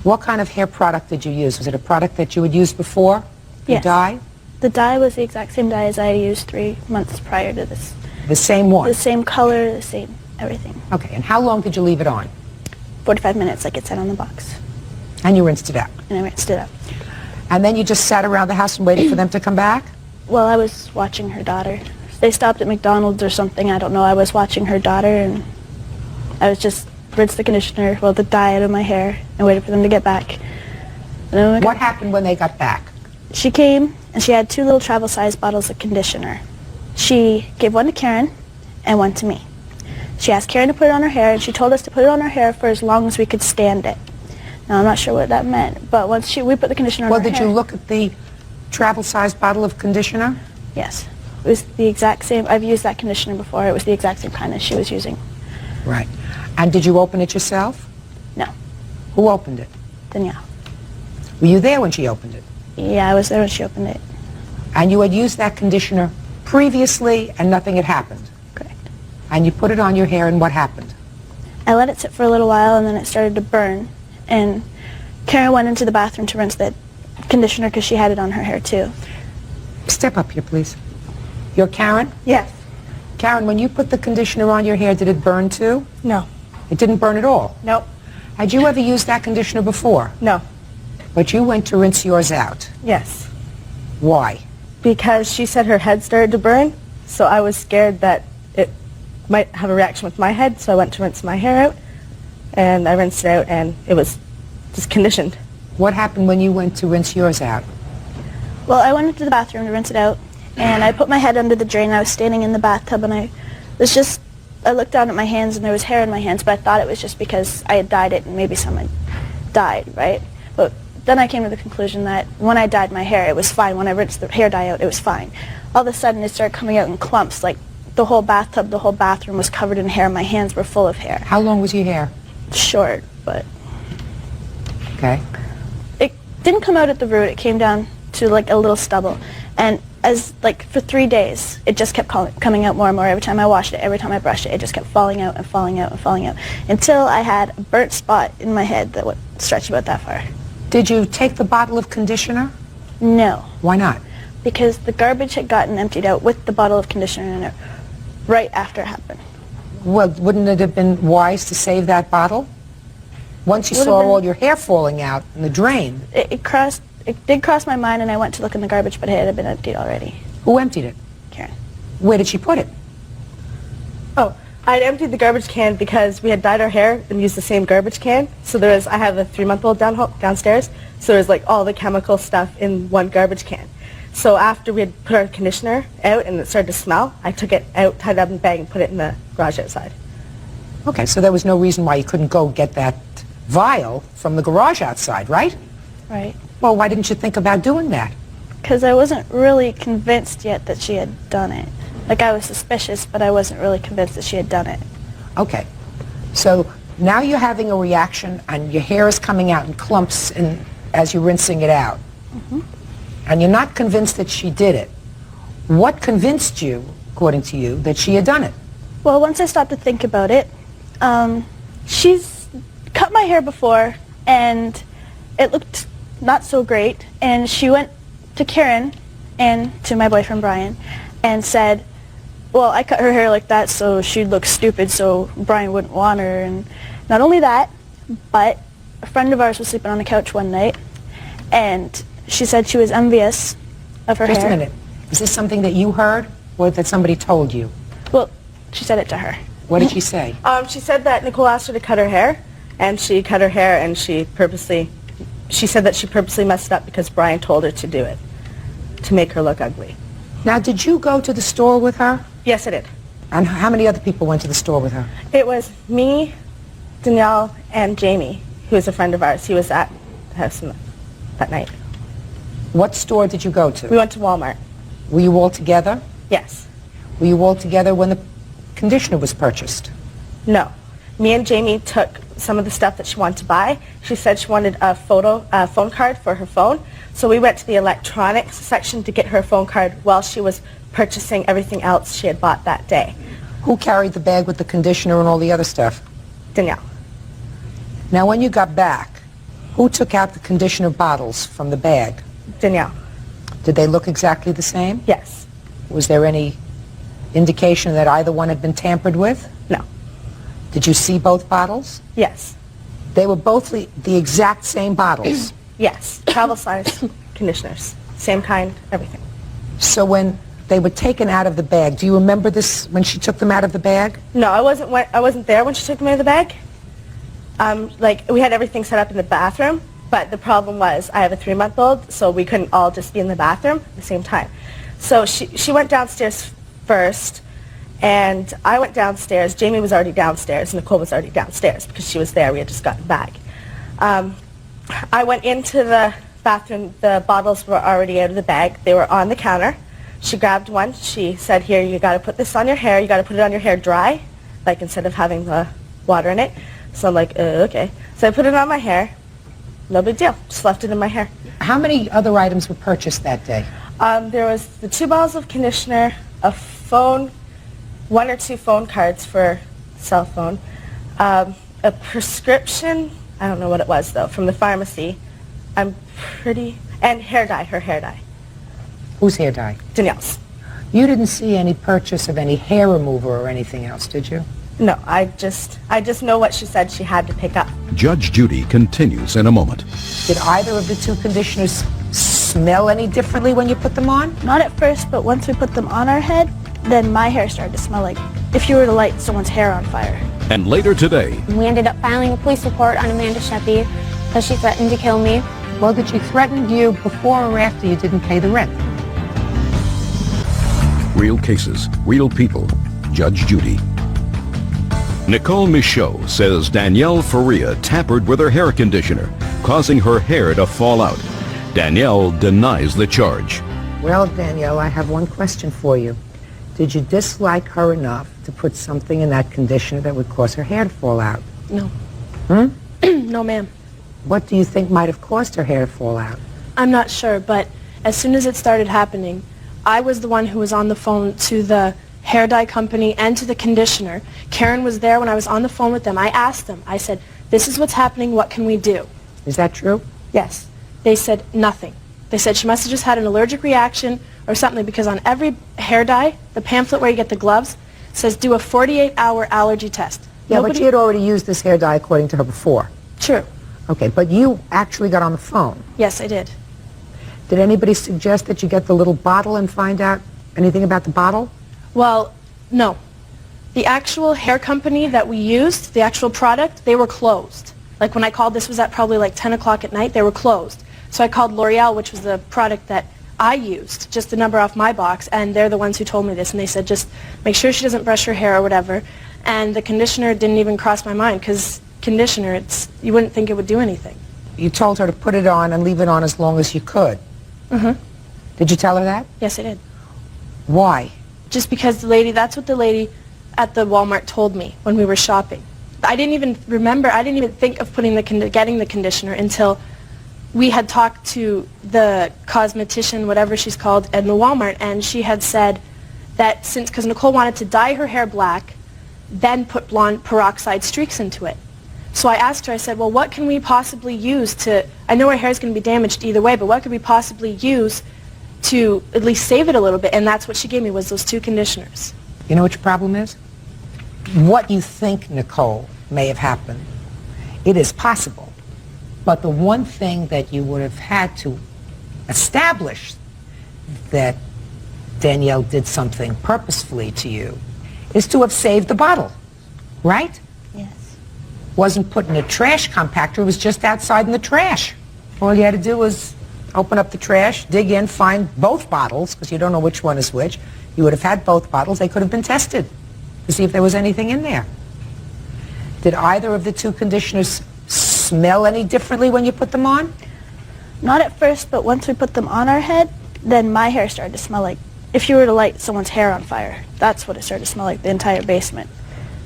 What kind of hair product did you use? Was it a product that you had used before? The Yes. dye? The dye was the exact same dye as I had used 3 months prior to this. The same one? The same color, the same everything. Okay, and how long did you leave it on? 45 minutes, like it said on the box. And you rinsed it out? And I rinsed it out. And then you just sat around the house and waited for them to come back? Well, I was watching her daughter. They stopped at McDonald's or something, I don't know. I was watching her daughter, and I was just rinsed the conditioner, well, the dye out of my hair, and waited for them to get back. And what happened when they got back? She came, and she had 2 little travel-sized bottles of conditioner. She gave one to Karen and one to me. She asked Karen to put it on her hair, and she told us to put it on her hair for as long as we could stand it. Now, I'm not sure what that meant, but once we put the conditioner on her hair... Well, did you look at the travel-sized bottle of conditioner? Yes. It was the exact same. I've used that conditioner before. It was the exact same kind as she was using. Right. And did you open it yourself? No. Who opened it? Danielle. Were you there when she opened it? Yeah, I was there when she opened it. And you had used that conditioner previously and nothing had happened? Correct. And you put it on your hair and what happened? I let it sit for a little while and then it started to burn. And Karen went into the bathroom to rinse that conditioner because she had it on her hair too. Step up here, please. You're Karen? Yes. Karen, when you put the conditioner on your hair, did it burn too? No. It didn't burn at all? Nope. Had you ever used that conditioner before? No. But you went to rinse yours out. Yes. Why? Because she said her head started to burn, so I was scared that it might have a reaction with my head, so I went to rinse my hair out, and I rinsed it out, and it was just conditioned. What happened when you went to rinse yours out? Well, I went into the bathroom to rinse it out, and I put my head under the drain. I was standing in the bathtub, and I looked down at my hands, and there was hair in my hands, but I thought it was just because I had dyed it, and maybe someone died, right? But then I came to the conclusion that when I dyed my hair, it was fine. When I rinsed the hair dye out, it was fine. All of a sudden, it started coming out in clumps, like the whole bathtub, the whole bathroom was covered in hair. My hands were full of hair. How long was your hair? Short, but... Okay. It didn't come out at the root. It came down to like a little stubble. And for 3 days, it just kept coming out more and more. Every time I washed it, every time I brushed it, it just kept falling out and falling out and falling out. Until I had a burnt spot in my head that would stretch about that far. Did you take the bottle of conditioner? No. Why not? Because the garbage had gotten emptied out with the bottle of conditioner in it right after it happened. Well, wouldn't it have been wise to save that bottle? Once you Would saw have been- all your hair falling out in the drain. It crossed it did cross my mind, and I went to look in the garbage, but it had been emptied already. Who emptied it? Karen. Where did she put it? Oh, I'd emptied the garbage can because we had dyed our hair and used the same garbage can. So I have a 3-month-old downstairs, so there's like all the chemical stuff in one garbage can. So after we had put our conditioner out and it started to smell, I took it out, tied it up in a bag, and put it in the garage outside. Okay, so there was no reason why you couldn't go get that vial from the garage outside, right? Right. Well, why didn't you think about doing that? Because I wasn't really convinced yet that she had done it. Like, I was suspicious, but I wasn't really convinced that she had done it. Okay, so now you're having a reaction and your hair is coming out in clumps as you're rinsing it out. And you're not convinced that she did it. What convinced you, according to you, that she had done it? Well, once I stopped to think about it, she's cut my hair before, and it looked not so great. And she went to Karen and to my boyfriend Brian and said, well, I cut her hair like that so she'd look stupid so Brian wouldn't want her. And not only that, but a friend of ours was sleeping on the couch one night, and she said she was envious of her hair. Just a minute. Is this something that you heard or that somebody told you? Well, she said it to her. What did she say? She said that Nicole asked her to cut her hair, and she cut her hair, and she said that she purposely messed it up because Brian told her to do it, to make her look ugly. Now, did you go to the store with her? Yes, I did. And how many other people went to the store with her? It was me, Danielle, and Jamie, who is a friend of ours. He was at the house that night. What store did you go to? We went to Walmart. Were you all together? Yes. Were you all together when the conditioner was purchased? No. Me and Jamie took some of the stuff that she wanted to buy. She said she wanted a phone card for her phone. So we went to the electronics section to get her phone card while she was purchasing everything else she had bought that day. Who carried the bag with the conditioner and all the other stuff? Danielle. Now, when you got back, who took out the conditioner bottles from the bag? Danielle. Did they look exactly the same? Yes. Was there any indication that either one had been tampered with? No. Did you see both bottles? Yes. They were both the exact same bottles? Yes. Travel size conditioners. Same kind, everything. So when they were taken out of the bag, do you remember this when she took them out of the bag? No, I wasn't there when she took them out of the bag. Like, we had everything set up in the bathroom, but the problem was I have a 3-month-old, so we couldn't all just be in the bathroom at the same time. So she went downstairs first, and I went downstairs. Jamie was already downstairs, and Nicole was already downstairs because she was there. We had just gotten back. I went into the bathroom. The bottles were already out of the bag. They were on the counter. She grabbed one. She said, here, you got to put this on your hair. You got to put it on your hair dry, like instead of having the water in it. So I'm like, okay. So I put it on my hair. No big deal. Just left it in my hair. How many other items were purchased that day? There was the 2 bottles of conditioner, a phone, 1 or 2 phone cards for cell phone, a prescription, I don't know what it was though, from the pharmacy. And hair dye, her hair dye. Whose hair dye? Danielle's. You didn't see any purchase of any hair remover or anything else, did you? No, I just know what she said she had to pick up. Judge Judy continues in a moment. Did either of the 2 conditioners smell any differently when you put them on? Not at first, but once we put them on our head, then my hair started to smell like if you were to light someone's hair on fire. And later today, we ended up filing a police report on Amanda Sheppy because she threatened to kill me. Well, did she threaten you before or after you didn't pay the rent? real cases, real people. Judge Judy. Nicole Michaud says Danielle Faria tampered with her hair conditioner, causing her hair to fall out. Danielle denies the charge. Well, Danielle, I have one question for you. Did you dislike her enough to put something in that conditioner that would cause her hair to fall out? No. No, ma'am. What do you think might have caused her hair to fall out? I'm not sure, but as soon as it started happening, I was the one who was on the phone to the hair dye company and to the conditioner. Karen was there when I was on the phone with them. I asked them, I said, this is what's happening, what can we do? Is that true? Yes. They said nothing. They said she must have just had an allergic reaction or something, because on every hair dye, the pamphlet where you get the gloves, says do a 48-hour allergy test. Yeah, but she had already used this hair dye according to her before. True. Okay, but you actually got on the phone. Yes, I did. Did anybody suggest that you get the little bottle and find out anything about the bottle? Well, no. The actual hair company that we used, the actual product, they were closed. Like when I called, this was at probably like 10 o'clock at night, they were closed. So I called L'Oreal, which was the product that I used, just the number off my box, and they're the ones who told me this, and they said just make sure she doesn't brush her hair or whatever. And the conditioner didn't even cross my mind, because conditioner, you wouldn't think it would do anything. You told her to put it on and leave it on as long as you could. Mm-hmm. Did you tell her that? Yes, I did. Why? Just because that's what the lady at the Walmart told me when we were shopping. I didn't even remember, I didn't even think of getting the conditioner until we had talked to the cosmetician, whatever she's called, at the Walmart, and she had said that because Nicole wanted to dye her hair black, then put blonde peroxide streaks into it. So I asked her, I said, well, what can we possibly use I know her hair is going to be damaged either way, but what could we possibly use to at least save it a little bit? And that's what she gave me, was those 2 conditioners. You know what your problem is? What you think, Nicole, may have happened. It is possible. But the one thing that you would have had to establish that Danielle did something purposefully to you is to have saved the bottle, right? Yes. Wasn't put in a trash compactor, it was just outside in the trash. All you had to do was open up the trash, dig in, find both bottles, because you don't know which one is which. You would have had both bottles. They could have been tested to see if there was anything in there. Did either of the 2 conditioners smell any differently when you put them on? Not at first, but once we put them on our head, then my hair started to smell like, if you were to light someone's hair on fire, that's what it started to smell like. The entire basement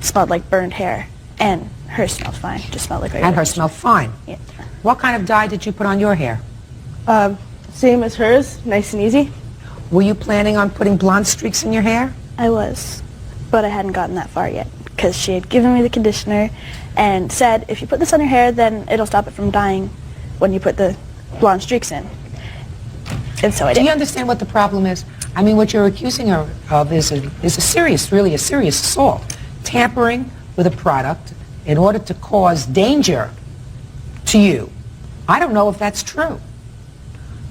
smelled like burned hair, and hers smelled fine. Just smelled like regular. And her smelled fine? Yeah. What kind of dye did you put on your hair? Same as hers, nice and easy. Were you planning on putting blonde streaks in your hair? I was, but I hadn't gotten that far yet, because she had given me the conditioner and said, if you put this on your hair, then it'll stop it from dyeing when you put the blonde streaks in. And so I did. Do you understand what the problem is? I mean, what you're accusing her of is a serious assault. Tampering with a product in order to cause danger to you. I don't know if that's true.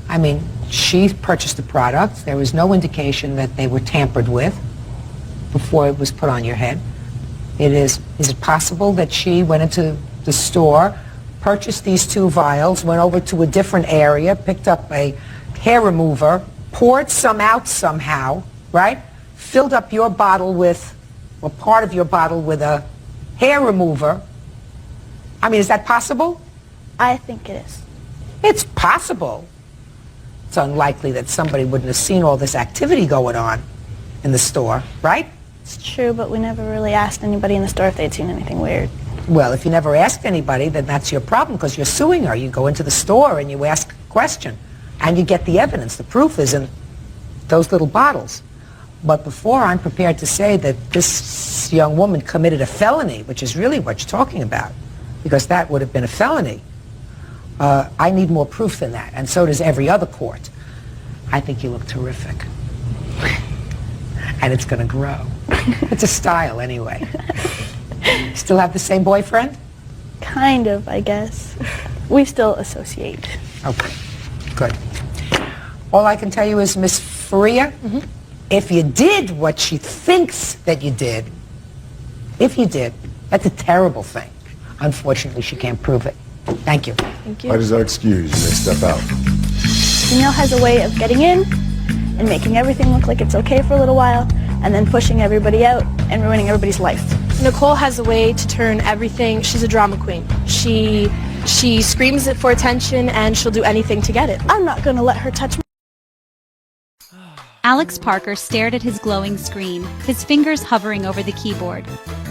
I mean, she purchased the product. There was no indication that they were tampered with before it was put on your head. Is it possible that she went into the store, purchased these 2 vials, went over to a different area, picked up a hair remover, poured some out somehow, right? Filled up your bottle with, or part of your bottle with a hair remover? I mean, is that possible? I think it is. It's possible. It's unlikely that somebody wouldn't have seen all this activity going on in the store, right? It's true, but we never really asked anybody in the store if they'd seen anything weird. Well, if you never asked anybody, then that's your problem, because you're suing her. You go into the store and you ask a question, and you get the evidence. The proof is in those little bottles. But before I'm prepared to say that this young woman committed a felony, which is really what you're talking about, because that would have been a felony, I need more proof than that, and so does every other court. I think you look terrific. And it's going to grow. It's a style, anyway. Still have the same boyfriend? Kind of, I guess. We still associate. Okay, good. All I can tell you is, Miss Faria, if you did what she thinks that you did, if you did, that's a terrible thing. Unfortunately, she can't prove it. Thank you. Thank you. Why does that excuse? They step out. Danielle has a way of getting in and making everything look like it's okay for a little while, and then pushing everybody out and ruining everybody's life. Nicole has a way to turn everything. She's a drama queen. She screams it for attention, and she'll do anything to get it. I'm not going to let her touch me. Alex Parker stared at his glowing screen, his fingers hovering over the keyboard.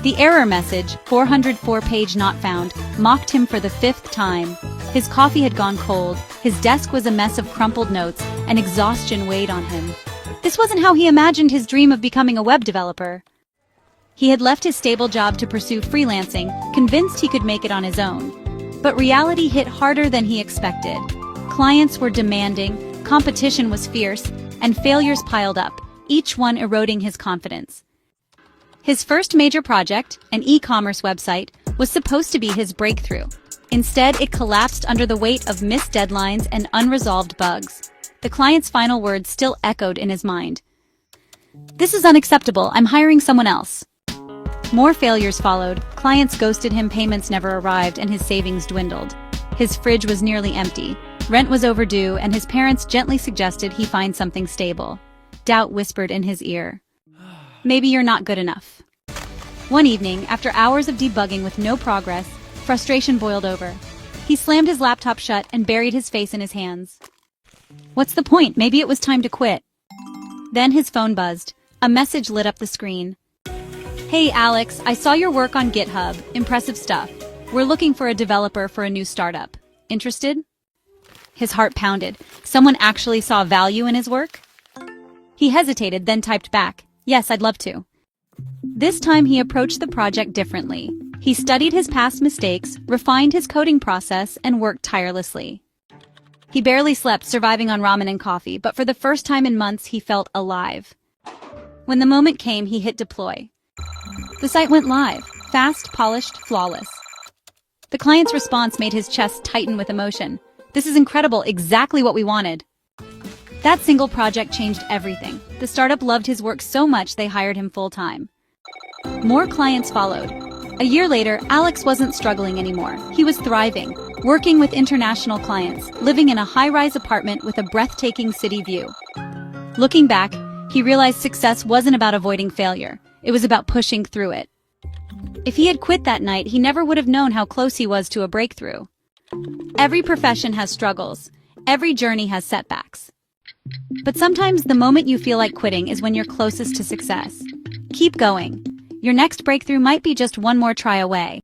The error message, 404-page not found, mocked him for the 5th time. His coffee had gone cold, his desk was a mess of crumpled notes, and exhaustion weighed on him. This wasn't how he imagined his dream of becoming a web developer. He had left his stable job to pursue freelancing, convinced he could make it on his own. But reality hit harder than he expected. Clients were demanding, competition was fierce, and failures piled up, each one eroding his confidence. His first major project, an e-commerce website, was supposed to be his breakthrough. Instead, it collapsed under the weight of missed deadlines and unresolved bugs. The client's final words still echoed in his mind. "This is unacceptable. I'm hiring someone else." More failures followed. Clients ghosted him, payments never arrived, and his savings dwindled. His fridge was nearly empty. Rent was overdue, and his parents gently suggested he find something stable. Doubt whispered in his ear, "Maybe you're not good enough." One evening, after hours of debugging with no progress, frustration boiled over. He slammed his laptop shut and buried his face in his hands. What's the point? Maybe it was time to quit. Then his phone buzzed. A message lit up the screen. "Hey Alex, I saw your work on GitHub. Impressive stuff. We're looking for a developer for a new startup. Interested?" His heart pounded. Someone actually saw value in his work? He hesitated, then typed back, "Yes, I'd love to." This time he approached the project differently. He studied his past mistakes, refined his coding process, and worked tirelessly. He barely slept, surviving on ramen and coffee, but for the first time in months he felt alive. When the moment came, he hit deploy. The site went live, fast, polished, flawless. The client's response made his chest tighten with emotion. "This is incredible, exactly what we wanted." That single project changed everything. The startup loved his work so much they hired him full-time. More clients followed. A year later, Alex wasn't struggling anymore. He was thriving, working with international clients, living in a high-rise apartment with a breathtaking city view. Looking back, he realized success wasn't about avoiding failure. It was about pushing through it. If he had quit that night, he never would have known how close he was to a breakthrough. Every profession has struggles. Every journey has setbacks. But sometimes the moment you feel like quitting is when you're closest to success. Keep going. Your next breakthrough might be just one more try away.